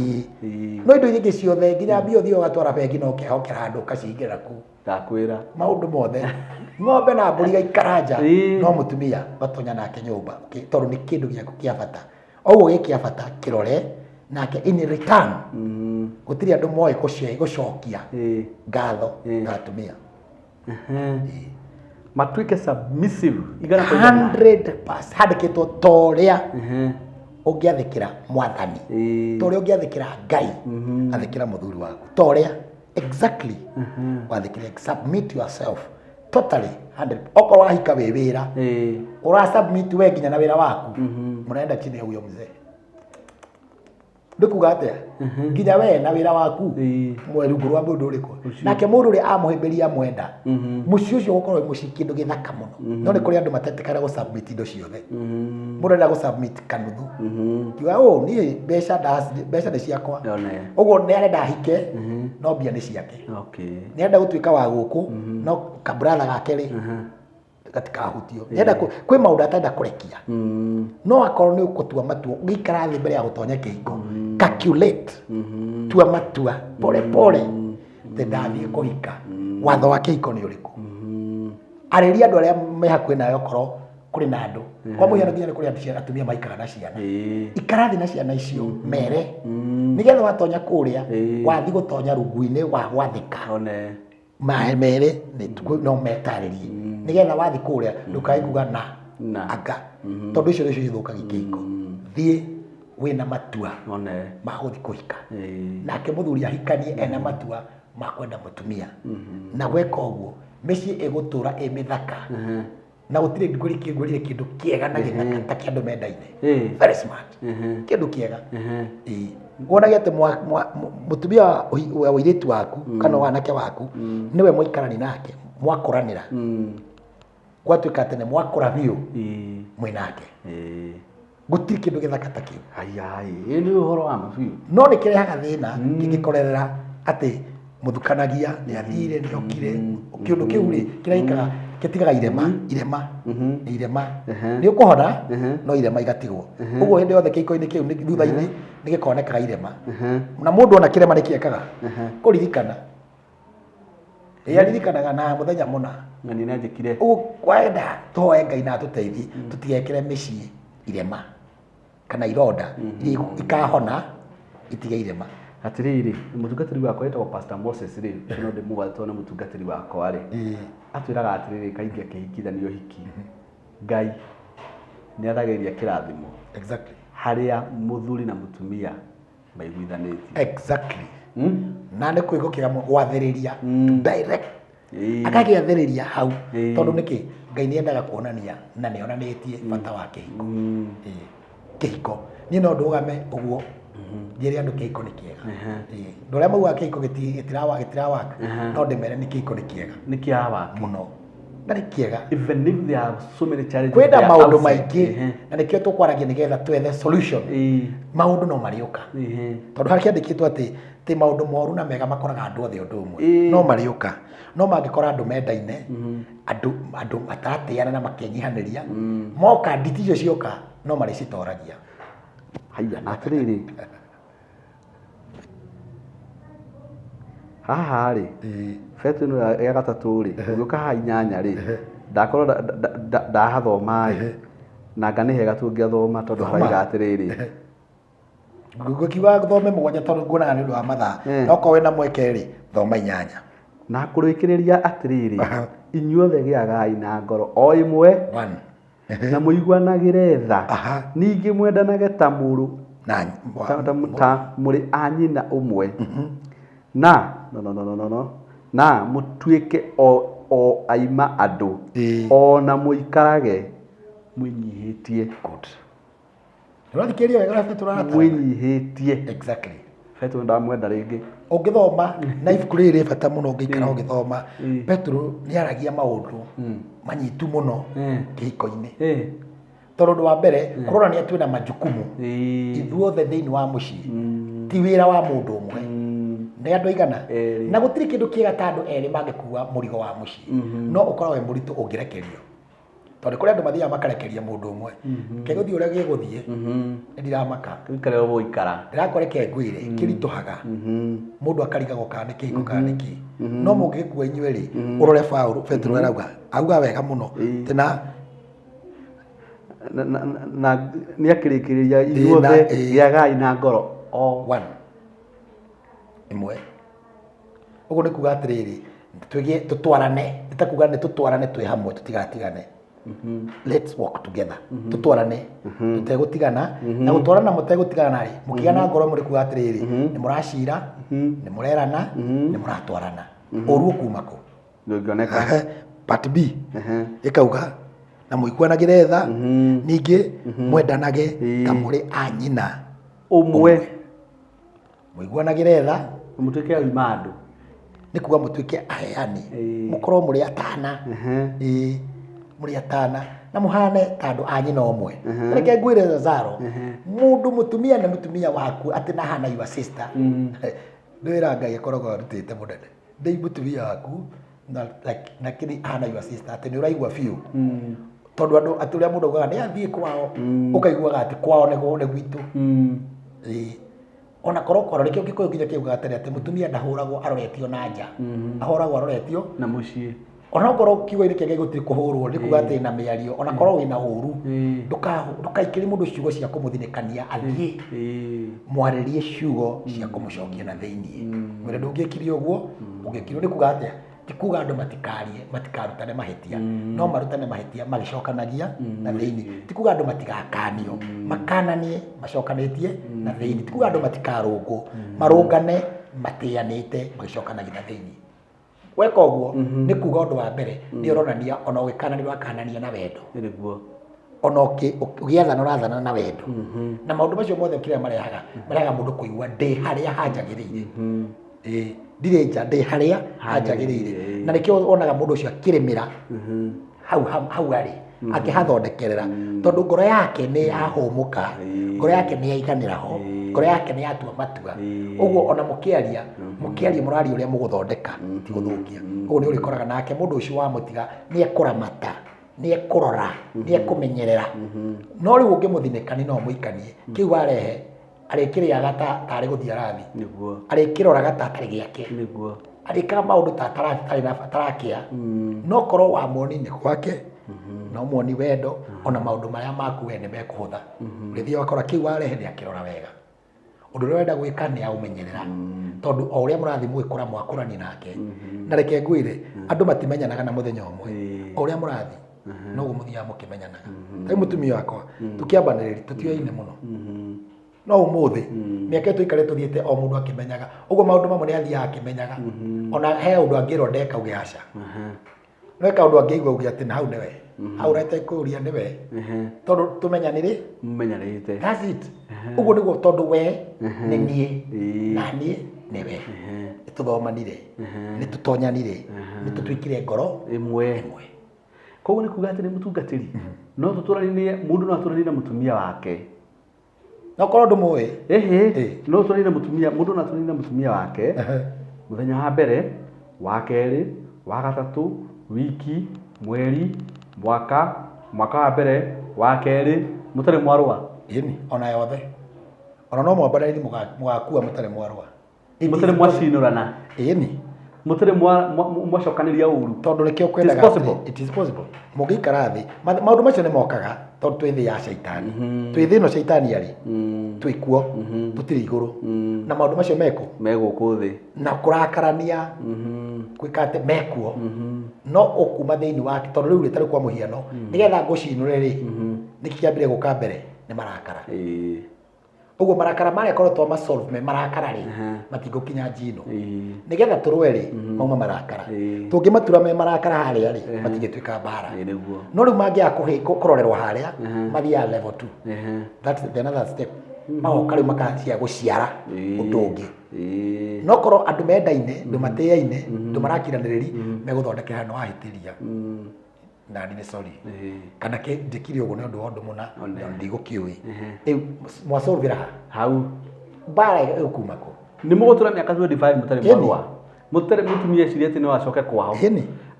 no indo nyingi ciothe nginya mbio thio gatwara bengi no kehokera handu kacingira ku ndakwira maundu mothe ng'ombe na mburi gaikaranja no mutumia batonya nake nyumba tondu ni kindu giaku kia bata oguo gikia bata kirore nake in return gutiri andu moe gucokia ngatho ngatumia matuike submissive igana 100% handikitwo toria ungiathikira mwathani toria ungiathikira Ngai athikira muthuri waku toria exactly wathikira submit yourself totally 100 okorwo wahika wi wira ura submit we nginya na wira waku muraenda chini ya huyo mzee ndikuga atia nginya we na wira waku mwe rungu rwa mundu uriku nake mundu uri amuhimbiria mwenda muci ucio gukorwo muci kindu githaka muno no ni kuri andu matetekara gu submit indo ciothe mundu enda gu submit kanuthu kiuga ni mbeca ni ciakwa uguo ni arenda hike no mbia ni ciake ni arenda gutuika wa guku no kabratha gake ri katika hutio nenda kwi maundu atenda kurekia no akorwo ni ukutua matua gikara thi mbere ya gutonya kihingo calculate tua matua pole pole ndathie kuhika watho wa kihingo ni uriku ariria andu aria me hakuhi nayo korwo kuri na andu kwa muhiano nginya kuri atumia maikara na ciana ikarathi na ciana icio mere nigetha watonya kuria wathi gutonya rungu-ini wa gwathika mere no metaririe nigetha wathi kuria ndukaiguga na anga tondu icio nicio ithukagia kihiko thie wina matua ma guthi kuhika nake muthuri ahikanie ena matua ma kwenda mutumia na gweka uguo micii igutura imithaka na gutire ngurire kindu kiega na githaka ta kindu mendaine very smart kindu kiega wonage ati mutumia wa wiritu waku kana wanake waku niwe muikarani nake mwakuranira gwatuika ati ni mwakura biu mwinake gutire kindu githaka ta kiu ai ni uhoro wa mabiu no ni kirehaga thina kingikorera ati muthukanagia ni athire ni okire kindu kiu ri kiraikara kitigaga irema ni ukuhona no irema igatigwo uguo hindi yothe kiko-ini kiu thutha-ini ni gikonekaga irema na mundu ona kirema ni kiekaga kuririkana aririkanaga na muthenya muna na ni najikire kwenda tuhoe Ngai na tuteithie tutigekire micii irema kana ironda ikahona itige irema atiriri mutungatiri wakwa etagwo Pastor Moses ri no ndi mugwatwo na mutungatiri wakwa ri atwiraga atiriri kaingi akihikithanio hiki Ngai ni arageria kirathimo exactly haria muthuri na mutumia maiguithanitie exactly na ni kwigukiga gwathiriria direct akagiathiriria hau tondu niki Ngai ni endaga kuonania na ni onanitie bata wa kihiko kihiko ni no ndugame uguo njiri andu kihiko ni kiega nduria mauga kihiko gitirawa no ndimere ni kihiko ni kiega ni kiawa muno na ni kiega even if there are so many challenges kwenda maundu maingi na nikio tukwaragia nigetha twethe solution maundu no mariuka tondu hari kiandikitwo ati ti maundu moru na mega makoraga andu othe undu umwe no mariuka no mangikora andu mendaine andu mataratiana na makenyihaniria moka nditi icio cioka no maricitoragia haya na atiriri haha ri fetu no ya gatatu ri uguka ha inyanya ri ndakorwo ndahathoma na nganihe gatungia thoma tondu baiga atiriri gukiwa thome mugwanja tondu nguona ni undu wa mathaa no ko wena mweke ri thoma inyanya na kurikiriria atiriri inyuothe giagai na ngoro o imwe na muiguanagire tha ningi mwendanage ta muru ta muri anyina umwe na na mutuike o aima andu ona muikarage mwinyihitie good urathikiriria wega fetu rata mwinyihitie exactly fetu ndamwenda ringi ungithoma na ibuku riri bata muno ngikara ungithoma Petro ni aragia maundu manyitu muno kihiko-ini tondu wa mbere kuronania twina majukumu ithuothe thiini wa mucii ti wira wa mundu umwe ni andu aigana na gutiri kindu kiega ta andu eri mangikuua murigo wa mucii no ukorwo we muritu ungirekerio tondu kuri andu mathiaga makarekeria mundu umwe keguthii uria giguthii ndiramaka ikare obo ikara ndirakoreke ngwire kirituhaga mundu akarigagwo kana ni kihiko kana ni ki no mungikua inywe ri urore Paulo Petro arauga wega muno tena na ni akirikiria inyuothe giagai na ngoro o one imwe uguo ni kuga atiriri twigie tutwarane itakuga ni tutwarane twi hamwe tutigatigane let's walk together tutwarane tutegutigana na gutwarana mutegutigana ri mukigana ngoro muri kuga atiriri ni muracira ni murerana ni muratwarana oru kumako ngioneka part B ikauga na muiguanagire tha ningi mwendanage ta muri anyina umwe muiguanagire tha mutuike aima andu ni kuga mutuike aheani mukorwo muri atana muri atana na muhane ta andu anyina umwe reke ngwire Lazaro mundu mutumia na mutumia waku ati na hana your sister ndwira Ngai akoragwo arutite munene ndei mutumia waku na kiri hana your sister ati ni uraigua fiu tondu andu aturia mundu ugaga ni athie kwao ukaiguaga ati kwao ni gwitu ona korokoro rikio gikuyu nginya kiuga ati mutumia ndahuragwo aroretio na nja ahuragwo aroretio na mucii ona korwo kiugo-inĩ kĩngĩ gũtirĩ kũhũrwo nĩ kuga atĩ na mĩario ona korwo wĩna ũru ndũkaikĩrie mũndũ ciugo cia kũmũthinĩkania athiĩ mwarĩrie ciugo cia kũmũcokia na thĩiniĩ mwĩrĩ ndũngĩkire ũguo ũngĩkirwo nĩ kuga atĩa ti kuga andũ matikarutane mahĩtia no marutane mahĩtia magĩcokanagia na thĩiniĩ ti kuga andũ matigakanio makananie macokanĩtie na thĩiniĩ ti kuga andũ matikarũngwo marũngane matĩanĩte magĩcokanagia na thĩiniĩ weka ũguo nĩ kuga ũndũ wa mbere nĩ ũronania ona ũgĩkanania wakanania na wendo ona ũgĩathana ũrathana na wendo na maũndũ macio mothe kĩrĩa marehaga mũndũ kũigua ndĩ harĩa hanjagĩrĩire ndirĩ nja ndĩ harĩa hanjagĩrĩire na nĩkĩo wonaga mũndũ ũcio akĩrĩmĩra hau arĩ akĩhathondekerera tondũ ngoro yake nĩ yahũmũka ngoro yake nĩ yaiganĩra ho ngoro yake nĩ yatua matua ũguo ona mũkĩaria mũraria ũrĩa mũgũthondeka ti gũthũkia ũguo nĩ ũrĩkoraga nake mũndũ ũcio wamũtiga nĩ ekũramata nĩ ekũrora nĩ ekũmenyerera no rĩu ũngĩmũthinĩkani no mũikanie kĩu arehe arĩkĩrĩaga tarĩ gũthiĩ arathi arĩkĩroraga tarĩ gĩake arĩkaga maũndũ tarakĩa no korwo wamwoni nĩ gwake no mwoni wendo ona maũndũ marĩa maku we nĩ mekũhũtha ũrĩthiĩ wakora kĩu warehe nĩ akĩrora wega ũndũ ũrĩa wenda gwĩka nĩ aũmenyerera tondũ o ũrĩa mũrathiĩ mũgĩkũra mwakũrani nake na reke ngwĩre andũ matimenyanaga na mũthenya ũmwe o ũrĩa mũrathiĩ noguo mũthiaga mũkĩmenyanaga tarĩ mũtumia wakwa tũkĩambanĩrĩri tũtioyaine mũno no ũmũthĩ mĩaka tũikare tũthiĩte o mũndũ akĩmenyaga ũguo maũndũ mamwe nĩ athiaga akĩmenyaga ona he ũndũ angĩrwo ndeka uge aca no eka ũndũ angĩigua uge atĩ na hau nĩwe hau rete kũria nĩwe tondũ tũmenyanĩrĩte that's it ũguo nĩguo tondũ we nĩ niĩ na niĩ nĩwe nĩtũthomanire nĩtũtonyanire nĩtũtuĩkire ngoro ĩmwe koguo nĩ kuga atĩ nĩ mũtungatĩri no tũtũranie mũndũ no atũranie na mũtumia wake no korwo ndũmũĩ no tũtũranie na mũtumia mũndũ no atũranie na mũtumia wake mũthenya wa mbere wa kerĩ wa gatatũ wiki mweri mwaka wa mbere wa kerĩ mũtarĩ mwarũa ona yothe ona no mwambanĩrĩri mũgakua mũtarĩ mwarũa mũtarĩ mwacinũrana mũtarĩ mwacokanĩria ũru tondũ nĩkĩo kwendaga it is possible mũngĩikara thĩ maũndũ macio nĩ mokaga tondũ twĩ thĩ ya caitani twĩ thĩ ĩno caitani arĩ twĩ kuo tũtirĩ igũrũ na maũndũ macio megũkũ thĩ na kũrakarania gwĩka atĩ mekuo no ũkuma thĩinĩ wake tondũ rĩu rĩtarĩ kwa mũhiano nĩgetha ngũcinũre rĩ nĩkĩ kĩambire gũka mbere nĩ marakara ũguo marakara marĩa koretwo masolve me marakara rĩ matingũkinya njino nĩgetha tũrũe rĩ mauma marakara tũngĩmatura me marakara harĩa rĩ matingĩtuĩka mbara no rĩu mangĩaga kũrorerwo harĩa mathiaga level 2 that's the another step magoka rĩu makacia gũciara ũndũ ũngĩ no korwo andũ mendaine ndũ matĩaine ndũ marakiranĩrĩri megũthondekera no ahĩtĩria na nĩ sorry kana ke ndikiri ũguo nĩ ũndũ wa ũndũ mũna ndigũkĩũĩ rĩu mwasolvera hau bara ũkuma kũ nĩ mũgũtũra mĩaka 25 mũtarĩ mwarũa mũtarĩ mũtumia eciria atĩ no acoke kwao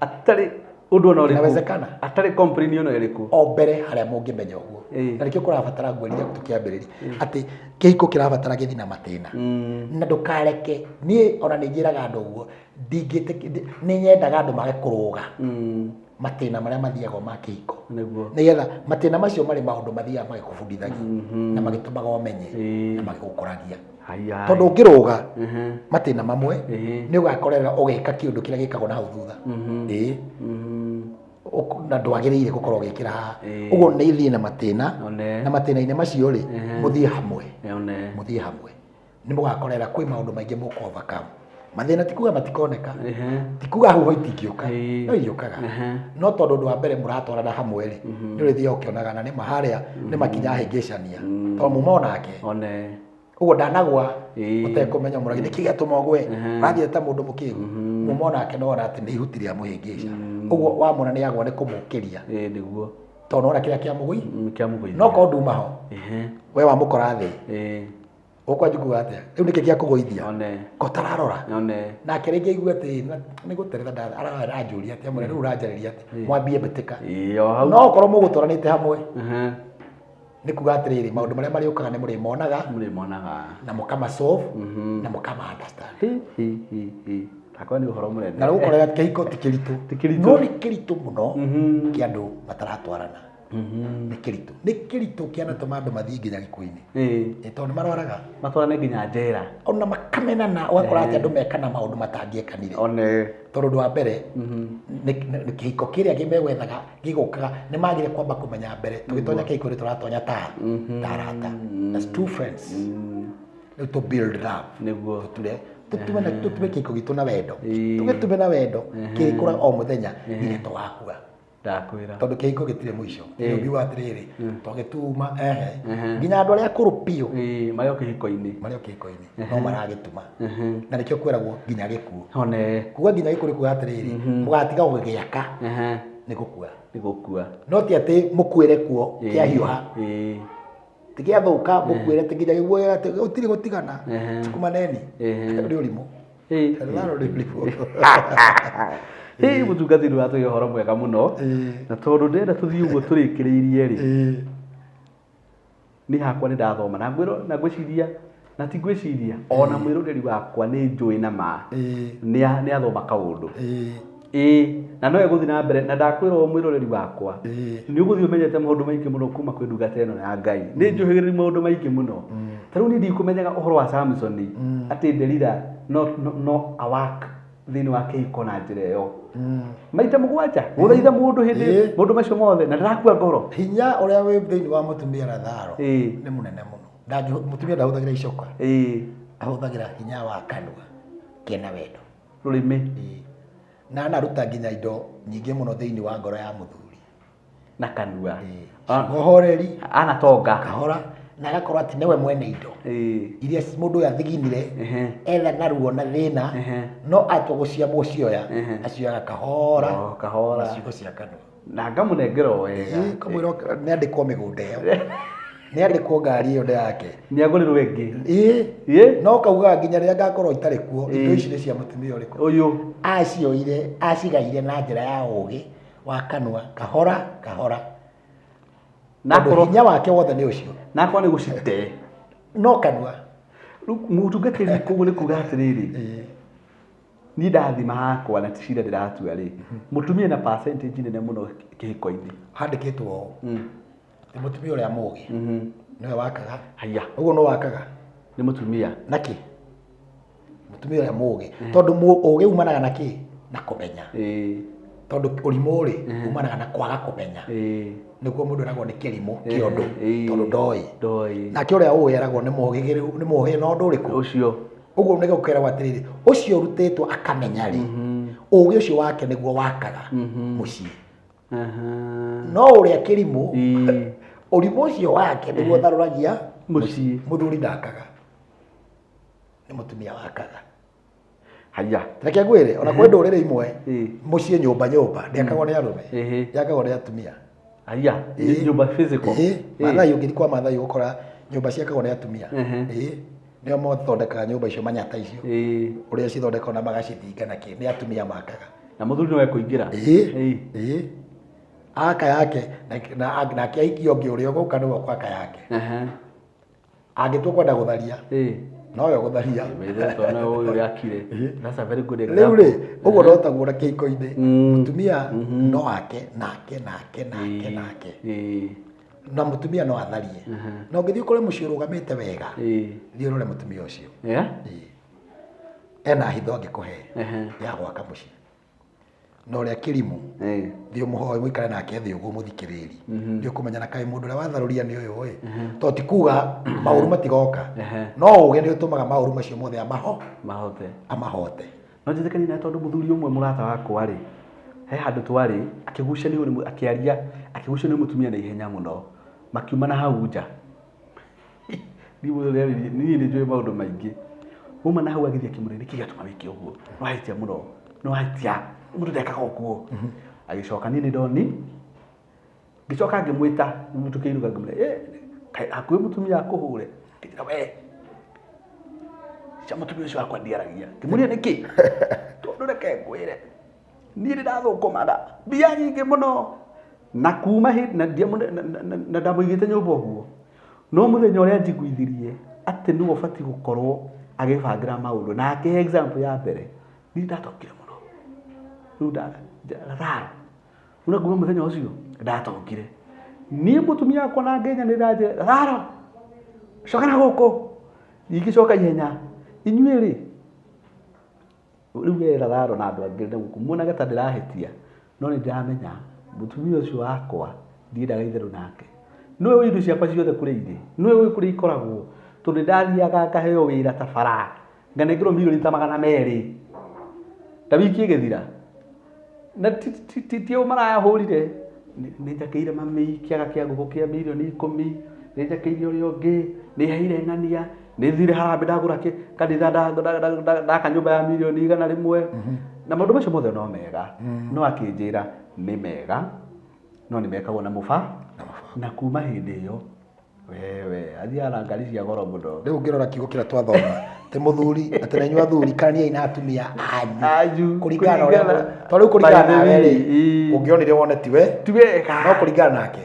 atarĩ ũndũ ona ũrĩkũ atarĩ complain ono ĩrĩkũ o mbere harĩa mũngĩmenya ũguo na nĩkĩo kũrabatara ngwĩrĩria tũkĩambĩrĩria atĩ kĩhiko kĩrabatara gĩthi na matĩna na ndũkareke niĩ ona nĩ njĩraga andũ ũguo nĩ nyendaga andũ mage kũrũga matĩna marĩa mathiaga ma kĩhiko nĩgetha matĩna macio marĩ maũndũ mathiaga magĩkũbundithagia na magĩtũmaga ũmenye na magĩgũkũragia tondũ ũngĩrũga matĩna mamwe nĩ ũgakorera ũgĩka kĩũndũ kĩrĩa gĩkagwo na hau thutha na ndwagĩrĩire gũkorwo ũgĩkĩra haha ũguo nĩ ithiĩ na matĩna-inĩ macio rĩ mũthiĩ hamwe nĩ mũgakorera kwĩ maũndũ maingĩ mũkũovercome mathĩna tikuga matikoneka tikuga huho itingĩũka no iũkaga no tondũ ũndũ wa mbere mũratwarana hamwe rĩ nĩ ũrĩthiaga ũkĩonaga na nĩma harĩa nĩ makinya hĩngĩcania tondũ muma nake ũguo ndanagwa ũtekũmenya mũragi nĩ kĩĩ gĩatũma ũgwe ũrathiĩ ta mũndũ mũkĩgu muma nake no ona atĩ nĩ ihuti rĩa mũhĩngĩca ũguo wamona nĩ yagwa nĩ kũmũkĩria tondũ ona kĩrĩa kĩa no korwo nduma ho we wamũkora thĩ ũkwanjũ kuga atĩa rĩu nĩkĩ gĩa kũgũithia ko tararora nake rĩngĩ aigua atĩ nĩ gũteretha aranjũria atĩ amwe rĩu ũranjarĩria atĩ mwambie mbĩtĩka no okorwo mũgũtwaranĩte hamwe nĩ kuga atĩrĩrĩ maũndũ marĩa marĩũkaga nĩ mũrĩmonaga na mũkamasolve na mũkama understand takwa ni uhoro munene na gukorera kihiko tikiritu no ni kiritu muno ki andu bataratwarana ni kiritu ki andu mandu mathii nginya gikuini tondu marwaraga matwarane nginya njera ona makamenana ugakora ati andu mekana maundu matangiekanire one tondu wa mbere ni kihiko kiria gimegwethaga gigukaga ni magire kwamba kumenya mbere tugitonya kihiko ri turatonya ta tarata as two friends to build love niguo tutume kihiko gitu na wendo tugitume na wendo kikura o muthenya nginya twakua ndakwira tondu kihiko gitire muico ngiuga atiriri tugituma nginya andu aria akuru piu mario kihiko-ini no maragituma na nikio kwiragwo nginya gikuo one kuga nginya gikuo kuga atiriri mugatiga gugiaka ni gukua no ti ati mukwire kuo kia hiuha tigia thuka mukwire tiginya giguo ati utiri gutigana tukumaneni ndi urimu mutungatiri watu uhoro mwega muno na tondu ndenda tuthii uguo turikiriirie ri ni hakwa ni ndathoma na ngwiciria na ti ngwiciria ona mwirureri wakwa ni njui na ma ni athoma kaundu na no eguthi na mbere na ndakwira o mwiroreri wakwa ni uguthi umenyete maundu maingi muno kuma kwi ndungata ino ya Ngai ni njuhigiriri maundu maingi muno taru ni ndikumenyaga uhoro wa Samson ati Delila no awak thini wa kihiko na njira iyo maita mugwanja guthaitha mundu hindi mundu macio mothe na ndarakua ngoro hinya uria wi thini wa mutumia Lazaro ni munene muno mutumia ndahuthagira icoka ahuthagira hinya wa kanua kena wendo rurimi na naruta nginya indo nyingi muno thini wa ngoro ya muthuri na kanua ohoreri anatonga kahora na gakorwo ati niwe mwene indo iria mundu ya thiginire etha na ruo na thina no atogucia mucioya acioyaga kahora ciugo cia kanua na ngamunengera wega kamwira ni andikwo migunda iyo ni andikwo ngari iyo yake ni agurirwo ingi no kauga nginya ria ngakorwo itari kuo indo ici ni cia mutumia uriku uyu acioire acigaire na njira ya ugi wa kanua kahora nakoro hinya wake wothe ni ucio nakwa ni gucite no kanua mutungatiri kugule kuga atiriri ni ndathima hakwa na tishira ndiratua ri mutumia na percentage nene muno kihiko-ini handikitwo ni mutumia uria mugi niwe wakaga haya uguo no wakaga ni mutumia naki mutumia uria mugi tondu ugi umanaga naki na kumenya tondu urimu ri umanaga na kwaga kumenya niguo mundu eragwo ni kirimu kiondu tondu ndoi na uria uwi eragwo ni mugi no ndu uriku ucio uguo ni gukeragwo atiriri ucio rutitwo akamenya ri ugi ucio wake niguo wakaga mucii no uria kirimu urimu ucio wake niguo tharuragia mucii muthuri ndakaga ni mutumia wakaga haya reke ngwire ona kwe ndurire imwe mucii nyumba ndiakagwo ni arume yakagwo ni atumia haya nyumba physical mathai ungiri kwa mathai ukora nyumba ciakagwo ni atumia nio mothondekaga nyumba icio manyata icio uria cithondekagwo na magacithinga naki ni atumia makaga na muthuri no ekuingira aka yake na akiaikia ungi uria uguka niwe kwaka yake angitua kwenda gutharia no yo gutharia tona uyu yakire that's a very good example riu ri uguo no taguo na kihiko-ini mutumia no wake nake na mutumia no atharie no ngithii kure mucii urugamite wega thii urore mutumia ucio ena hitho angikuhe ya gwaka mucii no ria kirimu thii umuhoe muikare nake thii uguo muthikiriri ndio kumenya na kai mundu uria watharuria ni uyu to ti kuga mauru matigoka no uge ni utumaga mauru macio mothe amahote no njithikani na tondu muthuri umwe murata wakwa ri he handu twari akigucania uri akiaria akigucania mutumia na ihenya muno makiuma na hau nja ni njui maundu maingi uma na hau agithia kimuri niki gatuma wiki uguo no haitia muno no haitia mundu ndekaga uguo agicoka ni ndoni gicoka ngimwita mutu kiiruga ngimre akwe mutumia akuhure kijira we chama mutumia ucio akwa ndiaragia kimuria niki tondu reke ngwire ni ndathukumaga mbia nyingi muno na kuma na ndamuigite nyumba uguo no muthenya uria njiguithirie ati ni ubati gukorwo agibangira maundu na ake example ya mbere ni ndataũkire mũno rĩu Lazaro una kuma mũthenya ũcio ndataũkire niĩ mũtumia wakwa na ngĩnyanĩrĩra njĩra Lazaro coka na gũkũ ingĩcoka ihenya inyuĩ-rĩ rĩu we Lazaro na andũ angĩ na gũkũ muonage ta ndĩrahĩtia no nĩ ndĩramenya mũtumia ũcio wakwa ndiendaga itherũ nake nĩwe ũĩ indo ciakwa ciothe kũrĩa irĩ nĩwe ũĩ kũrĩa ikoragwo tondũ ndathiaga ngaheo wĩra ta bara nganengerwo mirioni ta 200 ta wiki ĩgĩthira na tio marayahũrire nĩ njakĩire mami kĩaga kĩa ngũkũ kĩa mirioni 10 nĩ njakĩire ũrĩa ũngĩ nĩ heire ng'ania nĩ thire harambĩ ndagũra kanitha ndaka nyũmba ya mirioni 100 na maũndũ macio mothe no mega no akĩnjĩra nĩ mega no nĩ mekagwo na mũba na kuma hĩndĩ ĩyo wewe athiaga na ngari cia goro mũno rĩu ngĩrora kiugo kĩrĩa twathoma ti mũthuri atĩ na inyuĩ athuri karaniai na atumia anyu kũringana na ũrĩa tondũ rĩu kũringana nawe-rĩ ũngĩonire wone ti wega no kũringana nake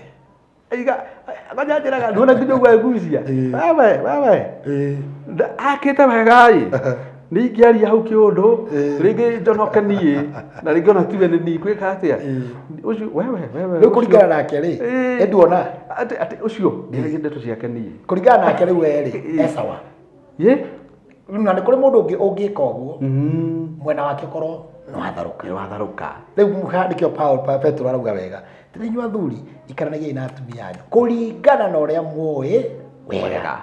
ngoja njĩraga nduona nginya ũguo egucia wewe akĩte wega-ĩ nĩ ingĩaria hau kĩũndũ rĩngĩ njonoke niĩ na rĩngĩ ona tiwe nĩ niĩ gwĩka atĩa ũcio wewe rĩu kũringana nake-rĩ enduona atĩ ũcio ndĩragia ndeto ciake niĩ kũringana nake rĩu we-rĩ sawa na nĩ kũrĩ mũndũ ũngĩ ũngĩka ũguo mwena wake ũkorwo nĩ watharũka rĩu mũhandĩkĩo Petro arauga wega tena inyuĩ athuri ikaranagiai na atumia anyu kũringana na ũrĩa muoĩ wega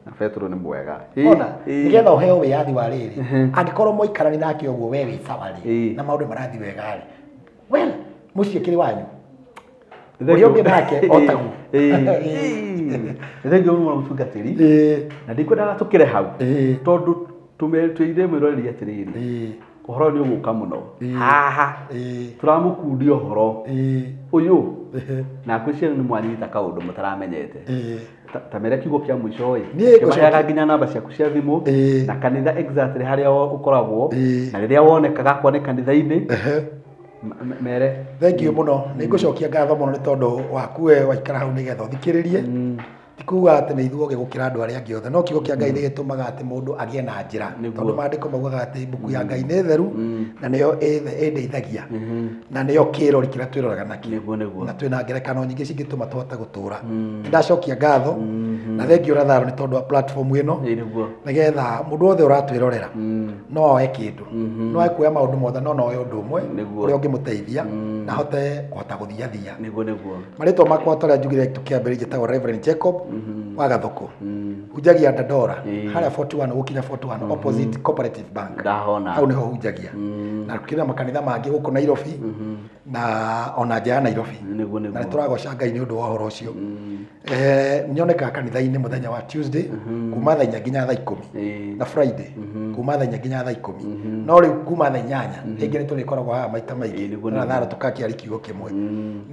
na Petro nĩ mwega ona nĩgetha ũheo wĩyathi wa rĩrĩ angĩkorwo mũikarani nake ũguo we wĩ sawa-rĩ na maũndũ marathiĩ wega-rĩ well mũciĩ kĩrĩ wanyu ũrĩa ũngĩ nake otagu thengiũ mũno mũtungatĩri na ndikwendaga tũkĩre hau tondũ twĩire mwĩroreri atĩrĩrĩ ũhoro nĩ ũgũka mũno haha tũramũkundia ũhoro ũyũ na ngwĩciria nĩ mwanyita kaũndũ mũtaramenyete ta mere kiugo kĩa mũico-ĩ kĩmaheaga nginya namba ciaku cia thimũ na kanitha exactly harĩa ũkoragwo na rĩrĩa wonekaga kwa nĩ kanitha-inĩ mere thengiũ mũno nĩ ngũcokia ngatho mũno nĩ tondũ waku we waikara hau nĩgetha ũthikĩrĩrie ti kuga atĩ nĩ ithuĩ ogĩ gũkĩra andũ arĩa angĩ othe no kiugo kĩa Ngai nĩ gĩtũmaga atĩ mũndũ agĩe na njĩra tondũ maandĩko maugaga atĩ mbuku ya Ngai nĩ theru na nĩyo ĩndeithagia na nĩyo kĩrori kĩrĩa twĩroraga nakĩo na twĩna ngerekano nyingĩ cingĩtũma tũhote gũtũra ndacokia ngatho na thengio Lazaro nĩ tondũ wa platform ĩno nĩgetha mũndũ wothe ũratwĩrorera no oe kĩndũ no ekuoya maũndũ mothe no oe ũndũ ũmwe ũrĩa ũngĩmũteithia na kũhota gũthiathia marĩtwa makwa tũrĩa njugire tũkĩambĩrĩria njĩtagwo Reverend Jacob wa Gathoko hunjagia Dandora harĩa 41 gũkinya 41 opposite Cooperative Bank hau niho hunjagia na kũrĩ makanitha mangĩ gũkũ Nairobi na ona nja ya Nairobi na tũragoca Ngai nĩ ũndũ wa ũhoro ũcio nyonekaga kanitha-inĩ mũthenya wa Tuesday kuma thaa 4 nginya thaa 10 na Friday kuma thaa 4 nginya thaa 10 no rĩu kuma thaa 8 rĩngĩ nĩ tũrĩkoragwo haha maita maingĩ na Lazaro tũkakia kiugo kĩmwe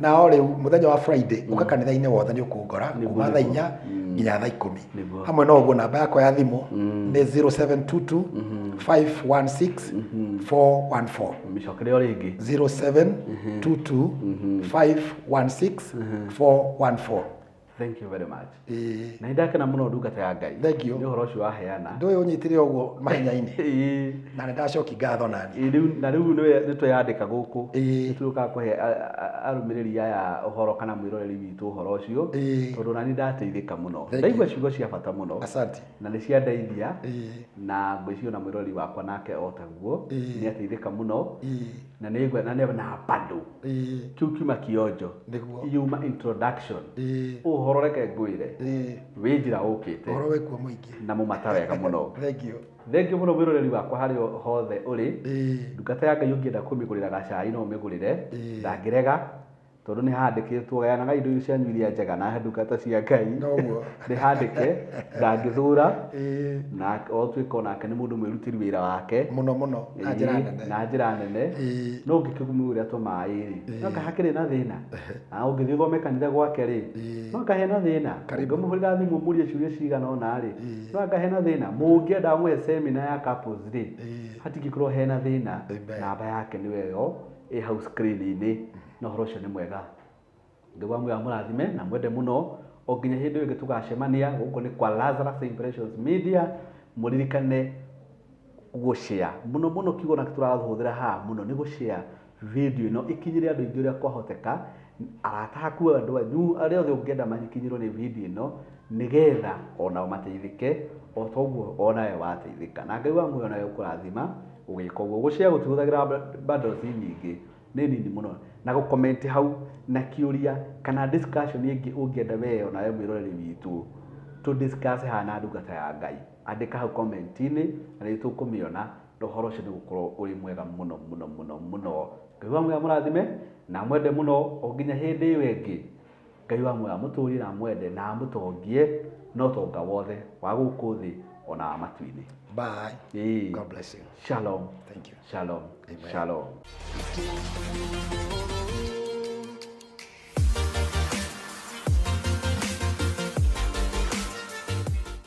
na rĩu mũthenya wa Friday ũka kanitha-inĩ wothe nĩ ũkũngora kuma thaa 4 nginya thaa 10 hamwe no ũguo namba yakwa ya thimũ nĩ 0722 516 414 mĩcokere o rĩngĩ 0722 516 414 Thank you very much. Na ndakena muno ndungata ya Ngai. Thank you. Nĩ ũhoro ũcio waheana. Ndũĩ ũnyitire ũguo mahenya-inĩ. Na ndacoki ngatho nani. Na rĩu nĩ tweyandĩka gũkũ. Nĩ tũkaga kũhe arũmĩrĩri aya ũhoro kana mwĩroreri witũ ũhoro ũcio. Tondũ nani ndateithĩka mũno. Ndaigua ciugo cia bata mũno. Asante. Na nĩ ciandeithia. Na ngwĩciria na mwĩroreri wakwa nake o taguo. Nĩ ateithĩka mũno. Na nĩ na bado. Kiu kiuma kĩonjo. Yuma introduction. Ũhoro reke ngwĩre wĩ njĩra ũkĩte ũhoro wĩkuo mũingĩ na mũmata wega mũno thank you mũno mwĩroreri wakwa harĩ hothe ũrĩ ndungata ya Ngai ũngĩenda kũmĩgũrĩra gacai no ũmĩgũrĩre ndangĩrega tondũ nĩ handĩkĩtwo gayanaga indo icio cianyu iria njega na ndungata cia Ngai nĩ handĩke ndangĩthũra na otuĩka onake nĩ mũndũ mwĩrutĩri wĩra wake mũno na njĩra nene no ũngĩkĩgumĩrĩra tũmaĩ-rĩ no kahakĩrĩ na thĩna na ũngĩthiĩ ũthome kanitha gwake-rĩ no kahe na thĩna ũngĩmũhũrĩra thimũ mũrie ciũria cigana ũna-rĩ no kahe na thĩna mũngĩenda mũhe semina ya couples-rĩ hatingĩkorwo hena thĩna namba yake nĩyo ĩyo ĩ hau screen-inĩ na ũhoro ũcio nĩ mwega ngĩgwa mwĩra mũrathime na mwende mũno o nginya hĩndĩ ĩngĩ tũgacemania gũkũ nĩ kwa Lazarus Impressions Media mũririkane gushare muno muno kiugo na turahuthira ha muno ni gushare video no ikinyire andu ingi uria kwahoteka arata haku andu anyu aria othe ungienda makinyirwo ni video ino nigetha ona mateithike o toguo ona we wateithika na Ngai wa muoyo nawe ukurathima ugika uguo gushare gutihuthagira bundles nyingi ni nini muno na go comment hau na kiuria kana discussion ingi ungienda we ona we mwiroreri witu to discuss hana ndungata ya Ngai andika hau comment-ini na nĩ tũkũmĩona na ũhoro ũcio nĩ gũkorwo ũrĩ mwega mũno mũno mũno mũno. Ngai wa muoyo mũrathime na mwende mũno o nginya hĩndĩ ĩyo ĩngĩ. Ngai wa muoyo amũtũrie na mwende na amũtongie no tonga wothe wa gũkũ thĩ ona wa matu-inĩ. Bye. God bless you. Shalom. Thank you. Shalom. Amen. Shalom.